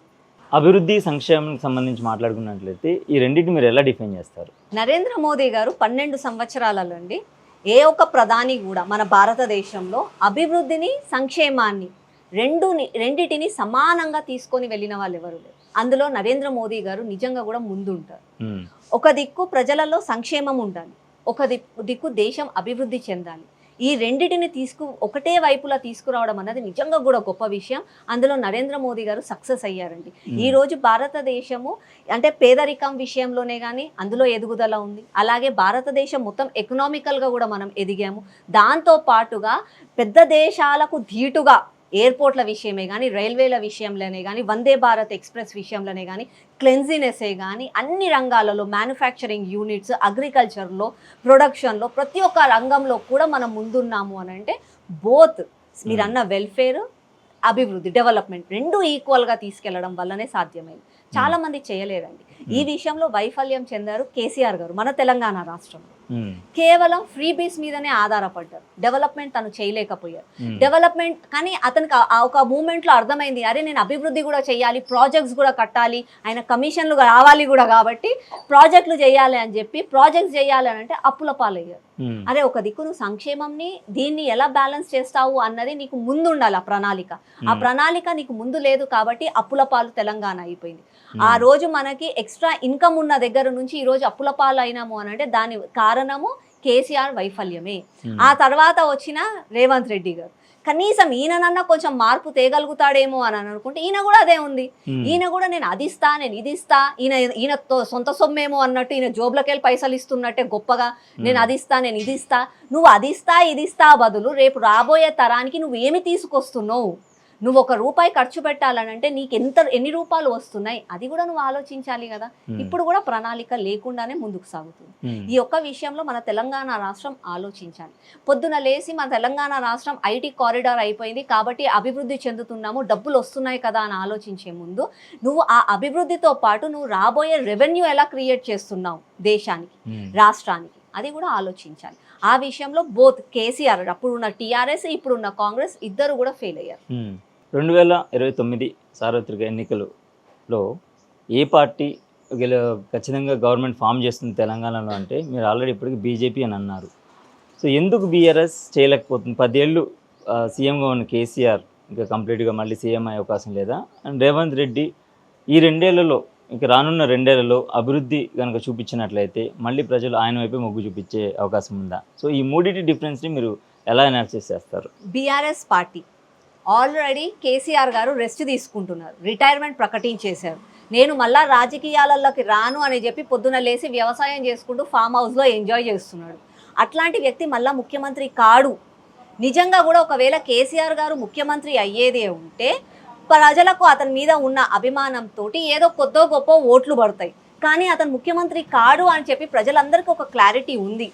అభివృద్ధి సంక్షేమం సంబంధించి మాట్లాడుకున్నట్లయితే ఈ రెండింటిని మీరు ఎలా డిఫైన్ చేస్తారు? నరేంద్ర మోదీ గారు 12 సంవత్సరాలలో అండి ఏ ఒక్క ప్రధాని కూడా మన భారతదేశంలో అభివృద్ధిని, సంక్షేమాన్ని రెండిటిని సమానంగా తీసుకొని వెళ్ళిన వాళ్ళు ఎవరు లేరు. అందులో నరేంద్ర మోదీ గారు నిజంగా కూడా ముందుంటారు. ఒక దిక్కు ప్రజలలో సంక్షేమం ఉండాలి, ఒక దిక్కు దేశం అభివృద్ధి చెందాలి. ఈ రెండిటిని ఒకటే వైపులా తీసుకురావడం అన్నది నిజంగా కూడా గొప్ప విషయం. అందులో నరేంద్ర మోదీ గారు సక్సెస్ అయ్యారండి. ఈరోజు భారతదేశము అంటే పేదరికం విషయంలోనే కానీ అందులో ఎదుగుదల ఉంది. అలాగే భారతదేశం మొత్తం ఎకనామికల్గా కూడా మనం ఎదిగాము. దాంతో పాటుగా పెద్ద దేశాలకు ధీటుగా ఎయిర్పోర్ట్ల విషయమే కానీ, రైల్వేల విషయంలోనే కానీ, వందే భారత్ ఎక్స్ప్రెస్ విషయంలోనే కానీ, క్లెన్జినెస్సే కానీ, అన్ని రంగాలలో మ్యానుఫ్యాక్చరింగ్ యూనిట్స్, అగ్రికల్చర్లో, ప్రొడక్షన్లో, ప్రతి ఒక్క రంగంలో కూడా మనం ముందున్నాము అని అంటే బోత్ మీరు అన్న వెల్ఫేర్, అభివృద్ధి, డెవలప్మెంట్ రెండు ఈక్వల్గా తీసుకెళ్లడం వల్లనే సాధ్యమైంది. చాలా మంది చేయలేరండి. ఈ విషయంలో వైఫల్యం చెందారు కేసీఆర్ గారు మన తెలంగాణ రాష్ట్రంలో. కేవలం ఫ్రీ బీస్ మీదనే ఆధారపడ్డారు. డెవలప్మెంట్ తను చేయలేకపోయారు. డెవలప్మెంట్ కానీ అతనికి ఒక మూమెంట్లో అర్థమైంది, అరే నేను అభివృద్ధి కూడా చేయాలి, ప్రాజెక్ట్స్ కూడా కట్టాలి, ఆయన కమిషన్లు రావాలి కూడా, కాబట్టి ప్రాజెక్టులు చేయాలి అని చెప్పి ప్రాజెక్ట్స్ చేయాలి అని అంటే అప్పుల పాలయ్యారు. అరే ఒక దిక్కు నువ్వు సంక్షేమంని దీన్ని ఎలా బ్యాలెన్స్ చేస్తావు అన్నది నీకు ముందు ఉండాలి. ఆ ప్రణాళిక నీకు ముందు లేదు కాబట్టి అప్పుల పాలు తెలంగాణ అయిపోయింది. ఆ రోజు మనకి ఎక్స్ట్రా ఇన్కమ్ ఉన్న దగ్గర నుంచి ఈ రోజు అప్పుల పాలు అయినాము అని అంటే దాని కారణము కేసీఆర్ వైఫల్యమే. ఆ తర్వాత వచ్చిన రేవంత్ రెడ్డి గారు కనీసం ఈయననన్నా కొంచెం మార్పు తేగలుగుతాడేమో అని అనుకుంటే ఈయన కూడా అదే ఉంది. ఈయన కూడా నేను అది ఇస్తా, నేను ఇది ఇస్తా, ఈయన సొంత సొమ్మేమో అన్నట్టు ఈయన జోబులకి వెళ్ళి పైసలు ఇస్తున్నట్టే గొప్పగా నేను అది ఇస్తా, నేను ఇది ఇస్తా. నువ్వు అది ఇస్తా ఇది ఇస్తా బదులు రేపు రాబోయే తరానికి నువ్వు ఏమి తీసుకొస్తున్నావు, నువ్వు ₹1 ఖర్చు పెట్టాలనంటే నీకు ఎన్ని రూపాయలు వస్తున్నాయి అది కూడా నువ్వు ఆలోచించాలి కదా. ఇప్పుడు కూడా ప్రణాళిక లేకుండానే ముందుకు సాగుతుంది. ఈ ఒక్క విషయంలో మన తెలంగాణ రాష్ట్రం ఆలోచించాలి. పొద్దున లేసి మన తెలంగాణ రాష్ట్రం ఐటీ కారిడార్ అయిపోయింది కాబట్టి అభివృద్ధి చెందుతున్నాము, డబ్బులు వస్తున్నాయి కదా అని ఆలోచించే ముందు నువ్వు ఆ అభివృద్ధితో పాటు నువ్వు రాబోయే రెవెన్యూ ఎలా క్రియేట్ చేస్తున్నావు దేశానికి, రాష్ట్రానికి, అది కూడా ఆలోచించాలి. ఆ విషయంలో బోత్ కేసీఆర్, అప్పుడున్న టీఆర్ఎస్, ఇప్పుడున్న కాంగ్రెస్ ఇద్దరు కూడా ఫెయిల్ అయ్యారు. 2029 సార్వత్రిక ఎన్నికలలో ఏ పార్టీ ఖచ్చితంగా గవర్నమెంట్ ఫామ్ చేస్తుంది తెలంగాణలో అంటే మీరు ఆల్రెడీ ఇప్పటికి బీజేపీ అని అన్నారు. సో ఎందుకు బీఆర్ఎస్ చేయలేకపోతుంది? 10 ఏళ్ళు సీఎంగా ఉన్న కేసీఆర్ ఇంకా కంప్లీట్గా మళ్ళీ సీఎం అయ్యే అవకాశం లేదా? అండ్ రేవంత్ రెడ్డి ఈ 2 ఏళ్లలో ఇంకా రానున్న 2 ఏళ్లలో అభివృద్ధి కనుక చూపించినట్లయితే మళ్ళీ ప్రజలు ఆయన వైపే మొగ్గు చూపించే అవకాశం ఉందా? సో ఈ మూడింటి డిఫరెన్స్ని మీరు ఎలా అనాలిసిస్ చేస్తారు? బీఆర్ఎస్ పార్టీ ఆల్రెడీ కేసీఆర్ గారు రెస్ట్ తీసుకుంటున్నారు, రిటైర్మెంట్ ప్రకటించేశారు. నేను మళ్ళా రాజకీయాలలోకి రాను అని చెప్పి పొద్దున లేసి వ్యవసాయం చేసుకుంటూ ఫామ్ హౌస్లో ఎంజాయ్ చేస్తున్నాడు. అట్లాంటి వ్యక్తి మళ్ళా ముఖ్యమంత్రి కాడు. నిజంగా కూడా ఒకవేళ కేసీఆర్ గారు ముఖ్యమంత్రి అయ్యేదే ఉంటే ప్రజలకు అతని మీద ఉన్న అభిమానంతో ఏదో కొద్దో గొప్ప ఓట్లు పడతాయి. కానీ అతను ముఖ్యమంత్రి కాడు అని చెప్పి ప్రజలందరికీ ఒక క్లారిటీ ఉంది.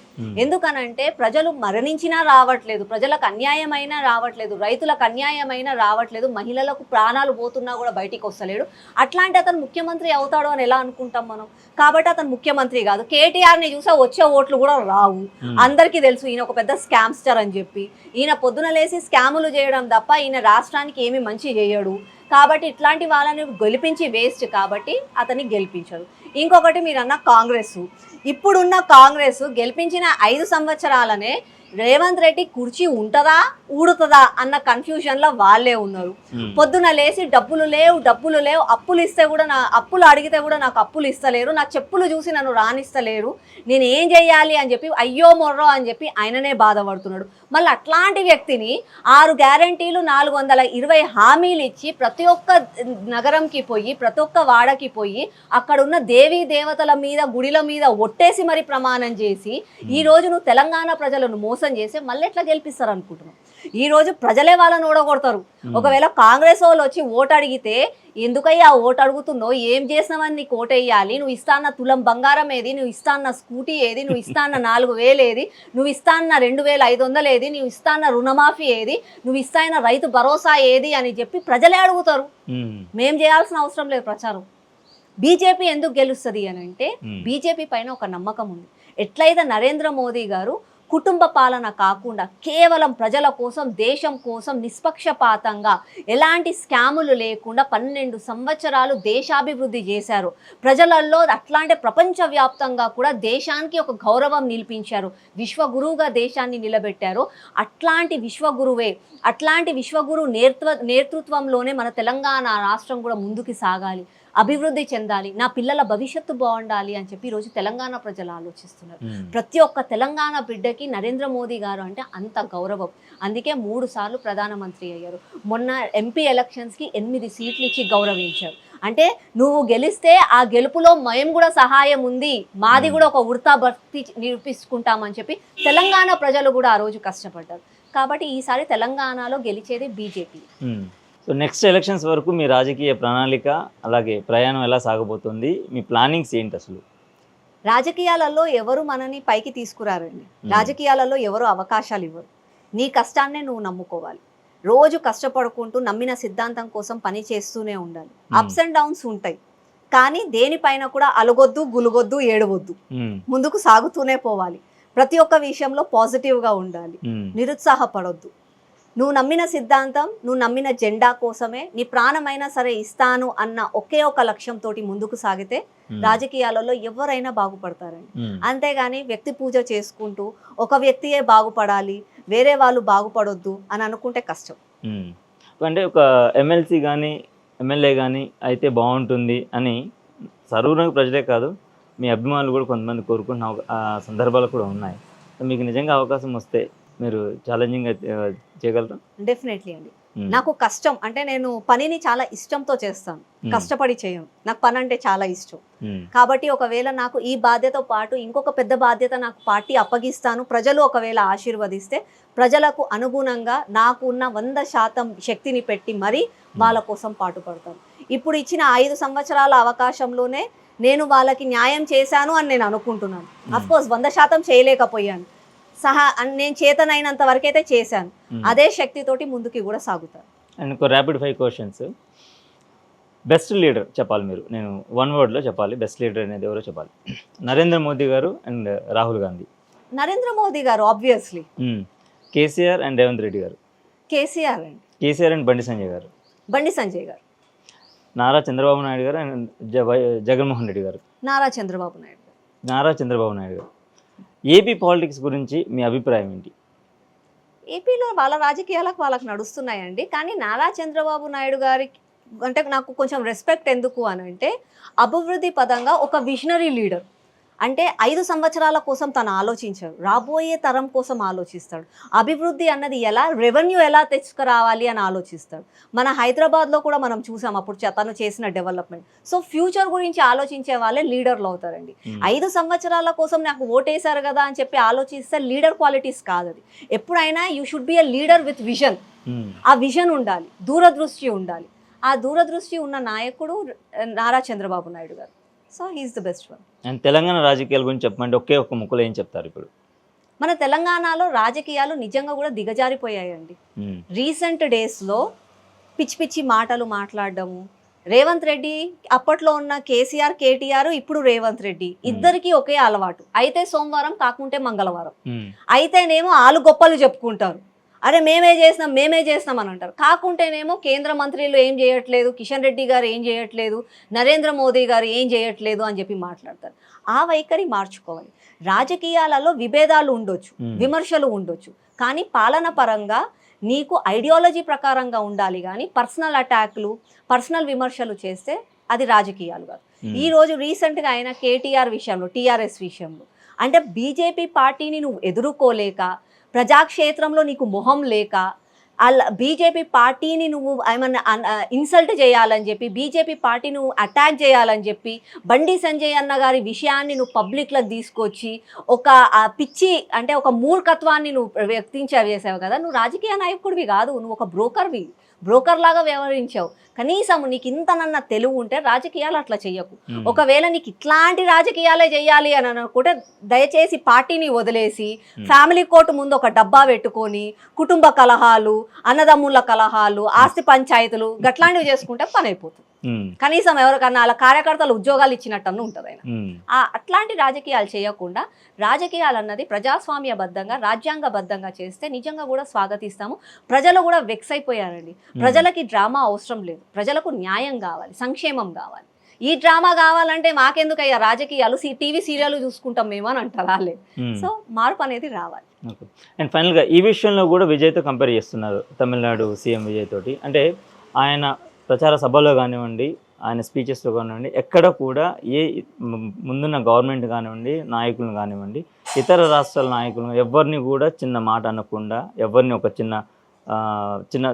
ఎందుకనంటే ప్రజలు మరణించినా రావట్లేదు, ప్రజలకు అన్యాయమైనా రావట్లేదు, రైతులకు అన్యాయమైనా రావట్లేదు, మహిళలకు ప్రాణాలు పోతున్నా కూడా బయటికి వస్తలేడు. అట్లాంటి అతను ముఖ్యమంత్రి అవుతాడు అని ఎలా అనుకుంటాం మనం? కాబట్టి అతను ముఖ్యమంత్రి కాదు. కేటీఆర్ని చూసా వచ్చే ఓట్లు కూడా రావు. అందరికీ తెలుసు ఈయన ఒక పెద్ద స్కామ్స్టర్ అని చెప్పి. ఈయన పొద్దున లేసి స్కాములు చేయడం తప్ప ఈయన రాష్ట్రానికి ఏమి మంచి చేయడు. కాబట్టి ఇట్లాంటి వాళ్ళని గెలిపించి వేస్ట్, కాబట్టి అతన్ని గెలిపించరు. ఇంకొకటి మీరన్న కాంగ్రెస్, ఇప్పుడున్న కాంగ్రెస్ గెలిపించిన 5 సంవత్సరాలనే రేవంత్ రెడ్డి కుర్చీ ఉంటుందా ఊడుతుందా అన్న కన్ఫ్యూజన్లో వాళ్ళే ఉన్నారు. పొద్దున లేసి డబ్బులు లేవు, అప్పులు ఇస్తే కూడా అప్పులు అడిగితే కూడా నాకు అప్పులు ఇస్తలేరు, నా చెప్పులు చూసి నన్ను రానిస్తలేరు, నేను ఏం చెయ్యాలి అని చెప్పి అయ్యో మొర్రో అని చెప్పి ఆయననే బాధపడుతున్నాడు. మళ్ళీ అట్లాంటి వ్యక్తిని 6 గ్యారంటీలు 420 హామీలు ఇచ్చి ప్రతి ఒక్క నగరంకి పోయి ప్రతి ఒక్క వాడకి పోయి అక్కడున్న దేవీ దేవతల మీద గుడిల మీద ఒట్టేసి మరి ప్రమాణం చేసి ఈరోజు నువ్వు తెలంగాణ ప్రజలను మోసం చేసి మళ్ళీ ఎట్లా గెలిపిస్తారు అనుకుంటున్నావు? ఈ రోజు ప్రజలే వాళ్ళని ఓడగొడతారు. ఒకవేళ కాంగ్రెస్ వాళ్ళు వచ్చి ఓటు అడిగితే ఎందుకయ్యా ఓటు అడుగుతున్నావు, ఏం చేసినావని నీకు ఓటు వేయాలి, నువ్వు ఇస్తాన్న తులం బంగారం ఏది, నువ్వు ఇస్తాన్న స్కూటీ ఏది, నువ్వు ఇస్తాన్న 4,000 ఏది, నువ్వు ఇస్తాన్న 2,500 ఏది, నువ్వు ఇస్తాన్న రుణమాఫీ ఏది, నువ్వు ఇస్తాన్న రైతు భరోసా ఏది అని చెప్పి ప్రజలే అడుగుతారు. మేం చేయాల్సిన అవసరం లేదు ప్రచారం. బీజేపీ ఎందుకు గెలుస్తుంది అని అంటే బీజేపీ పైన ఒక నమ్మకం ఉంది. ఎట్లయితే నరేంద్ర మోదీ గారు కుటుంబ పాలన కాకుండా కేవలం ప్రజల కోసం, దేశం కోసం నిష్పక్షపాతంగా ఎలాంటి స్కాములు లేకుండా 12 సంవత్సరాలు దేశాభివృద్ధి చేశారు. ప్రజలలో అట్లాంటి ప్రపంచవ్యాప్తంగా కూడా దేశానికి ఒక గౌరవం నిలిపించారు, విశ్వగురువుగా దేశాన్ని నిలబెట్టారు. అట్లాంటి విశ్వగురు నేతృత్వంలోనే మన తెలంగాణ రాష్ట్రం కూడా ముందుకు సాగాలి, అభివృద్ధి చెందాలి, నా పిల్లల భవిష్యత్తు బాగుండాలి అని చెప్పి ఈరోజు తెలంగాణ ప్రజలు ఆలోచిస్తున్నారు. ప్రతి ఒక్క తెలంగాణ బిడ్డకి నరేంద్ర మోదీ గారు అంటే అంత గౌరవం. అందుకే 3 సార్లు ప్రధానమంత్రి అయ్యారు. మొన్న ఎంపీ ఎలక్షన్స్కి 8 సీట్లు ఇచ్చి గౌరవించారు. అంటే నువ్వు గెలిస్తే ఆ గెలుపులో మేము కూడా సహాయం ఉంది, మాది కూడా ఒక ఉడతా భక్తి నిరూపించుకుంటామని చెప్పి తెలంగాణ ప్రజలు కూడా ఆ రోజు కష్టపడ్డారు. కాబట్టి ఈసారి తెలంగాణలో గెలిచేది బీజేపీ. సో నెక్స్ట్ ఎలక్షన్స్ వరకు మీ రాజకీయ ప్రణాళిక అలాగే ప్రయాణం ఎలా సాగబోతుంది, మీ ప్లానింగ్స్ ఏంటి అసలు? రాజకీయాలలో ఎవరు మనని పైకి తీసుకురారండి. రాజకీయాలలో ఎవరు అవకాశాలు ఇవ్వరు. నీ కష్టాన్నే నువ్వు నమ్ముకోవాలి. రోజు కష్టపడుకుంటూ నమ్మిన సిద్ధాంతం కోసం పని చేస్తూనే ఉండాలి. అప్స్ అండ్ డౌన్స్ ఉంటాయి, కానీ దేనిపైన కూడా అలగొద్దు, గులుగొద్దు, ఏడవద్దు, ముందుకు సాగుతూనే పోవాలి. ప్రతి ఒక్క విషయంలో పాజిటివ్గా ఉండాలి, నిరుత్సాహపడొద్దు. నువ్వు నమ్మిన సిద్ధాంతం, నువ్వు నమ్మిన జెండా కోసమే నీ ప్రాణమైనా సరే ఇస్తాను అన్న ఒకే ఒక లక్ష్యంతో ముందుకు సాగితే రాజకీయాలలో ఎవరైనా బాగుపడతారండి. అంతేగాని వ్యక్తి పూజ చేసుకుంటూ ఒక వ్యక్తియే బాగుపడాలి, వేరే వాళ్ళు బాగుపడొద్దు అని అనుకుంటే కష్టం. అంటే ఒక ఎమ్మెల్సీ కానీ ఎమ్మెల్యే కానీ అయితే బాగుంటుంది అని సర్వనగర్ ప్రజలే కాదు, మీ అభిమానులు కూడా కొంతమంది కోరుకుంటున్న సందర్భాలు కూడా ఉన్నాయి. మీకు నిజంగా అవకాశం వస్తే మీరు ఛాలెంజింగ్గా చేయగలరా? డెఫినెట్లీ అండి. నాకు కష్టం అంటే నేను పనిని చాలా ఇష్టంతో చేస్తాను, కష్టపడి చేయను. నాకు పని అంటే చాలా ఇష్టం. కాబట్టి ఒకవేళ నాకు ఈ బాధ్యతతో పాటు ఇంకొక పెద్ద బాధ్యత నాకు పార్టీ అప్పగిస్తాను, ప్రజలు ఒకవేళ ఆశీర్వదిస్తే ప్రజలకు అనుగుణంగా నాకు ఉన్న 100% శక్తిని పెట్టి మరీ వాళ్ళ కోసం పాటుపడతాను. ఇప్పుడు ఇచ్చిన 5 సంవత్సరాల అవకాశంలోనే నేను వాళ్ళకి న్యాయం చేశాను అని నేను అనుకుంటున్నాను. అఫ్కోర్స్ 100% చేయలేకపోయాను, నేను చేతనైనంత వరకైతే చేశాను. అదే శక్తితోటి ముందుకి కూడా సాగుతాను. అండ్ ఒక ర్యాపిడ్ 5 క్వశ్చన్స్. బెస్ట్ లీడర్ చెప్పాలి మీరు, నేను 1 వర్డ్లో చెప్పాలి. బెస్ట్ లీడర్ అనేది ఎవరో చెప్పాలి. నరేంద్ర మోదీ గారు అండ్ రాహుల్ గాంధీ. నరేంద్ర మోదీ గారు ఆబ్వియస్లీ. కేసీఆర్ అండ్ రేవంత్ రెడ్డి గారు. కేసీఆర్ అండి. కేసీఆర్ అండ్ బండి సంజయ్ గారు. బండి సంజయ్ గారు. నారా చంద్రబాబు నాయుడు గారు అండ్ జగన్మోహన్ రెడ్డి గారు. నారా చంద్రబాబు నాయుడు గారు. నారా చంద్రబాబు నాయుడు గారు. ఏపీ పాలిటిక్స్ గురించి మీ అభిప్రాయం ఏంటి? ఏపీలో వాళ్ళ రాజకీయాలకు వాళ్ళకి నడుస్తున్నాయండి, కానీ నారా చంద్రబాబు నాయుడు గారికి అంటే నాకు కొంచెం రెస్పెక్ట్ ఎందుకు అని అంటే, అభివృద్ధి పదంగా ఒక విజనరీ లీడర్. అంటే 5 సంవత్సరాల కోసం తను ఆలోచించాడు, రాబోయే తరం కోసం ఆలోచిస్తాడు. అభివృద్ధి అన్నది ఎలా, రెవెన్యూ ఎలా తెచ్చుకురావాలి అని ఆలోచిస్తాడు. మన హైదరాబాద్లో కూడా మనం చూసాం అప్పుడు తను చేసిన డెవలప్మెంట్. సో ఫ్యూచర్ గురించి ఆలోచించే వాళ్ళే లీడర్లు అవుతారండి. 5 సంవత్సరాల కోసం నాకు ఓటేశారు కదా అని చెప్పి ఆలోచిస్తే లీడర్ క్వాలిటీస్ కాదు అది. ఎప్పుడైనా you should be a leader with vision. ఆ విజన్ ఉండాలి, దూరదృష్టి ఉండాలి. ఆ దూరదృష్టి ఉన్న నాయకుడు నారా చంద్రబాబు నాయుడు గారు. So he is the best one. And Telangana రాజకీయాల గురించి చెప్పమంటే ఒకే ఒక ముక్కలో ఏం చెప్తారు? ఇప్పుడు మన తెలంగాణలో రాజకీయాలు నిజంగా కూడా దిగజారిపోయాయండి. రీసెంట్ డేస్లో పిచ్చి పిచ్చి మాటలు మాట్లాడడము. రేవంత్ రెడ్డి అప్పట్లో ఉన్న కేసీఆర్, కేటీఆర్, ఇప్పుడు రేవంత్ రెడ్డి ఇద్దరికి ఒకే అలవాటు. అయితే సోమవారం కాకుంటే మంగళవారం, అయితేనేమో ఆలు గొప్పలు చెప్పుకుంటారు. అరే మేమే చేసినాం అని అంటారు. కాకుంటేనేమో కేంద్ర మంత్రులు ఏం చేయట్లేదు, కిషన్ రెడ్డి గారు ఏం చేయట్లేదు, నరేంద్ర మోదీ గారు ఏం చేయట్లేదు అని చెప్పి మాట్లాడతారు. ఆ వైఖరి మార్చుకోవాలి. రాజకీయాలలో విభేదాలు ఉండొచ్చు, విమర్శలు ఉండొచ్చు, కానీ పాలన పరంగా నీకు ఐడియాలజీ ప్రకారంగా ఉండాలి. కానీ పర్సనల్ అటాక్లు, పర్సనల్ విమర్శలు చేస్తే అది రాజకీయాలు కాదు. ఈరోజు రీసెంట్గా అయిన కేటీఆర్ విషయంలో, టీఆర్ఎస్ విషయంలో అంటే బీజేపీ పార్టీని నువ్వు ఎదుర్కోలేక, ప్రజాక్షేత్రంలో నీకు మొహం లేక, బీజేపీ పార్టీని నువ్వు ఏమన్నా ఇన్సల్ట్ చేయాలని చెప్పి, బీజేపీ పార్టీ నువ్వు అటాక్ చేయాలని చెప్పి బండి సంజయ్ అన్న గారి విషయాన్ని నువ్వు పబ్లిక్లోకి తీసుకొచ్చి ఒక పిచ్చి అంటే ఒక మూర్ఖత్వాన్ని నువ్వు వ్యక్తించేసావు కదా. నువ్వు రాజకీయ నాయకుడివి కాదు, నువ్వు ఒక బ్రోకర్ లాగా వ్యవహరించావు. కనీసం నీకు ఇంతనన్న తెలివి ఉంటే రాజకీయాలు అట్లా చెయ్యకు. ఒకవేళ నీకు ఇట్లాంటి రాజకీయాలే చెయ్యాలి అని అనుకుంటే దయచేసి పార్టీని వదిలేసి ఫ్యామిలీ కోర్టు ముందు ఒక డబ్బా పెట్టుకొని కుటుంబ కలహాలు, అన్నదమ్ముల కలహాలు, ఆస్తి పంచాయతీలు గట్లాంటివి చేసుకుంటే పని అయిపోతుంది. కనీసం ఎవరికన్నా అలా కార్యకర్తలు ఉద్యోగాలు ఇచ్చినట్టు ఉంటుంది ఆయన. అట్లాంటి రాజకీయాలు చేయకుండా రాజకీయాలు అన్నది ప్రజాస్వామ్యబద్ధంగా, రాజ్యాంగబద్ధంగా చేస్తే నిజంగా కూడా స్వాగతిస్తాము. ప్రజలు కూడా వెక్స్ అయిపోయారండి. ప్రజలకి డ్రామా అవసరం లేదు, ప్రజలకు న్యాయం కావాలి, సంక్షేమం కావాలి. ఈ డ్రామా కావాలంటే మాకెందుకు అయ్యా రాజకీయాలు, టీవీ సీరియల్ చూసుకుంటాం మేము అని అంటారు వాళ్ళే. సో మార్పు అనేది రావాలి. అండ్ ఫైనల్గా ఈ విషయంలో కూడా విజయ్తో కంపేర్ చేస్తున్నారు, తమిళనాడు సీఎం విజయ్ తోటి. అంటే ఆయన ప్రచార సభలో కానివ్వండి, ఆయన స్పీచెస్లో కానివ్వండి, ఎక్కడ కూడా ఏ ముందున్న గవర్నమెంట్ కానివ్వండి, నాయకులను కానివ్వండి, ఇతర రాష్ట్రాల నాయకులను ఎవరిని కూడా చిన్న మాట అనకుండా, ఎవరిని ఒక చిన్న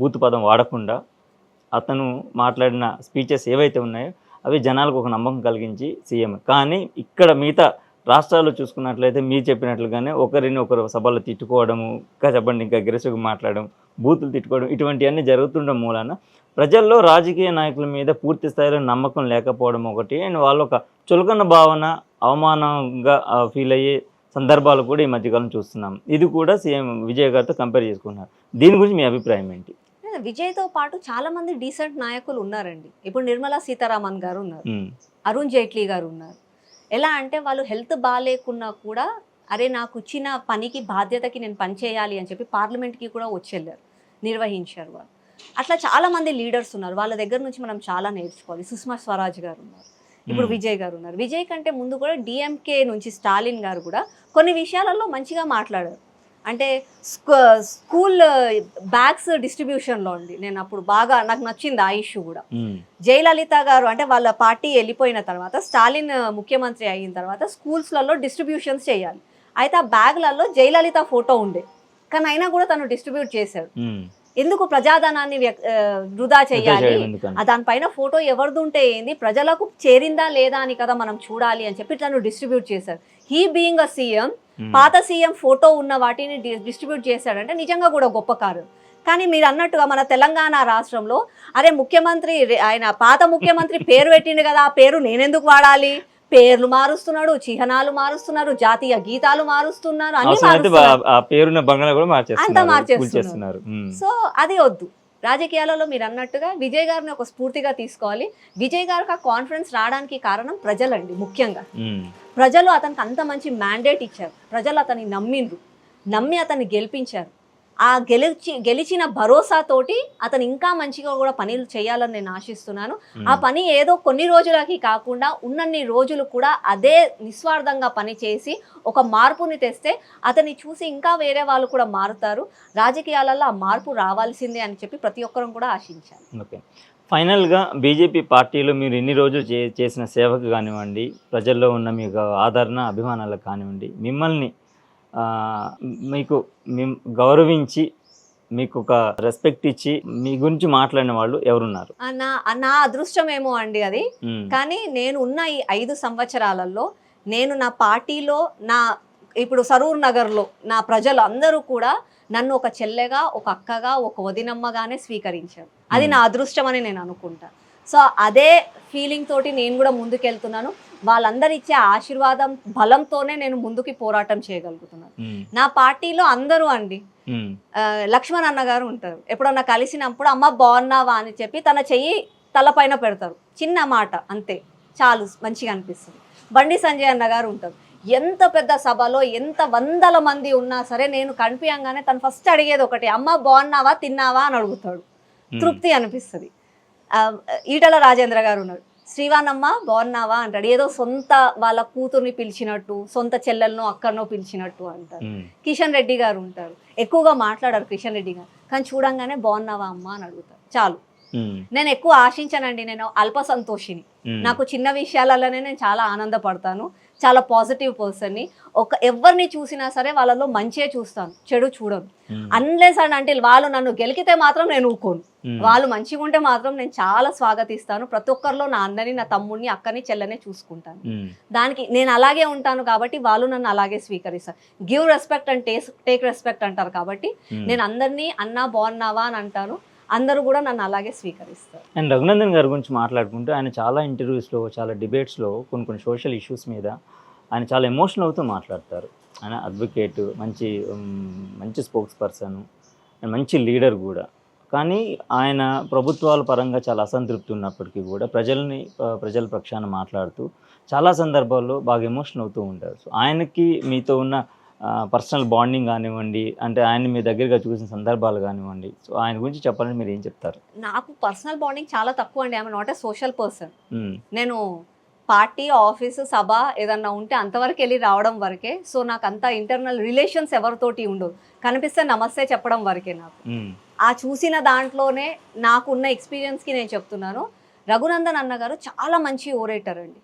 బూతు పదం వాడకుండా అతను మాట్లాడిన స్పీచెస్ ఏవైతే ఉన్నాయో అవి జనాలకు ఒక నమ్మకం కలిగించి సీఎం. కానీ ఇక్కడ మిగతా రాష్ట్రాల్లో చూసుకున్నట్లయితే మీరు చెప్పినట్లుగానే ఒకరిని ఒకరు సభలో తిట్టుకోవడము, ఇంకా చెప్పండి ఇంకా అగ్రెసివ్గా మాట్లాడడం, బూతులు తిట్టుకోవడం ఇటువంటివన్నీ జరుగుతుండడం మూలాన ప్రజల్లో రాజకీయ నాయకుల మీద పూర్తి స్థాయిలో నమ్మకం లేకపోవడం ఒకటి, అండ్ వాళ్ళు ఒక చులకన భావన, అవమానంగా ఫీల్ అయ్యే సందర్భాలు కూడా ఈ మధ్యకాలం చూస్తున్నాం. ఇది కూడా సీఎం విజయ్ గారితో కంపేర్ చేసుకున్నారు. దీని గురించి మీ అభిప్రాయం ఏంటి? విజయ్తో పాటు చాలా మంది డీసెంట్ నాయకులు ఉన్నారండి. ఇప్పుడు నిర్మలా సీతారామన్ గారు ఉన్నారు, అరుణ్ జైట్లీ గారు ఉన్నారు. ఎలా అంటే వాళ్ళు హెల్త్ బాగాలేకున్నా కూడా అరే నాకు ఇచ్చిన పనికి బాధ్యతకి నేను పని చేయాలి అని చెప్పి పార్లమెంట్కి కూడా వచ్చి నిర్వహించారు వాళ్ళు. అట్లా చాలా మంది లీడర్స్ ఉన్నారు, వాళ్ళ దగ్గర నుంచి మనం చాలా నేర్చుకోవాలి. సుష్మా స్వరాజ్ గారు ఉన్నారు, ఇప్పుడు విజయ్ గారు ఉన్నారు. విజయ్ కంటే ముందు కూడా డిఎంకే నుంచి స్టాలిన్ గారు కూడా కొన్ని విషయాలలో మంచిగా మాట్లాడారు. అంటే స్కూల్ బ్యాగ్స్ డిస్ట్రిబ్యూషన్లో అండి, నేను అప్పుడు బాగా నాకు నచ్చింది ఆ ఇష్యూ కూడా. జయలలిత గారు అంటే వాళ్ళ పార్టీ వెళ్ళిపోయిన తర్వాత స్టాలిన్ ముఖ్యమంత్రి అయిన తర్వాత స్కూల్స్లలో డిస్ట్రిబ్యూషన్స్ చేయాలి. అయితే ఆ బ్యాగ్లలో జయలలిత ఫోటో ఉండే, కానీ అయినా కూడా తను డిస్ట్రిబ్యూట్ చేశాడు. ఎందుకు ప్రజాధనాన్ని వృధా చేయాలి, దానిపైన ఫోటో ఎవరిదుంటే ఏంది, ప్రజలకు చేరిందా లేదా అని కదా మనం చూడాలి అని చెప్పి తను డిస్ట్రిబ్యూట్ చేశారు. హీ బీయింగ్ అ సీఎం, పాత సీఎం ఫోటో ఉన్న వాటిని డిస్ట్రిబ్యూట్ చేశాడంటే నిజంగా కూడా గొప్ప కారు. కానీ మీరు అన్నట్టుగా మన తెలంగాణ రాష్ట్రంలో అరే ముఖ్యమంత్రి ఆయన పాత ముఖ్యమంత్రి పేరు పెట్టిండు కదా, ఆ పేరు నేనెందుకు వాడాలి, పేర్లు మారుస్తున్నాడు, చిహ్నాలు మారుస్తున్నారు, జాతీయ గీతాలు మారుస్తున్నారు, అంతా మార్చేస్తున్నారు. సో అది వద్దు. రాజకీయాలలో మీరు అన్నట్టుగా విజయ్ గారిని ఒక స్ఫూర్తిగా తీసుకోవాలి. విజయ్ గారికి ఆ కాన్ఫిడెన్స్ రావడానికి కారణం ప్రజలండి. ముఖ్యంగా ప్రజలు అతనికి అంత మంచి మ్యాండేట్ ఇచ్చారు, ప్రజలు అతన్ని నమ్మి అతన్ని గెలిపించారు. ఆ గెలిచిన భరోసాతోటి అతను ఇంకా మంచిగా కూడా పనులు చేయాలని నేను ఆశిస్తున్నాను. ఆ పని ఏదో కొన్ని రోజులకి కాకుండా ఉన్నన్ని రోజులు కూడా అదే నిస్వార్థంగా పని చేసి ఒక మార్పుని తెస్తే అతన్ని చూసి ఇంకా వేరే వాళ్ళు కూడా మారుతారు. రాజకీయాలలో ఆ మార్పు రావాల్సిందే అని చెప్పి ప్రతి ఒక్కరం కూడా ఆశించాలి. ఓకే, ఫైనల్గా బీజేపీ పార్టీలో మీరు ఇన్ని రోజులు చేసిన సేవకు కానివ్వండి, ప్రజల్లో ఉన్న మీకు ఆదరణ అభిమానాలకు కానివ్వండి, మిమ్మల్ని మీకు గౌరవించి మీకు ఒక రెస్పెక్ట్ ఇచ్చి మీ గురించి మాట్లాడిన వాళ్ళు ఎవరున్నారు? నా అదృష్టమేమో అండి అది. కానీ నేను ఉన్న ఈ 5 సంవత్సరాలలో నేను నా పార్టీలో ఇప్పుడు సరూర్ నగర్లో నా ప్రజలు అందరూ కూడా నన్ను ఒక చెల్లెగా, ఒక అక్కగా, ఒక వదినమ్మగానే స్వీకరించారు. అది నా అదృష్టం అని నేను అనుకుంటాను. సో అదే ఫీలింగ్ తోటి నేను కూడా ముందుకెళ్తున్నాను. వాళ్ళందరూ ఇచ్చే ఆశీర్వాదం బలంతోనే నేను ముందుకి పోరాటం చేయగలుగుతున్నాను. నా పార్టీలో అందరూ అండి, లక్ష్మణ్ అన్న గారు ఉంటారు, ఎప్పుడన్నా కలిసినప్పుడు అమ్మ బాగున్నావా అని చెప్పి తన చెయ్యి తలపైన పెడతారు, చిన్న మాట అంతే, చాలు మంచిగా అనిపిస్తుంది. బండి సంజయ్ అన్న గారు ఉంటారు, ఎంత పెద్ద సభలో ఎంత వందల మంది ఉన్నా సరే నేను కనిపించగానే తను ఫస్ట్ అడిగేది ఒకటి, అమ్మ బాగున్నావా తిన్నావా అని అడుగుతాడు, తృప్తి అనిపిస్తుంది. ఈటల రాజేంద్ర గారు ఉన్నారు, శ్రీవానమ్మ బాగున్నావా అంటాడు, ఏదో సొంత వాళ్ళ కూతుర్ని పిలిచినట్టు, సొంత చెల్లెలను అక్కడనో పిలిచినట్టు అంటారు. కిషన్ రెడ్డి గారు ఉంటారు, ఎక్కువగా మాట్లాడారు కిషన్ రెడ్డి గారు, కానీ చూడంగానే బాగున్నావా అమ్మ అని అడుగుతారు, చాలు. నేను ఎక్కువ ఆశించానండి, నేను అల్ప సంతోషిని. నాకు చిన్న విషయాలలోనే నేను చాలా ఆనందపడతాను, చాలా పాజిటివ్ పర్సన్ని. ఎవరిని చూసినా సరే వాళ్ళలో మంచిగా చూస్తాను, చెడు చూడను. అన్లెస్ అండ్ అంటే వాళ్ళు నన్ను గెలికితే మాత్రం నేను ఊకోను, వాళ్ళు మంచిగా ఉంటే మాత్రం నేను చాలా స్వాగతిస్తాను. ప్రతి ఒక్కరిలో నా అన్నని, నా తమ్ముడిని, అక్కని, చెల్లెనే చూసుకుంటాను. దానికి నేను అలాగే ఉంటాను కాబట్టి వాళ్ళు నన్ను అలాగే స్వీకరిస్తారు. Give respect and take respect అంటారు కాబట్టి నేను అందరినీ అన్నా బాగున్నావా అని అంటాను, అందరూ కూడా నన్ను అలాగే స్వీకరిస్తారు. అండ్ రఘునందన్ గారి గురించి మాట్లాడుకుంటే ఆయన చాలా ఇంటర్వ్యూస్లో, చాలా డిబేట్స్లో కొన్ని సోషల్ ఇష్యూస్ మీద ఆయన చాలా ఎమోషనల్ అవుతూ మాట్లాడతారు. ఆయన అడ్వకేట్, మంచి స్పోక్స్ పర్సన్, మంచి లీడర్ కూడా. కానీ ఆయన ప్రభుత్వాల పరంగా చాలా అసంతృప్తి ఉన్నప్పటికీ కూడా ప్రజల పక్షాన మాట్లాడుతూ చాలా సందర్భాల్లో బాగా ఎమోషనల్ అవుతూ ఉంటారు. సో ఆయనకి మీతో ఉన్న పర్సనల్ బాండింగ్ కానివ్వండి, అంటే ఆయన మీ దగ్గరగా చూసిన సందర్భాలు కానివ్వండి, సో ఆయన గురించి చెప్పాలని మీరు ఏం చెప్తారు? నాకు పర్సనల్ బాండింగ్ చాలా తక్కువ అండి, I'm not a social person. నేను పార్టీ, ఆఫీసు, సభ ఏదన్నా ఉంటే అంతవరకు వెళ్ళి రావడం వరకే. సో నాకు అంత ఇంటర్నల్ రిలేషన్స్ ఎవరితోటి ఉండవు, కనిపిస్తే నమస్తే చెప్పడం వరకే నాకు. ఆ చూసిన దాంట్లోనే నాకున్న ఎక్స్పీరియన్స్కి నేను చెప్తున్నాను. రఘునందన్ అన్న గారు చాలా మంచి ఓరేటర్ అండి,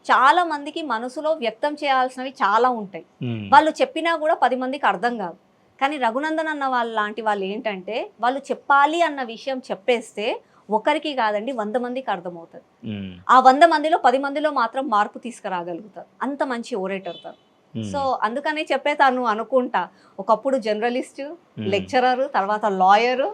చాలా మందికి మనసులో వ్యక్తం చేయాల్సినవి చాలా ఉంటాయి, వాళ్ళు చెప్పినా కూడా 10 మందికి అర్థం కాదు. కానీ రఘునందన్ అన్న లాంటి వాళ్ళు ఏంటంటే వాళ్ళు చెప్పాలి అన్న విషయం చెప్పేస్తే ఒకరికి కాదండి 100 మందికి అర్థమవుతుంది. ఆ 100 మందిలో 10 మందిలో మాత్రం మార్పు తీసుకురాగలుగుతారు. అంత మంచి ఓరేటర్ తను. సో అందుకని చెప్పేతాను అనుకుంటా, ఒకప్పుడు జర్నలిస్ట్, లెక్చరర్, తర్వాత లాయర్,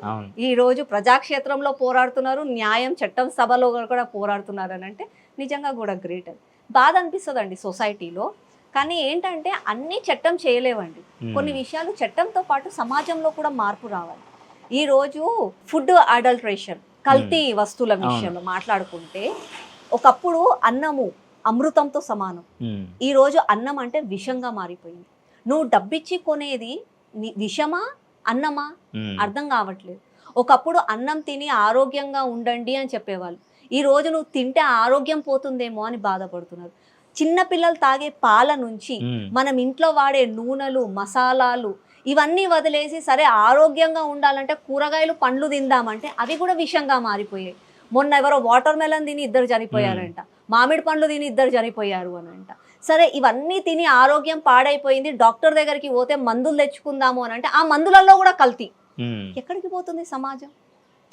ఈ రోజు ప్రజాక్షేత్రంలో పోరాడుతున్నారు, న్యాయం చట్టం సభలో కూడా పోరాడుతున్నారు అని అంటే నిజంగా కూడా గ్రేట్. బాధ అనిపిస్తుందండి సొసైటీలో. కానీ ఏంటంటే అన్ని చట్టం చేయలేవండి, కొన్ని విషయాలు చట్టంతో పాటు సమాజంలో కూడా మార్పు రావాలి. ఈరోజు ఫుడ్ అడల్ట్రేషన్, కల్తీ వస్తువుల విషయంలో మాట్లాడుకుంటే ఒకప్పుడు అన్నము అమృతంతో సమానం, ఈ రోజు అన్నం అంటే విషంగా మారిపోయింది. నువ్వు డబ్బిచ్చి కొనేది విషమా అన్నమా అర్థం కావట్లేదు. ఒకప్పుడు అన్నం తిని ఆరోగ్యంగా ఉండండి అని చెప్పేవాళ్ళు, ఈ రోజు నువ్వు తింటే ఆరోగ్యం పోతుందేమో అని బాధపడుతున్నారు. చిన్న పిల్లలు తాగే పాల నుంచి మనం ఇంట్లో వాడే నూనెలు, మసాలాలు ఇవన్నీ వదిలేసి సరే ఆరోగ్యంగా ఉండాలంటే కూరగాయలు పండ్లు తిందామంటే అవి కూడా విషంగా మారిపోయాయి. మొన్న ఎవరో వాటర్ మెలన్ తిని 2 చనిపోయారంట, మామిడి పండ్లు తిని 2 చనిపోయారు అని అంట. సరే ఇవన్నీ తిని ఆరోగ్యం పాడైపోయింది, డాక్టర్ దగ్గరికి పోతే మందులు తెచ్చుకుందాము అని అంటే ఆ మందులలో కూడా కల్తీ. ఎక్కడికి పోతుంది సమాజం?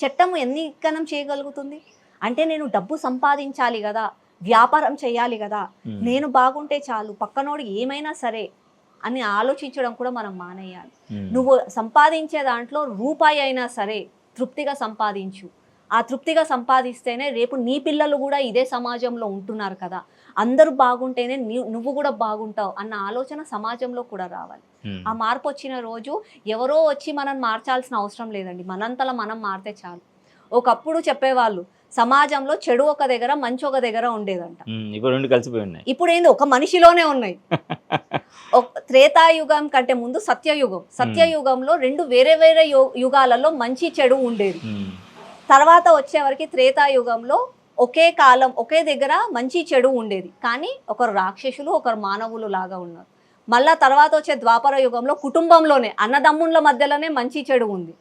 చట్టం ఎన్ని కణం చేయగలుగుతుంది? అంటే నేను డబ్బు సంపాదించాలి కదా, వ్యాపారం చేయాలి కదా, నేను బాగుంటే చాలు, పక్కనోడు ఏమైనా సరే అని ఆలోచించడం కూడా మనం మానేయాలి. నువ్వు సంపాదించే దాంట్లో రూపాయి అయినా సరే తృప్తిగా సంపాదించు. ఆ తృప్తిగా సంపాదిస్తేనే రేపు నీ పిల్లలు కూడా ఇదే సమాజంలో ఉంటున్నారు కదా, అందరూ బాగుంటేనే నువ్వు కూడా బాగుంటావు అన్న ఆలోచన సమాజంలో కూడా రావాలి. ఆ మార్పు వచ్చిన రోజు ఎవరో వచ్చి మనం మార్చాల్సిన అవసరం లేదండి, మనంతలా మనం మారితే చాలు. ఒకప్పుడు చెప్పేవాళ్ళు సమాజంలో చెడు ఒక దగ్గర మంచి ఒక దగ్గర ఉండేదంట, ఇప్పుడు ఏంది ఒక మనిషిలోనే ఉన్నాయి. త్రేతాయుగం కంటే ముందు సత్యయుగం, సత్యయుగంలో 2 వేరే వేరే యుగాలలో మంచి చెడు ఉండేది. తర్వాత వచ్చేవరకు త్రేతాయుగంలో ఒకే కాలం ఒకే దగ్గర మంచి చెడు ఉండేది, కానీ ఒకరు రాక్షసులు ఒకరు మానవులు లాగా ఉన్నారు. మళ్ళా తర్వాత వచ్చే ద్వాపర యుగంలో కుటుంబంలోనే అన్నదమ్ముళ్ళ మధ్యలోనే మంచి చెడు ఉంది.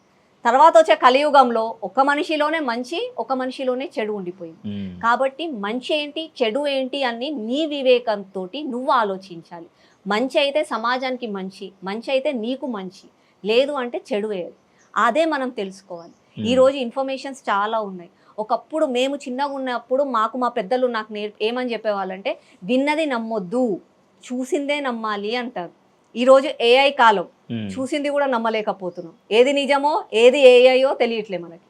తర్వాత వచ్చే కలియుగంలో ఒక మనిషిలోనే మంచి ఒక మనిషిలోనే చెడు ఉండిపోయింది. కాబట్టి మంచి ఏంటి చెడు ఏంటి అని నీ వివేకంతో నువ్వు ఆలోచించాలి. మంచి అయితే సమాజానికి మంచి, మంచి అయితే నీకు మంచి, లేదు అంటే చెడు వేయాలి. అదే మనం తెలుసుకోవాలి. ఈరోజు ఇన్ఫర్మేషన్స్ చాలా ఉన్నాయి. ఒకప్పుడు మేము చిన్నగా ఉన్నప్పుడు మాకు మా పెద్దలు నాకు ఏమని చెప్పేవాళ్ళంటే విన్నది నమ్మొద్దు, చూసిందే నమ్మాలి అంటారు. ఈరోజు ఏఐ కాలం, చూసింది కూడా నమ్మలేకపోతున్నాం. ఏది నిజమో ఏది ఏఐయో తెలియట్లే మనకి.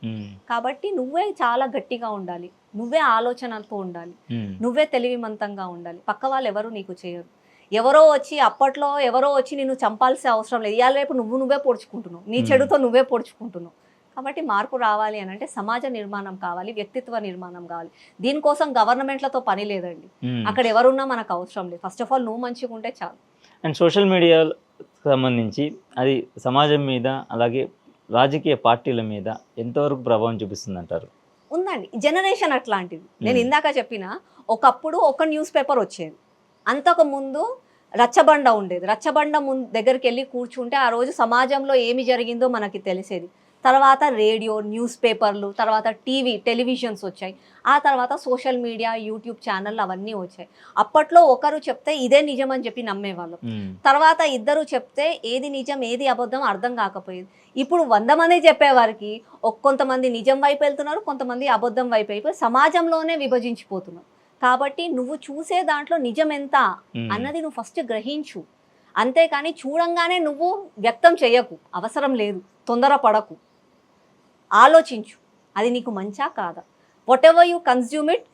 కాబట్టి నువ్వే చాలా గట్టిగా ఉండాలి, నువ్వే ఆలోచనలతో ఉండాలి, నువ్వే తెలివిమంతంగా ఉండాలి. పక్క వాళ్ళు ఎవరు నీకు చేయరు. ఎవరో వచ్చి అప్పట్లో ఎవరో వచ్చి నిన్ను చంపాల్సిన అవసరం లేదు. ఇవాళ రేపు నువ్వే పొడుచుకుంటున్నావు, నీ చెడుతో నువ్వే పొడుచుకుంటున్నావు. కాబట్టి మార్పు రావాలి అని అంటే సమాజ నిర్మాణం కావాలి, వ్యక్తిత్వ నిర్మాణం కావాలి. దీనికోసం గవర్నమెంట్లతో పని లేదండి, అక్కడ ఎవరున్నా మనకు అవసరం లేదు. ఫస్ట్ ఆఫ్ ఆల్ నువ్వు మంచిగా ఉంటే చాలు. అండ్ సోషల్ మీడియా సంబంధించి అది సమాజం మీద అలాగే రాజకీయ పార్టీల మీద ఎంతవరకు ప్రభావం చూపిస్తుంది అంటారు? ఉందండి, జనరేషన్ అట్లాంటిది. నేను ఇందాక చెప్పిన ఒకప్పుడు ఒక న్యూస్ పేపర్ వచ్చేది, అంతకు ముందు రచ్చబండ ఉండేది. రచ్చబండ దగ్గరికి వెళ్ళి కూర్చుంటే ఆ రోజు సమాజంలో ఏమి జరిగిందో మనకి తెలిసేది. తర్వాత రేడియో, న్యూస్ పేపర్లు, తర్వాత టెలివిజన్స్ వచ్చాయి. ఆ తర్వాత సోషల్ మీడియా, యూట్యూబ్ ఛానళ్ళు అవన్నీ వచ్చాయి. అప్పట్లో ఒకరు చెప్తే ఇదే నిజం అని చెప్పి నమ్మేవాళ్ళం. తర్వాత 2 చెప్తే ఏది నిజం ఏది అబద్ధం అర్థం కాకపోయేది. ఇప్పుడు 100 మంది చెప్పేవారికి కొంతమంది నిజం వైపు వెళ్తున్నారు, కొంతమంది అబద్ధం వైపు అయిపోయి సమాజంలోనే విభజించిపోతున్నారు. కాబట్టి నువ్వు చూసే దాంట్లో నిజం ఎంత అన్నది నువ్వు ఫస్ట్ గ్రహించు. అంతేకాని చూడంగానే నువ్వు వ్యక్తం చేయకు, అవసరం లేదు, తొందరపడకు, ఆలోచించు అది నీకు మంచా కాదా. What ever you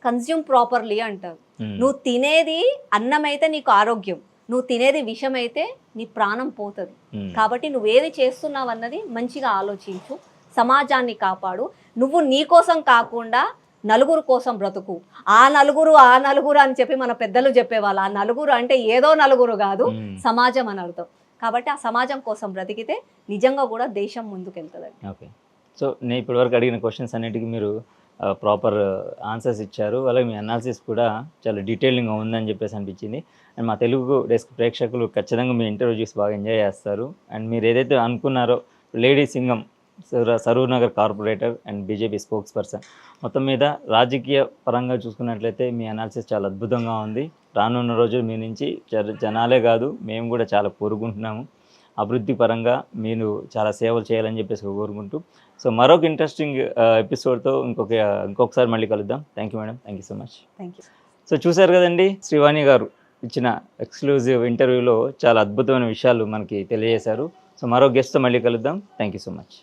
consume properly అంటారు. నువ్వు తినేది అన్నం అయితే నీకు ఆరోగ్యం, నువ్వు తినేది విషం అయితే నీ ప్రాణం పోతుంది. కాబట్టి నువ్వేది చేస్తున్నావు అన్నది మంచిగా ఆలోచించు, సమాజాన్ని కాపాడు. నువ్వు నీ కోసం కాకుండా నలుగురు కోసం బ్రతుకు. ఆ నలుగురు అని చెప్పి మన పెద్దలు చెప్పేవాళ్ళు. ఆ నలుగురు అంటే ఏదో నలుగురు కాదు, సమాజం అని అర్థం. కాబట్టి ఆ సమాజం కోసం బ్రతికితే నిజంగా కూడా దేశం ముందుకెళ్తుందండి. ఓకే, సో నేను ఇప్పటివరకు అడిగిన క్వశ్చన్స్ అన్నిటికీ మీరు ప్రాపర్ ఆన్సర్స్ ఇచ్చారు. అలాగే మీ అనాలిసిస్ కూడా చాలా డీటెయిలింగ్గా ఉందని చెప్పేసి అనిపించింది. అండ్ మా తెలుగు డెస్క్ ప్రేక్షకులు ఖచ్చితంగా మీ ఇంటర్వ్యూ చూసి బాగా ఎంజాయ్ చేస్తారు. అండ్ మీరు ఏదైతే అనుకున్నారో lady Singam, Saroor Nagar corporator and BJP spokesperson, మొత్తం మీద రాజకీయ పరంగా చూసుకున్నట్లయితే మీ అనాలిసిస్ చాలా అద్భుతంగా ఉంది. రానున్న రోజులు మీ నుంచి జనాలే కాదు మేము కూడా చాలా కోరుకుంటున్నాము. అభివృద్ధి పరంగా మీరు చాలా సేవలు చేయాలని చెప్పేసి కోరుకుంటూ సో మరొక ఇంట్రెస్టింగ్ ఎపిసోడ్తో ఇంకొకసారి మళ్ళీ కలుద్దాం. Thank you madam, thank you so much. Thank you. So చూశారు కదండి, శ్రీవాణి గారు ఇచ్చిన ఎక్స్క్లూజివ్ ఇంటర్వ్యూలో చాలా అద్భుతమైన విషయాలు మనకి తెలియజేశారు. సో మరో గెస్ట్తో మళ్ళీ కలుద్దాం. Thank you so much.